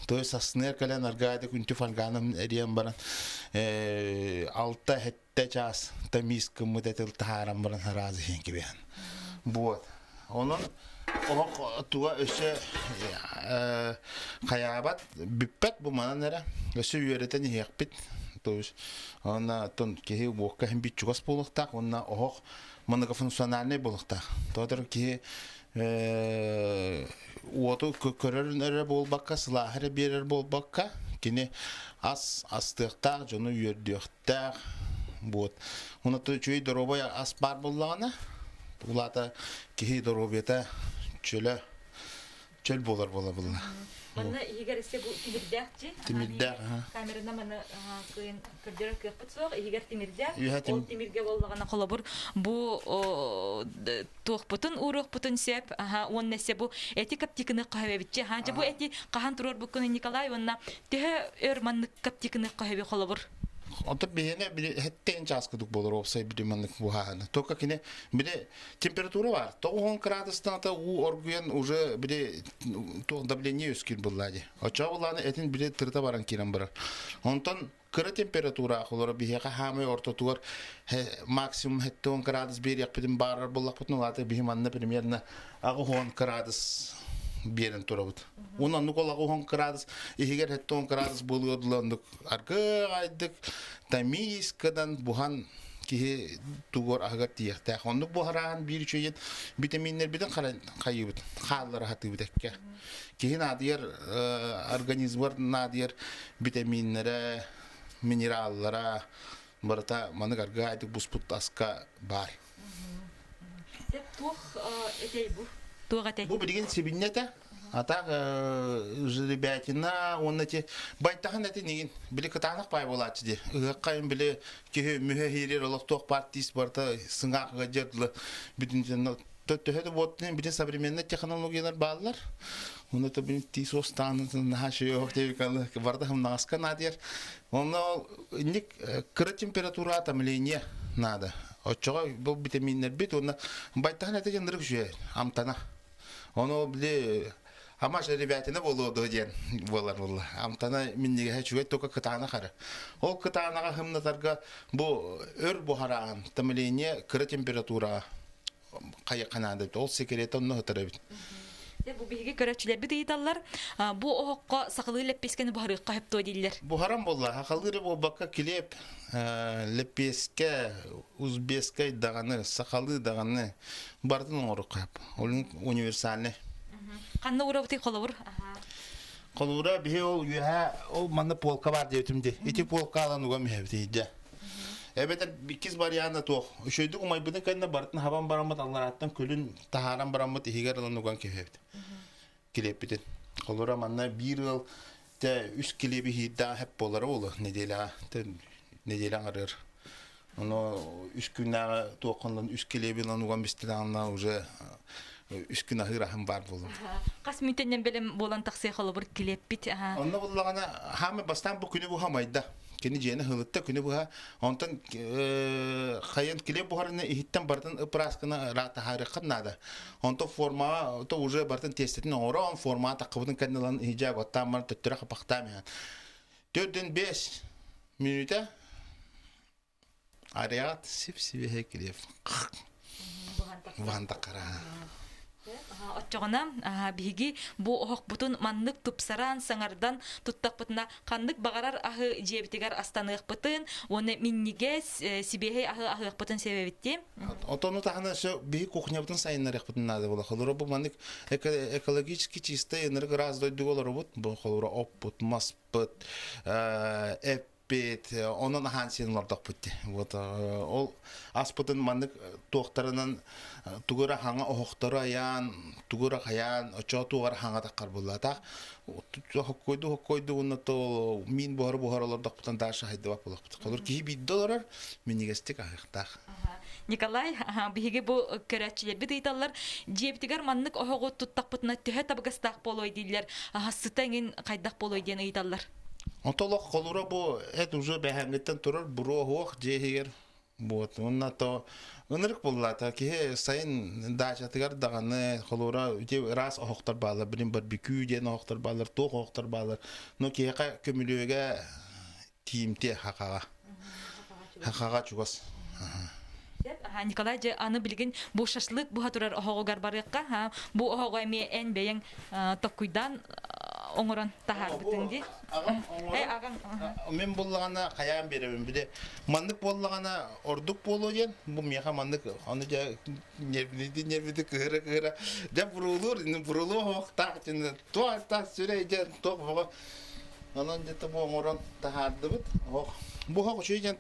То есть аснер кален аргайды күнтү фалганым эрием баран 6-7 час тамиска мудетел тахарам баран разы хенкибен. Вот. Онон ох туа өсө каябат биппет бу мананера өсө үйрөтен хекпит. То есть она тон кеги бокка хем бичугас болуктак, онна ох манага функциональный болуктак. Тодор ки Ото көрөрүнөрө болбакка, сылахыры берер болбакка, кини астыктак, жону үйөрдүктак, вот. Унаты чөй доробой ас бар боллагана, улата кихи доробета чөл болар бола. Манна игер эссе бу тимирдәкчи. Тимирдәк, Камерана мана кыйын кырдыры кыппыт соқ, игер тимирдәк. Юха, Ол тимирге боллагана холобур бу туохпутун урухпутун сеп, он несе бу эти каптикыны кахабетчи. Ханча бу эти кахан турор буккуны Николай онна теhe өр манны каптикыны кахабе холобур. Ото бене бире хеттен часкыдык болор опсай бире маннык буханы. Только кине бире температура бар. То 10 градустан та у оргуен уже бире то давление өскин буллади. Ача буланы этин бире тырта баран кирен бар. Онтон кыра температура холора бихека хамы ортотуар максимум 10 градус бире якпидин барар буллак бутун латы бихиманна примерно 10 градус берен турабыт. Унан нукола 10 градус, игер 10 градус болуодландык. Аркы айдык тамискадан бухан ки тугор агар тиякта. Хондук бухаран бир чөйен витаминнер биден кайыбыт. Халлар хаты битекке. Кихин адыер организмар надыер витаминнере, минераллара барта манык арга айдык буспут аска бар. Сеп тух этей бу. Бу билген себиннете атак ребятина оннати байтахан эти неген биле катанак пай болачы ди. Кайын биле ки мөхерер олокток партист барта сыңакка жердлы бүтүн төтөһө боттун биле современный технологиялар баллар. Оны то биле тисостан нахаши октевикалы барта хам наска надер. Оно ник кыра температура тамление надо. Очога бу витаминнер бит оны байтахан эти жандырып жөө амтана. Оно биле амаш ребятина болоду ден болар болла. Амтана минниге хачуга тока кытана хара. Ол кытанага хымнатарга бу өр бухаран тамление кыра температура кайыканады. Ол секретон нотарабит. Бу биге көрөчүлөр бит ыйталлар. Бу окко сакылы леппескени бары кайып то дилер. Бу харам болла. Хакылдыры бу бакка килеп леппеске узбекскай даганы сакалы даганы бардын ору кайып. Ол универсальный. Канны урабыты колобур. Колура бие ол юха ол манда полка бар дейтимди. Эти полкалан уга мебдейди. Эбетер бикиз баряна тох. Үшөйдүк умай бuden кайна бартын хабан барамат аллараттан көлүн тахаран барамат игералан уган кебет. Килеппитен. Колура манна бир ыл те 3 килеби хидда хеп болары болу. Неделя арыр. Оно 3 күннага токондан 3 килебилан уган бистиланна уже 3 күн ахырахым бар болу. Кас мүтеннен белем болан таксый холобур килеппит. Онна боллагана хаме бастан бу күнү бу хамайда. Кени жена хылытта күнү буга онтан хайын килеп бухарны ихиттен бартын ыпраскына рата харыкын нада. Онто форма то уже бартын тестетин орон форма такыбын каналан хижаб оттамар төттөрө капактамы. 4-5 минута ариат сипсибе килеп. Ванда кара. Отчогона биги бу ох бутун маннык тупсаран саңардан туттакпытына каннык багарар ахы жебитигер астанык бутын оны минниге сибехе ахы бутын себебитти. Отону тахана шо биги кухня бутын сайыннарык бутын нада бола. Холора бу маннык экологически чистый энерго раздойду болор бут. Бу холора оппут, маспыт, эппет, онун хансин лордок бутти. Вот ол аспытын маннык токтарынан тугура ханга охтора аян, тугура хаян, очо тугар ханга такар булата. Хоккойду унато мин бохар-бохарлардак бутан даша хайда бак булак. Колор ки биддолар минигестик ахтах. Николай, биге бу көрөчүлөр бит ыйталар, жептигер маннык охого туттакпытына төһө табгастак болой дилер. Сытаңын кайдак болой ден ыйталар. Онтолок колора бу эт уже бехемлеттен турар буро хох жегер. Вот, онна то ынырык буллата ки сайын дачатыгар даганы холора үте раз охтар балар, билим барбекю ден охтар балар, ток охтар балар. Но ки ка көмүлөгө тимте хакага. Хакага чугас. Николай же аны билген бу шашлык бу хатурар охогар барыкка, бу охого эми эн бең токуйдан оңорон тахар бүтүнди. Агам. Мен буллагана каян беребин биде. Мандык буллагана ордук боло ден. Бу меха мандык аны же нервиди кыра. Деп бурулур хокта тен туата сүрөйден ток бого. Анан жете бу оңорон тахарды бит. Бу хок чөйден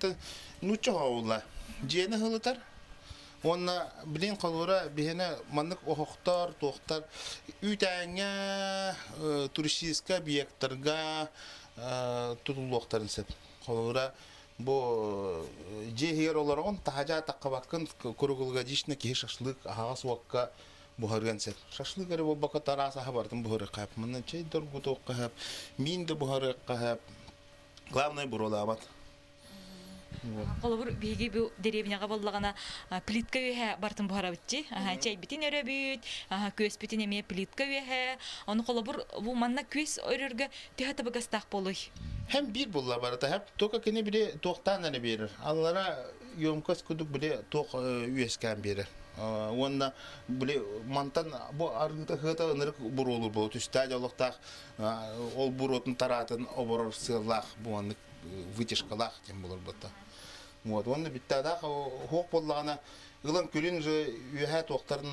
нучо хаула. Жени хылытар. Онна билин колора бихене маннык охоктар, тохтар үтәңә туристический объекттарга тутулуктарын сеп. Колора бу жехер олорон тахажа таккабакын кургулга дишне ки шашлык ага суакка бухарган сеп. Шашлык эре болбака тараса хабардын бухары кап. Мына чей доргуток кап. Мин де бухары кап. Главное буроламат. Колобур биги бу деревняга боллагана плитка үе бартын бухара битти. Чай битин өрөбүт, көс битин эме плитка үе. Аны колобур бу манна көс өрөргө төһө табагастак болой. Hem bir bulla barata hep toka kene bile toktan ne verir. Allara yomkas kuduk bile tok üyesken verir. Onda bile mantan bu argıta hıta ınırık bur olur bu. Tüstad olukta ol burotun taratın oboror sığlak bu anlık vıtışkalak dem bulur bata. Вот onda bitti da hok bollağına ılan külün üye toktarın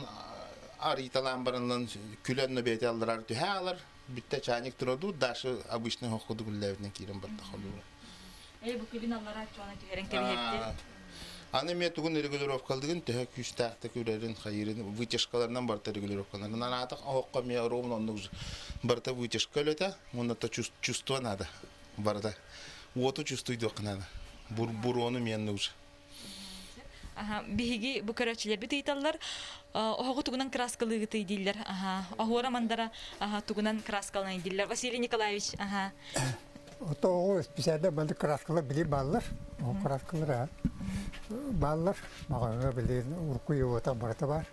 aritalan barınlan külen nöbeti aldırar tühe alır. Bitti çaynik durdu, daşı обычный hokudu güllerine kirim barda kalıyor. Bu külün allara çoğuna tühereng tebihepti. Anne me tugun rегулировкалдыгын тәһә күстәхтә күрәрен хайрын вытяжкалардан барта регулировкалардан ана хокка ме ровно онны барта вытяжкалета, монда то чувство надо барда. Вот чувствует окнада. Бурону мен нуж. Биһиги бу көрәчләр бит италлар. Охогы тугунан краскалыгы тыйдилләр. Ахора мандара тугунан краскалны дилләр. Василий Николаевич, Ото специально бәлді краскалар біле баллар. О краскалар баллар. Мағанға біле ұрқуы ота барата бар.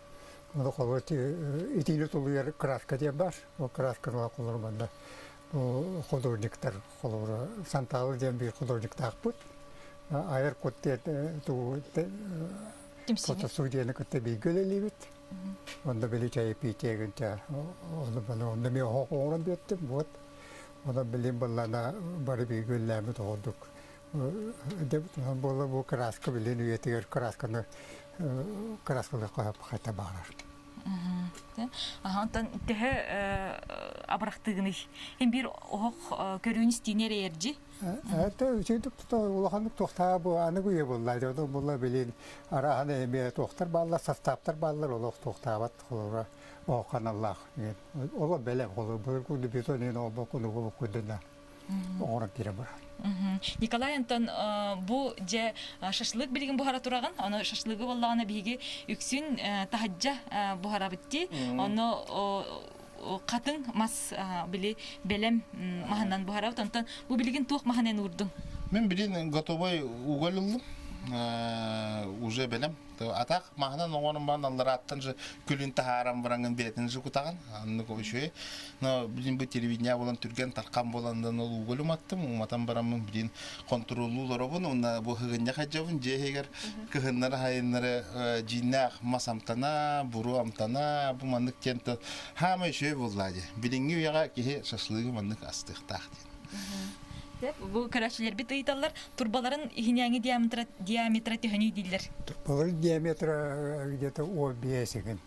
Оны қолы итилі тұлы краска дем бар. О краскалар қолыр банда. Художниктар қолыр Санталы дем бір художник тақпыт. Айыр көтте фотосудияны көтте бейгілі бит. Онда біле чайы пейтегін онда мен оғырын беттім. Вот. Ona bilim ballana bari bir güllemi doğduk. Bola bu kraska bilin üyetiyor kraskını kraskalı kayta bağlar. Ondan tehe abraktığını hem bir oğuk körüğünüz dinere yerci. Evet, şeydik ulakanlık tohta bu anı güye bollaydı. O bolla bilin ara hani emiye tohtar ballar, sastaptar ballar oluk tohta bat olur. O kanallar. O belem olur. Bu kudu bitonin o bu kudu kuduna. Oran kire var. Николай Антон bu je şaşlık bilgin buhara turağın. Onu şaşlığı vallağına bilgi yüksün tahacca buhara bitti. Onu katın mas bili belem mahandan buhara. Антон bu bilgin tuğ mahanen urdun. Ben bilin готовой уголылым. Уже белем. Атак маханан оғаным бан аллар аттан же күлін тахарам бараңын беретін же кутаған. Анны көшөй. Но билин бу телевидение болан түрген таркан боландан ол уголым аттым. Уматан барамын билин контроллулар обын. Онна бу хыгыння хаджабын же егер кыгыннары хайыннары жиннақ масамтана, буру амтана, бу маннык кенті хамы шөй боллады. Билинги уяға кеhe шашлығы маннык астық тақ. Bu körәчләр бит италлар турбаларын ихнәңе диаметры төһәни дилләр. Турбалар диаметры где-то 15 секунд.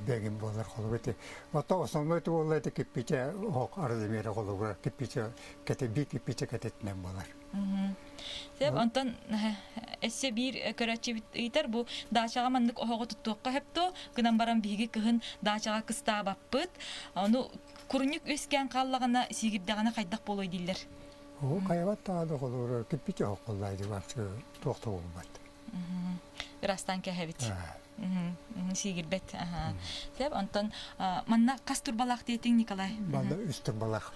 Бегин болар холбете. Вот основной то ол это кипиче ок арзымера холбар кипиче кете бик кипиче кететнен болар. Себ Антон эссе бир көрәче бит итар бу дачага мандык охого туттукка хепто гынан баран биги кыгын дачага кыста баппыт. Аны курнюк өскән каллагына сигирдагына кайдак болой дилләр. O kaybatta da olur, kipçe okullaydı bak tohta olmadı. Rastan kehebit. Sigirbet. Seb Anton manna kastur balak detin Nikolay. Manna üstür balak.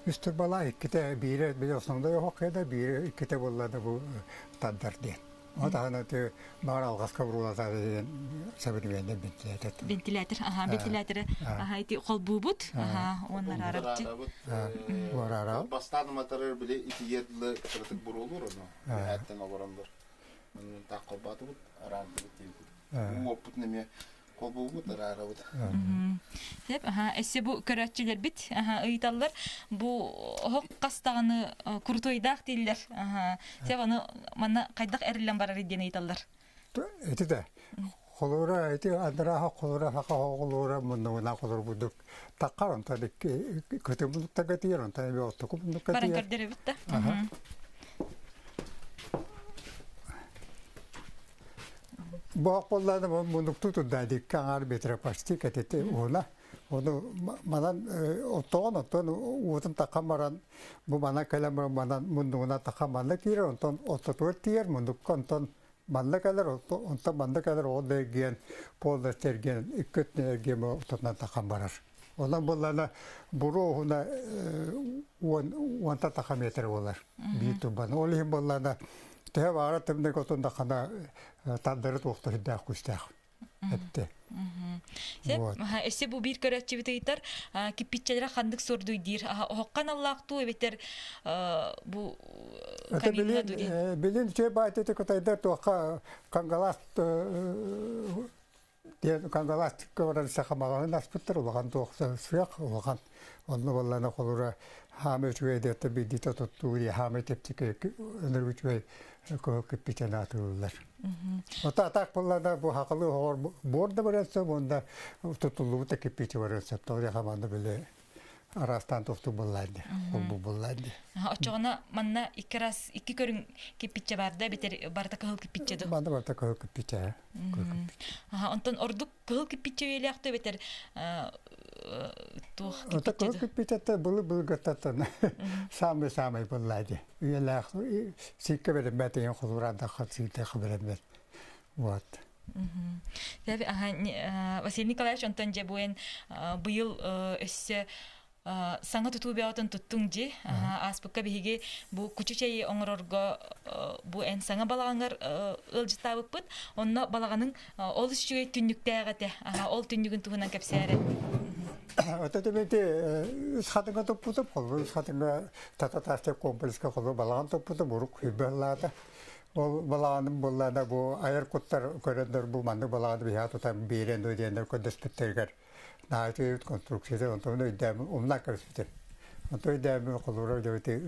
Üstür balak ikide biri biliyorsun da yok ya da biri ikide bolladı bu tadar diye. O da hani de mağara algaska vuruladı diye sabırmeyende ventilatör. Ventilatör, ventilatör. Iti kol bubut. Onlar arabçı. Var ara. Bastan materyal bile iki yerli kritik buru olur onu. Hatta obaranlar. Onun takılbatı bu arantı bitti. Bu oput neme kol bubut ara bu. Hep esse bu körәчләр bit. Ыйталлар bu hok kastağını kurtoydaq diller. Seb onu mana kaydak erillen barar diyen ыйталлар. Eti de. Kolora eti andra kolora haka kolora munna kolora buduk takaron tadı kötü buduk tagatiron tadı bir otuku buduk tagatiron. Baran kardere bitti. bu kollarda bunu tutuldu kangar betre pasti ketete ona onu manan oton uzun takamaran bu bana kalamar manan munduna takamanla kire onton ototor tiyer munduk konton banda kadar onta banda kadar o da gen polda tergen iketne gemi otona takamarar ondan bollana buru ona onta takametre olar bitu bana olihim bollana te var temde kotonda kana tadları tohtu da kustah hepte Эссе бу бир көрәтчебитер кипитчелер хандык сордуйдир. Хоккан Аллахту бетер бу камилна дуди. Билин че байтете котайда то кангалас де кангалас көрәр сахамаган аспыттыр улган тоқса суяк улган. Онны баллана колура хамет вейде бидито тоттури хамет тептике нөрүчөй кипитенатулар. Ота так боллада бу хакылы хор борда берсе монда тутулуу текипити берсе тори хаманда беле арастан токту боллады. Бу боллады. Очогона манна икрас ики көрүн кипитче барда бетер барда кыл кипитче до. Банда барда кыл кипитче. Онтон ордук кыл кипитче элякты бетер тух кипитче. Ота кыл кипитче бул гататан. Самы боллады. Элак сикке бере метен хулурада хатсите хаберет. Вот. Василий Николаевич онтон же буен быйыл өссө саңа тутубиятын туттуң же аспыкка биһиги бу кучучай оңорорго бу эн саңа балагаңар ылжытабыппыт онно балаганын ол ишчүгөй түннүктәгәте ол түннүгүн туһунан кепсәре Ötebeti satınga toputup kolu, satınga tatatasta komplekska kolu balan toputup buruk hübellada. Ol balanın bollada bu ayar kuttar körender bu mandı balada bir hayatı tam biren ödeyenler kodespetterger. Naati konstruksiyonu ondan ödem umnak karıştır. Ondan ödem kolura jövti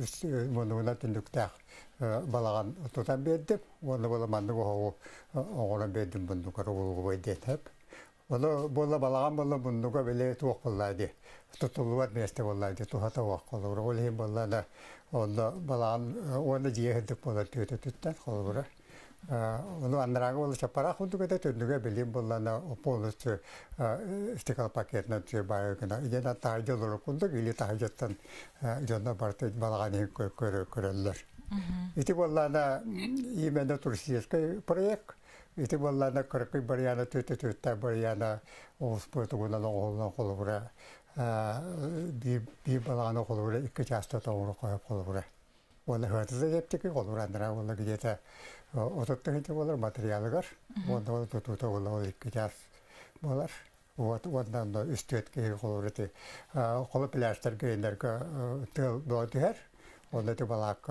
monuna tindüktak balagan tutan bedip, onu balamandı bu oğlan bedim bunu karıvulu koydet hep. Onu bolla balagan bolla bunduga bile tuğuk bolladı. Tutuluvat meste bolladı. Tuhata vak kolur. Olhim bollada onda balagan onda cihedik bolla tüten kolur. Onu andraga bolla çapara kunduga da tündüge bilim bollada opolus istikal paketine tüye bayıkına. İdena tahicı olur kunduk. İli tahicattan jonda partı balagan körüller. İti bollada imende turistiyeskay proyek. İti bollada kırkı bariyana tüte bariyana ospurtu guna longolna kolura bir balana kolura iki çasta tavuru koyup kolura. Onu hırtıza yaptık kolura andra onu gidete oturttu hiç olur materyallar. Onu tututa onu iki ças bolar. Ondan da üstü etki kolura ti kolu plastik giyinler tıl doğduher. Onda da balak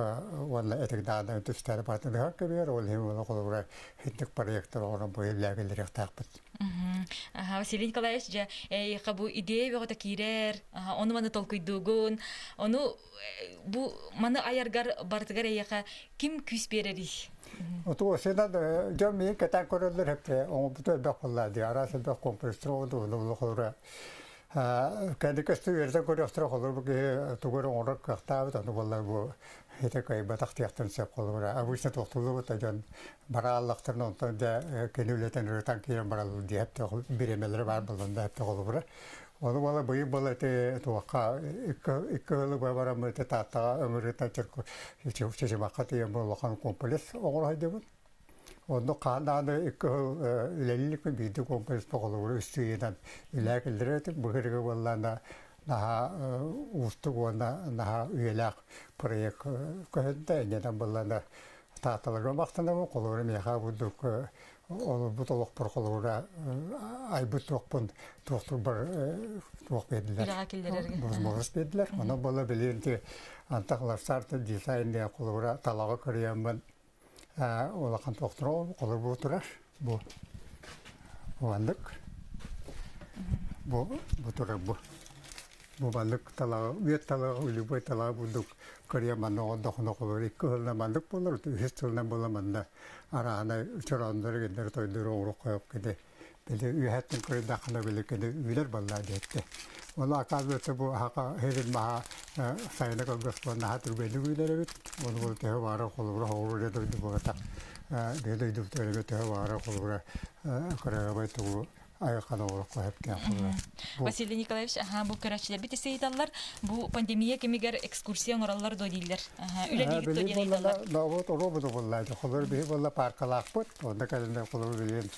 onunla etek dağdan tüsteri partide hakkı bir olhim onu kolura hittik projektör onu bu ilgileri takpıt. Василий Николаевич же bu идея бөгөтө кирер, onu маны толкуйдугун, onu bu маны аяргар бартыгар эяка ким күс берери? Oto sena da jami katan korulur hep onu bu da bakılladı. Arası da kompresör oldu onu kolura. Kendi kastı yerden koruyastır olur bu ki tuğru onu kaktağı da vallahi bu hete kay batak tiyatın sep olur. Abuşta toktulu da can bara Allah'tan ondan da kenületen üreten kiren baralı diye hep de biremeleri var bulunda hep de olur. Onu vallahi bu yıl te tuğka iki yılı babaramı te tata ömürten çırkı hiç makati yamalıkan kompleks olur haydi bu. Onu kanada iki ilerlik bir video kompleks olur üstünden ilerledir bu herge vallahi daha ustu ona daha üyelik proje köyde neden vallahi tatalar baktığında mı olur mu ya bu onu bu toluk porkolura ay bu tokpun toktur tok bedler. Bozmaz bedler. Ona bala bilirdi antaklar sartı dizayn diye kolura talaga kırıyan ben olakan toktur olur bu turar bu bandık bu turar bu bandık talaga bir talaga ulu bu talaga bulduk kırıyan ben o dokunu kolur iki hılna bandık bulur hiç hılna bulamanda arana uçuranları gider toydur oğru koyup gidi. Böyle üyetin kırı dakına böyle gidi üyeler vallahi etti. Onu akazbette bu haka herin maha sayına kalgasman naha türbeni gülerevit. Onu bu tehe vara kolubura hoğru duydu bu atak. Duydu bu tehe vara kolubura karaya baytı bu ayakana olarak hep yapılır. Василий Николаевич, бу көрәчләр бит сейдаллар, бу пандемия кемигәр экскурсия ораллар дойдылар. Үләдик дойдылар. Давот оробу буллайды. Холор бе булла паркалак бут. Онда калында холор билен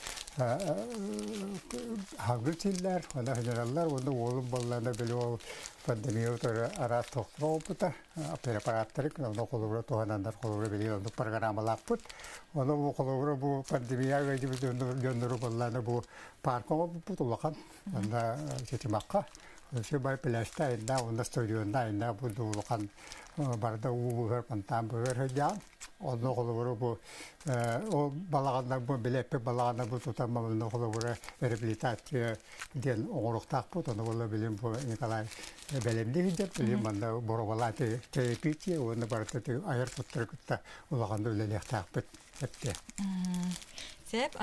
хагылчылар, онда генераллар, онда олым булланда биле ол пандемия тора арас тохтропута, препараттарык, онда холор тоганандар холор биле онда программалак бут. Онда бу холор бу пандемияга дип дөндөрү булланда бу паркога бутулакан. Онда Чечимакка, Сибай Пелеста, инда, онда студионда, инда, будулакан барда угар пантам бөгөр хәҗән. Онда холовро бу о балаганда бу билепе балаганда бу тутамамны холовро реабилитация ден огыруктак бу, онда була билем бу Николай белемди дип билем мында боробалаты терапия, онда барда аяр туттырыкта улаганда үлелектак бит. Сеп,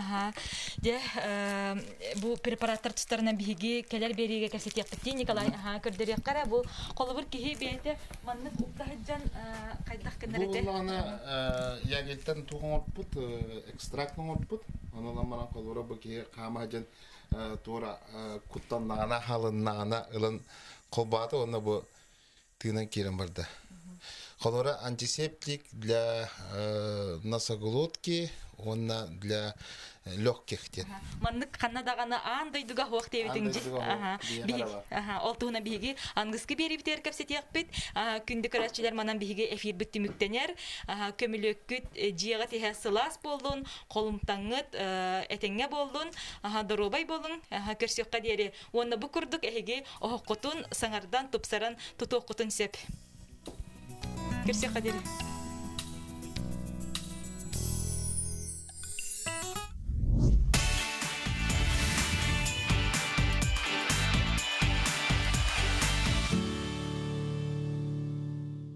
бу препараттар тустарынан биһиги келер бериге кәсетияпты Николай, көрдөрөк кара бу колубур кихи бете манны уктаһыджан кайдах кенерете. Бу ана ягелтен туган отпут, экстрактын отпут. Анан мана колура бу кихи камаҗан тора куттаннана халыннана ылын колбаты, оны бу тыйнан кирен барды. Колора антисептик для носоглотки, он для легких. Маннык ханнадагана андайдуга хуак тебитинжи. Олтуна биги ангыски берибитер кепсетиякпит. Күндү көрәчилер манан биги эфир бүттүмүктенер. Көмүлөккүт жига теһе сылас болдун, колумтаңыт этеңге болдун, доробай болдун. Көрсөккө дери. Онда бу курдук эһиги охокотун саңардан тупсаран тутуоккутун сеп. Көрсөккө дери.